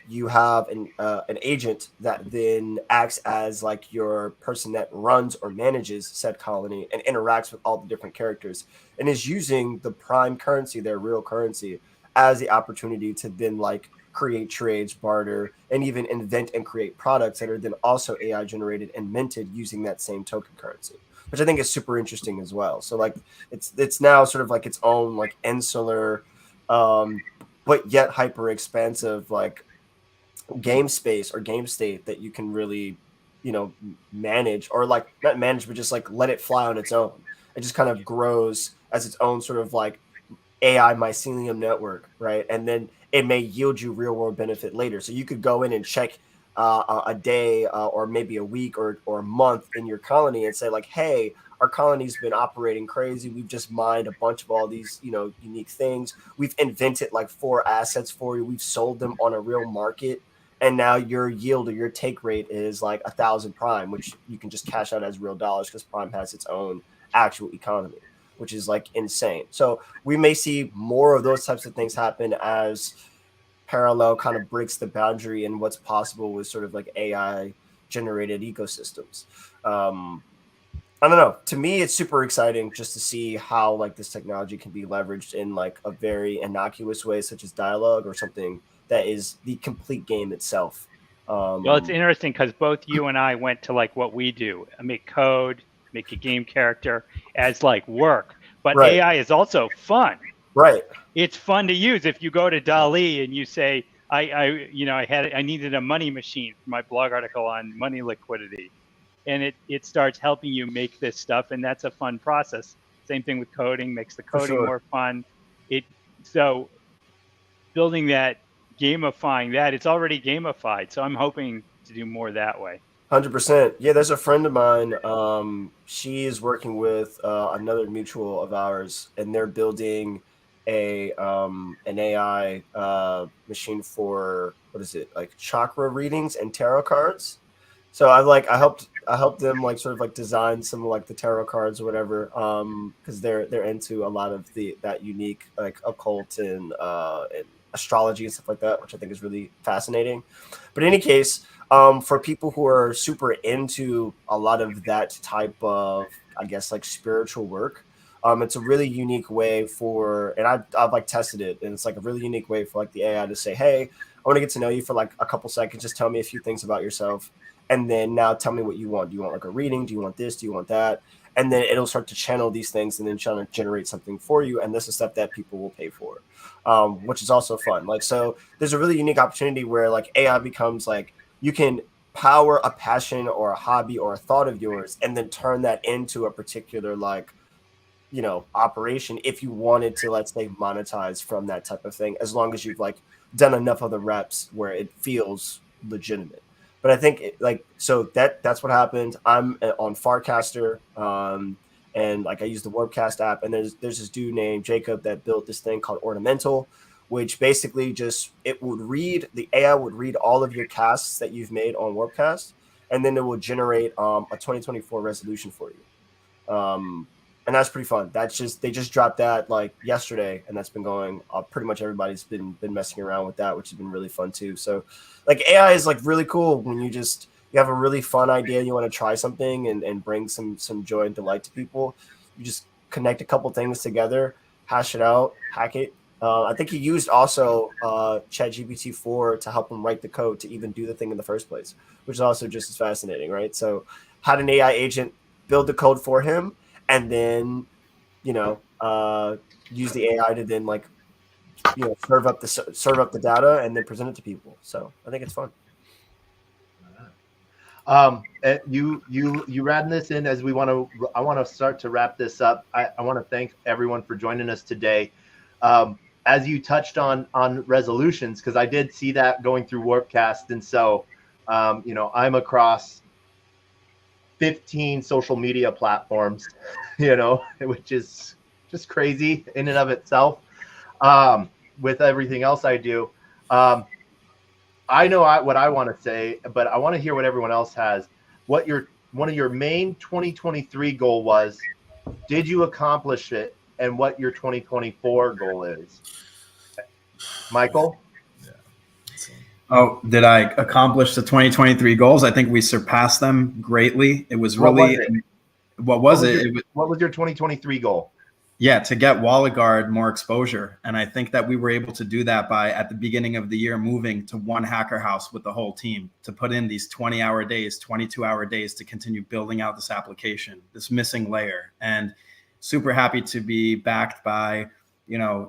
you have an agent that then acts as your person that runs or manages said colony and interacts with all the different characters and is using the prime currency, their real currency, as the opportunity to then like create trades, barter, and even invent and create products that are then also AI generated and minted using that same token currency, which I think is super interesting as well. So like it's now sort of like its own like insular, but yet hyper expansive like game space or game state that you can really, manage, or like not manage, but just like let it fly on its own. It just kind of grows as its own sort of like AI mycelium network, right? And then it may yield you real world benefit later. So you could go in and check a day or maybe a week or a month in your colony and say like, hey, our colony's been operating crazy. We've just mined a bunch of all these, unique things. We've invented like 4 assets for you. We've sold them on a real market. And now your yield or your take rate is like 1,000 Prime, which you can just cash out as real dollars because Prime has its own actual economy, which is like insane. So we may see more of those types of things happen as Parallel kind of breaks the boundary in what's possible with sort of like AI generated ecosystems. I don't know. To me, it's super exciting just to see how like this technology can be leveraged in like a very innocuous way, such as dialogue or something that is the complete game itself. Well, it's interesting because both you and I went to like what we do, make code, make a game character as like work, but Right. AI is also fun. Right. It's fun to use. If you go to DALL-E and you say, I needed a money machine for my blog article on money liquidity, and it starts helping you make this stuff, and that's a fun process. Same thing with coding, makes the coding sure. more fun. So building that, gamifying that, it's already gamified. So I'm hoping to do more that way. 100%. Yeah, there's a friend of mine. She is working with another mutual of ours, and they're building an AI machine for like chakra readings and tarot cards. So I helped them like sort of like design some of like the tarot cards or whatever, because they're into a lot of that unique like occult and astrology and stuff like that, which I think is really fascinating. But in any case, for people who are super into a lot of that type of, I guess, like spiritual work, it's a really unique way and I've like tested it, and it's like a really unique way for like the AI to say, hey, I want to get to know you for like a couple seconds. Just tell me a few things about yourself. And then now tell me what you want. Do you want like a reading? Do you want this? Do you want that? And then it'll start to channel these things and then trying to generate something for you. And this is stuff that people will pay for, which is also fun. Like, so there's a really unique opportunity where like AI becomes like, you can power a passion or a hobby or a thought of yours and then turn that into a particular like, operation if you wanted to, let's say, monetize from that type of thing, as long as you've like done enough of the reps where it feels legitimate. But I think so that's what happened. I'm on Farcaster, and like I use the Warpcast app, and there's this dude named Jacob that built this thing called Ornamental, which basically just the AI would read all of your casts that you've made on Warpcast, and then it will generate a 2024 resolution for you. And that's pretty fun. They just dropped that like yesterday, and that's been going. Pretty much everybody's been messing around with that, which has been really fun too. So, like AI is like really cool when you have a really fun idea, you want to try something and bring some joy and delight to people. You just connect a couple things together, hash it out, hack it. I think he used also ChatGPT 4 to help him write the code to even do the thing in the first place, which is also just as fascinating, right? So, had an AI agent build the code for him, and then, use the AI to then like, serve up the data and then present it to people. So I think it's fun. You ran this in as I want to start to wrap this up. I want to thank everyone for joining us today. As you touched on resolutions, because I did see that going through Warpcast, and so I'm across 15 social media platforms, which is just crazy in and of itself. With everything else I do, I know what I want to say, but I want to hear what everyone else has. What one of your main 2023 goal was? Did you accomplish it? And what your 2024 goal is? Michael? Oh, did I accomplish the 2023 goals? I think we surpassed them greatly. It was really, what was it? What was your 2023 goal? Yeah, to get Wallet Guard more exposure. And I think that we were able to do that by, at the beginning of the year, moving to one hacker house with the whole team to put in these 20-hour days, 22-hour days to continue building out this application, this missing layer. And super happy to be backed by,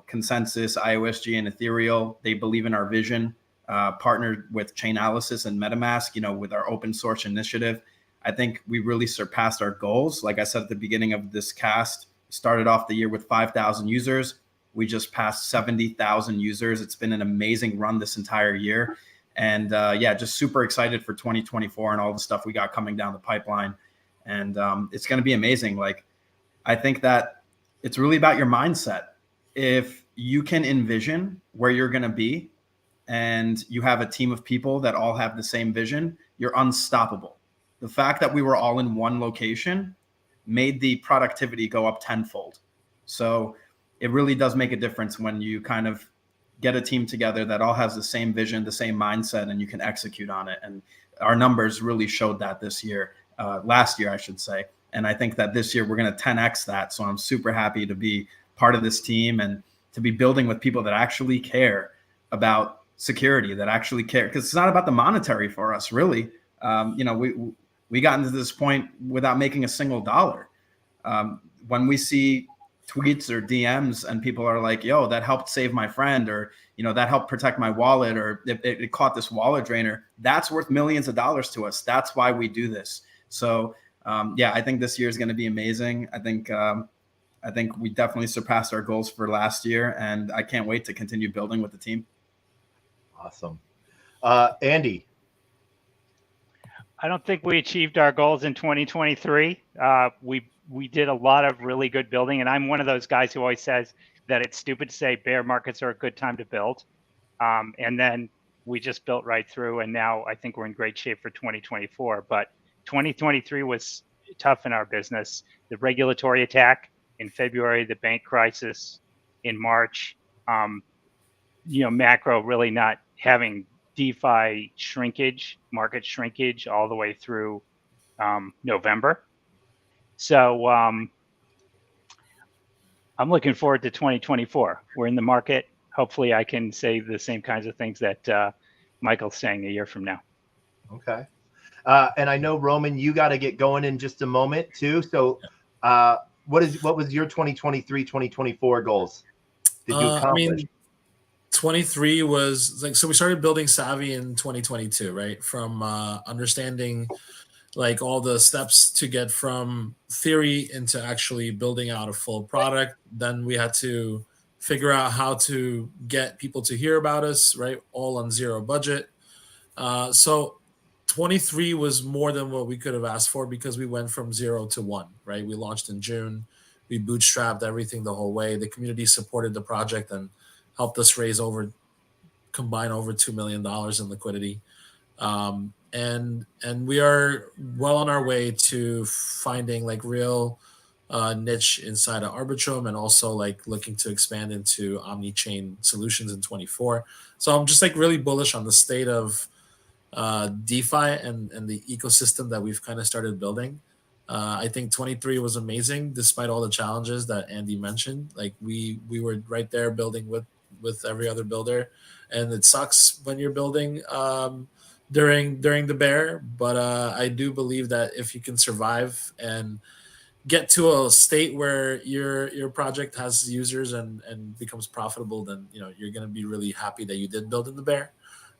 Consensus, IOSG, and Ethereal. They believe in our vision, partnered with Chainalysis and MetaMask, with our open source initiative. I think we really surpassed our goals. Like I said at the beginning of this cast, started off the year with 5,000 users. We just passed 70,000 users. It's been an amazing run this entire year. And just super excited for 2024 and all the stuff we got coming down the pipeline. And it's going to be amazing. Like, I think that it's really about your mindset. If you can envision where you're going to be and you have a team of people that all have the same vision, you're unstoppable. The fact that we were all in one location made the productivity go up tenfold. So it really does make a difference when you kind of get a team together that all has the same vision, the same mindset, and you can execute on it. And our numbers really showed that this year, last year, I should say. And I think that this year we're going to 10X that. So I'm super happy to be part of this team and to be building with people that actually care about security, that actually care. Because it's not about the monetary for us, really. We got into this point without making a single dollar. When we see tweets or DMs and people are like, yo, that helped save my friend, or, that helped protect my wallet, or it caught this wallet drainer, that's worth millions of dollars to us. That's why we do this. So, I think this year is going to be amazing. I think we definitely surpassed our goals for last year, and I can't wait to continue building with the team. Awesome. Andy. I don't think we achieved our goals in 2023. We did a lot of really good building, and I'm one of those guys who always says that it's stupid to say bear markets are a good time to build. And then we just built right through, and now I think we're in great shape for 2024. But 2023 was tough in our business. The regulatory attack in February, the bank crisis in March, macro really not having DeFi shrinkage, market shrinkage all the way through November. So I'm looking forward to 2024. We're in the market. Hopefully I can say the same kinds of things that Michael's saying a year from now. Okay. And I know, Roman, you got to get going in just a moment too. So what was your 2023, 2024 goals? Did you accomplish? 23 was like, so we started building Savvy in 2022, right? From understanding like all the steps to get from theory into actually building out a full product. Then we had to figure out how to get people to hear about us, right? All on zero budget. So 23 was more than what we could have asked for because we went from 0 to 1, right? We launched in June. We bootstrapped everything the whole way. The community supported the project and helped us combine over $2 million in liquidity. And we are well on our way to finding like real niche inside of Arbitrum, and also like looking to expand into omni-chain solutions in 24. So I'm just like really bullish on the state of DeFi and the ecosystem that we've kind of started building. I think 23 was amazing despite all the challenges that Andy mentioned. Like we were right there building with every other builder, and it sucks when you're building during the bear, but I do believe that if you can survive and get to a state where your project has users and becomes profitable, then you're going to be really happy that you did build in the bear.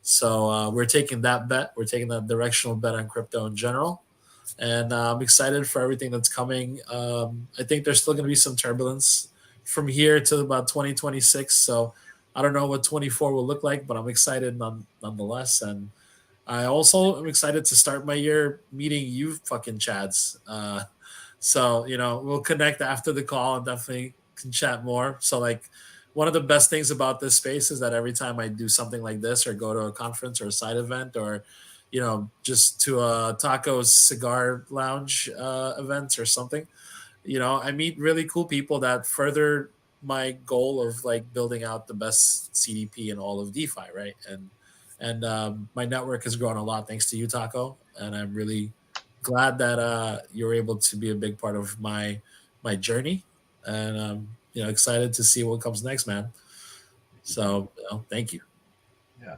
So we're taking that bet. We're taking that directional bet on crypto in general, and I'm excited for everything that's coming. I think there's still going to be some turbulence from here to about 2026. So I don't know what 24 will look like, but I'm excited nonetheless. And I also am excited to start my year meeting you fucking Chads. So, we'll connect after the call and definitely can chat more. So like one of the best things about this space is that every time I do something like this or go to a conference or a side event or, just to a Taco's cigar lounge event or something, I meet really cool people that further my goal of like building out the best CDP in all of DeFi, right? And my network has grown a lot thanks to you, Taco, and I'm really glad that you're able to be a big part of my journey. And excited to see what comes next, man. So thank you. Yeah,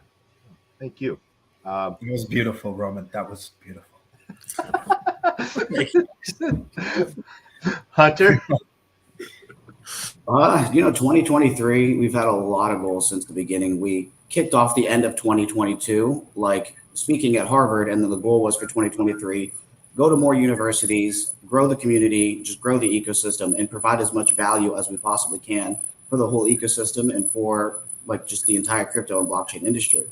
thank you. It was beautiful, Roman. That was beautiful. Hunter. 2023, we've had a lot of goals since the beginning. We kicked off the end of 2022, like speaking at Harvard, and then the goal was for 2023, go to more universities, grow the community, just grow the ecosystem, and provide as much value as we possibly can for the whole ecosystem and for like just the entire crypto and blockchain industry.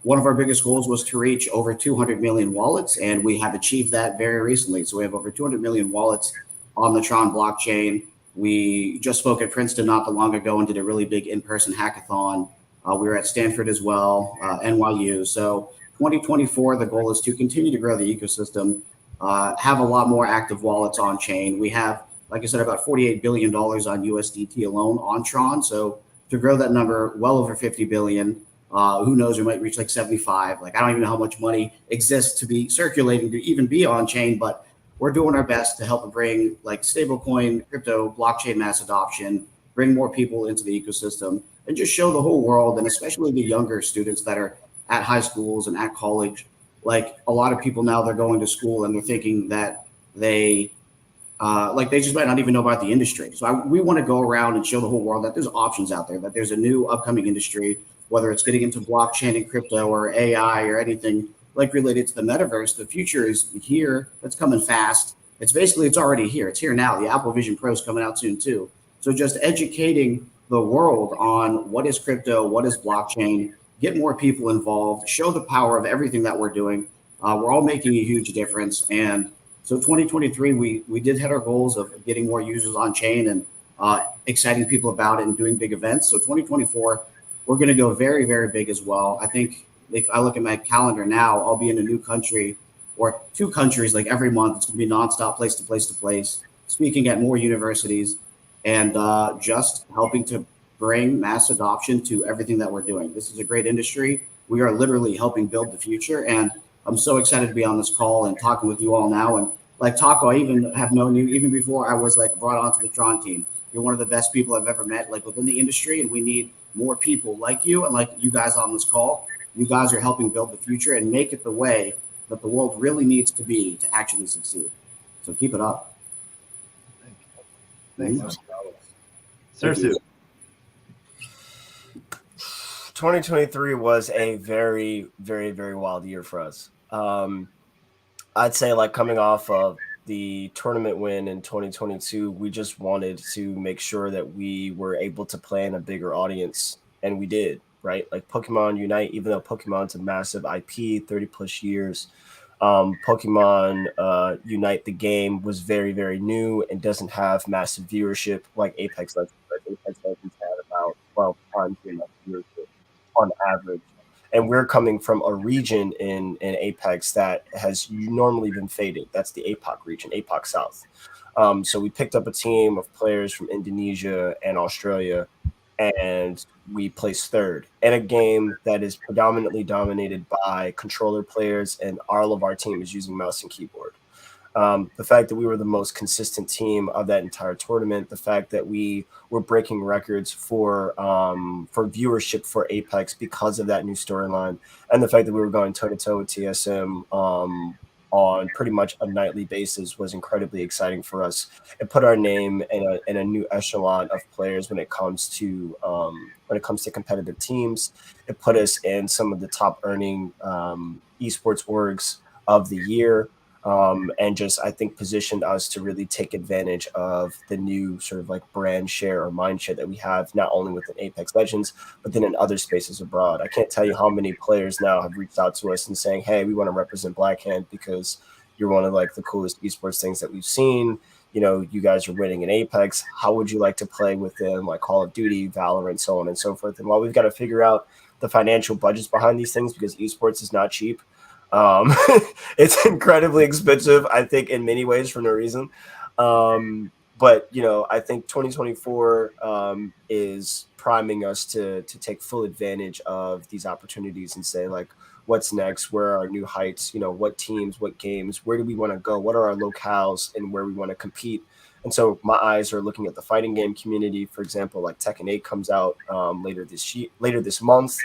One of our biggest goals was to reach over 200 million wallets, and we have achieved that very recently. So we have over 200 million wallets on the Tron blockchain. We just spoke at Princeton not too long ago and did a really big in-person hackathon. We were at Stanford as well, NYU. So 2024, the goal is to continue to grow the ecosystem, have a lot more active wallets on chain. We have, like I said, about $48 billion on USDT alone on Tron. So to grow that number well over 50 billion, who knows, we might reach like 75. Like, I don't even know how much money exists to be circulating to even be on chain, but we're doing our best to help bring like stablecoin, crypto, blockchain mass adoption, bring more people into the ecosystem, and just show the whole world, and especially the younger students that are at high schools and at college. Like a lot of people now, they're going to school and they're thinking that they just might not even know about the industry. So we want to go around and show the whole world that there's options out there, that there's a new upcoming industry, whether it's getting into blockchain and crypto or AI or anything like related to the metaverse. The future is here. It's coming fast. It's already here. It's here now. The Apple Vision Pro is coming out soon too. So just educating the world on what is crypto, what is blockchain, get more people involved, show the power of everything that we're doing. We're all making a huge difference. And so 2023, we did hit our goals of getting more users on chain and exciting people about it and doing big events. So 2024, we're going to go very, very big as well. I think if I look at my calendar now, I'll be in a new country or two countries like every month. It's going to be nonstop, place to place to place, speaking at more universities, and just helping to bring mass adoption to everything that we're doing. This is a great industry. We are literally helping build the future. And I'm so excited to be on this call and talking with you all now. And like Taco, I even have known you even before I was like brought onto the Tron team. You're one of the best people I've ever met, like within the industry. And we need more people like you and like you guys on this call. You guys are helping build the future and make it the way that the world really needs to be to actually succeed. So keep it up. Thanks. Sersu. 2023 was a very, very, very wild year for us. I'd say like coming off of the tournament win in 2022, we just wanted to make sure that we were able to play in a bigger audience, and we did, right? Like Pokemon Unite, even though Pokemon's a massive IP, 30 plus years, Pokemon Unite, the game, was very, very new and doesn't have massive viewership like Apex Legends. Apex Legends had about 12 times enough viewership on average. And we're coming from a region in Apex that has normally been faded. That's the APAC region, APAC South. So we picked up a team of players from Indonesia and Australia, and we placed third in a game that is predominantly dominated by controller players, and all of our team is using mouse and keyboard. The fact that we were the most consistent team of that entire tournament, the fact that we were breaking records for viewership for Apex because of that new storyline, and the fact that we were going toe-to-toe with TSM on pretty much a nightly basis was incredibly exciting for us. It put our name in a new echelon of players when it comes to competitive teams. It put us in some of the top earning esports orgs of the year. And just, I think, positioned us to really take advantage of the new sort of like brand share or mind share that we have, not only within Apex Legends, but then in other spaces abroad. I can't tell you how many players now have reached out to us and saying, hey, we want to represent Blackhand because you're one of like the coolest esports things that we've seen. You know, you guys are winning in Apex. How would you like to play within like Call of Duty, Valorant, so on and so forth? And while we've got to figure out the financial budgets behind these things, because esports is not cheap, it's incredibly expensive, I think, in many ways for no reason. But, you know, I think 2024 is priming us to take full advantage of these opportunities and say, like, what's next? Where are our new heights? You know, what teams, what games, where do we want to go? What are our locales and where we want to compete? And so my eyes are looking at the fighting game community. For example, like Tekken 8 comes out later this month.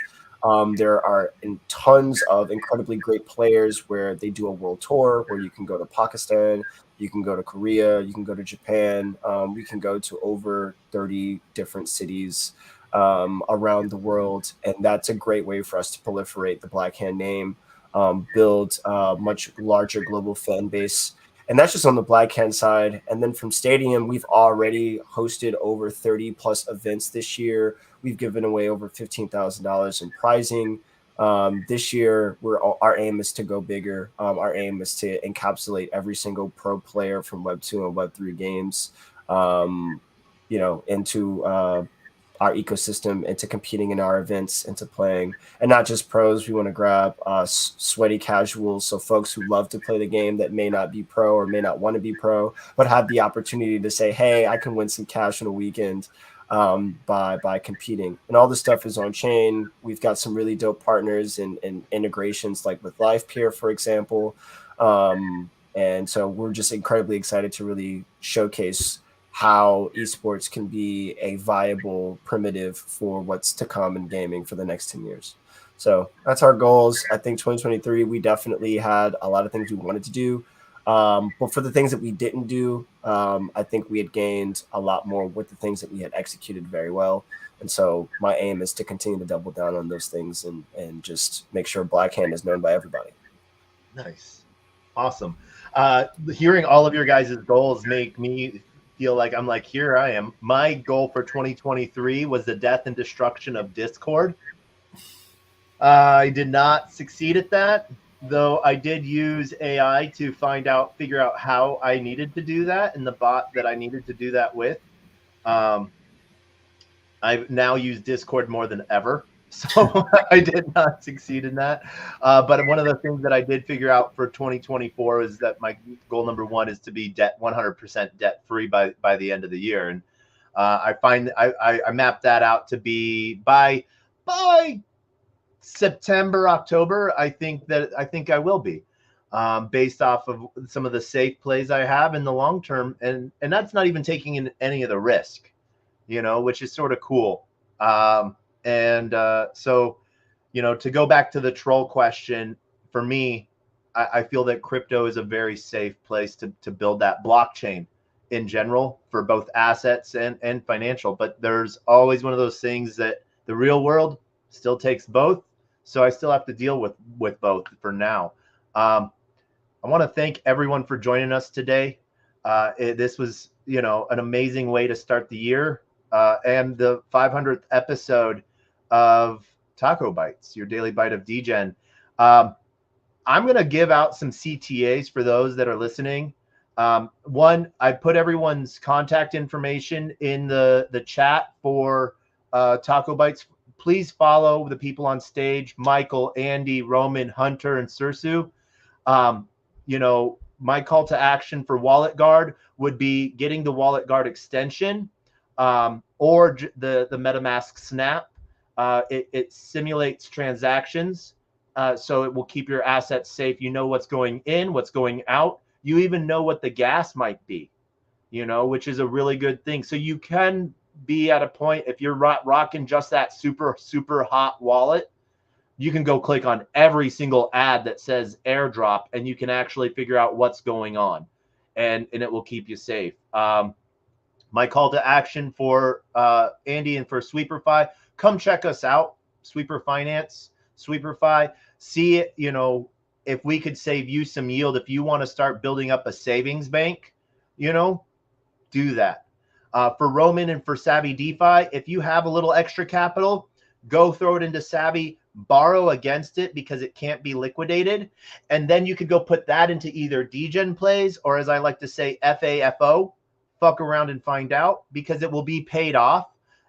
There are tons of incredibly great players where they do a world tour where you can go to Pakistan, you can go to Korea, you can go to Japan. We can go to over 30 different cities around the world. And that's a great way for us to proliferate the Black Hand name, build a much larger global fan base. And that's just on the Black Hand side. And then from Stadium, we've already hosted over 30 plus events this year. We've given away over $15,000 in prizing. This year, our aim is to go bigger. Our aim is to encapsulate every single pro player from Web 2 and Web 3 games, into our ecosystem, into competing in our events, into playing, and not just pros. We want to grab sweaty casuals, so folks who love to play the game that may not be pro or may not want to be pro, but have the opportunity to say, hey, I can win some cash on a weekend by competing. And all this stuff is on chain. We've got some really dope partners and integrations like with LivePeer, for example. And so we're just incredibly excited to really showcase how esports can be a viable primitive for what's to come in gaming for the next 10 years. So that's our goals. I think 2023, we definitely had a lot of things we wanted to do. But for the things that we didn't do, I think we had gained a lot more with the things that we had executed very well. And so my aim is to continue to double down on those things and just make sure Black Hand is known by everybody. Nice. Awesome. Hearing all of your guys' goals make me feel like I'm like, here I am. My goal for 2023 was the death and destruction of Discord. I did not succeed at that, though I did use AI to figure out how I needed to do that and the bot that I needed to do that with. I've now used Discord more than ever, so I did not succeed in that. But one of the things that I did figure out for 2024 is that my goal number one is to be 100% debt free by the end of the year, and I mapped that out to be by September, October. I think I will be, based off of some of the safe plays I have in the long term, and that's not even taking in any of the risk, which is sort of cool. So, to go back to the troll question, for me, I feel that crypto is a very safe place to build that blockchain in general for both assets and financial. But there's always one of those things that the real world still takes both. So I still have to deal with both for now. I want to thank everyone for joining us today. This was, an amazing way to start the year, and the 500th episode of TacoBytes, your daily bite of Degen. I'm going to give out some CTAs for those that are listening. One, I put everyone's contact information in the chat for TacoBytes. Please follow the people on stage: Michael, Andy, Roman, Hunter, and Sursu. My call to action for Wallet Guard would be getting the Wallet Guard extension, or the MetaMask Snap. It simulates transactions, so it will keep your assets safe. You know what's going in, what's going out. You even know what the gas might be, which is a really good thing. So you can be at a point, if you're rocking just that super, super hot wallet, you can go click on every single ad that says airdrop, and you can actually figure out what's going on, and it will keep you safe. My call to action for Andy and for Sweeperfy: come check us out. Sweeper Finance, Sweeperfy. See it, if we could save you some yield. If you want to start building up a savings bank, do that. For Roman and for Savvy DeFi, if you have a little extra capital, go throw it into Savvy, borrow against it because it can't be liquidated. And then you could go put that into either Degen plays, or, as I like to say, FAFO, fuck around and find out, because it will be paid off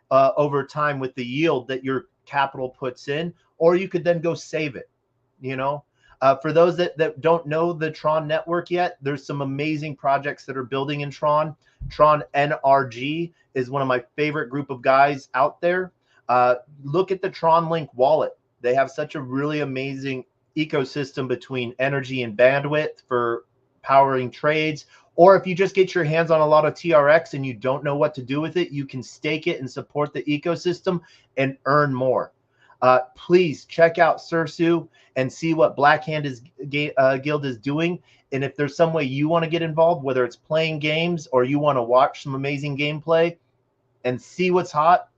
over time with the yield that your capital puts in. Or you could then go save it, For those that don't know the Tron network yet, there's some amazing projects that are building in Tron. Tron NRG is one of my favorite group of guys out there. Look at the Tron Link wallet. They have such a really amazing ecosystem between energy and bandwidth for powering trades, Or if you just get your hands on a lot of TRX and you don't know what to do with it, you can stake it and support the ecosystem and earn more. Please check out Sursu and see what Blackhand Guild is doing. And if there's some way you want to get involved, whether it's playing games or you want to watch some amazing gameplay and see what's hot,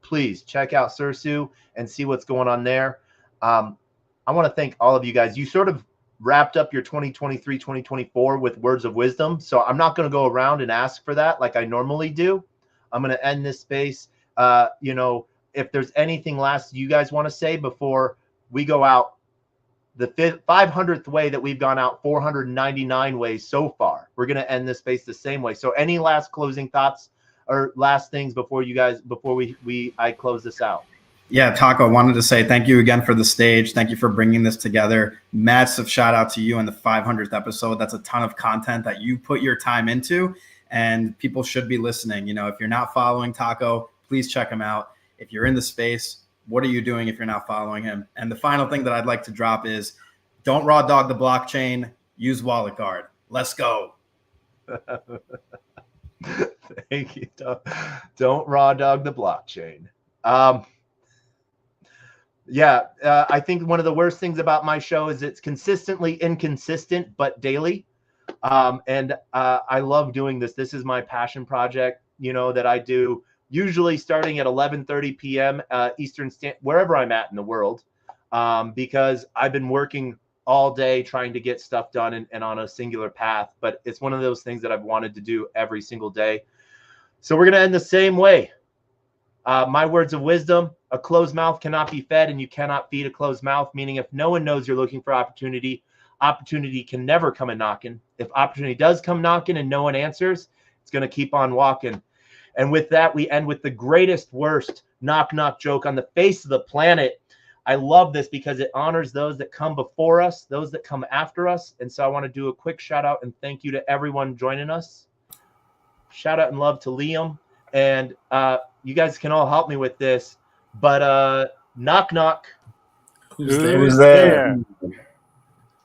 please check out Sursu and see what's going on there. I want to thank all of you guys. You sort of wrapped up your 2023, 2024 with words of wisdom. So I'm not going to go around and ask for that like I normally do. I'm going to end this space. If there's anything last you guys want to say before we go out, the 500th way that we've gone out 499 ways so far, we're going to end this space the same way. So any last closing thoughts or last things before I close this out? Yeah, Taco, wanted to say thank you again for the stage. Thank you for bringing this together. Massive shout out to you in the 500th episode. That's a ton of content that you put your time into, and people should be listening. If you're not following Taco, please check him out. If you're in the space, what are you doing if you're not following him? And the final thing that I'd like to drop is don't raw dog the blockchain, use Wallet Guard. Let's go. Thank you. Don't raw dog the blockchain. I think one of the worst things about my show is it's consistently inconsistent, but daily. I love doing this. This is my passion project, that I do usually starting at 11:30 p.m. Eastern Standard, wherever I'm at in the world, because I've been working all day trying to get stuff done and on a singular path. But it's one of those things that I've wanted to do every single day. So we're going to end the same way. My words of wisdom: a closed mouth cannot be fed, and you cannot feed a closed mouth, meaning if no one knows you're looking for opportunity can never come a knocking. If opportunity does come knocking and no one answers, it's going to keep on walking. And with that, we end with the greatest, worst knock joke on the face of the planet. I love this because it honors those that come before us, those that come after us. And so I want to do a quick shout out and thank you to everyone joining us. Shout out and love to Liam. And you guys can all help me with this. But knock. Who's there? Who's there?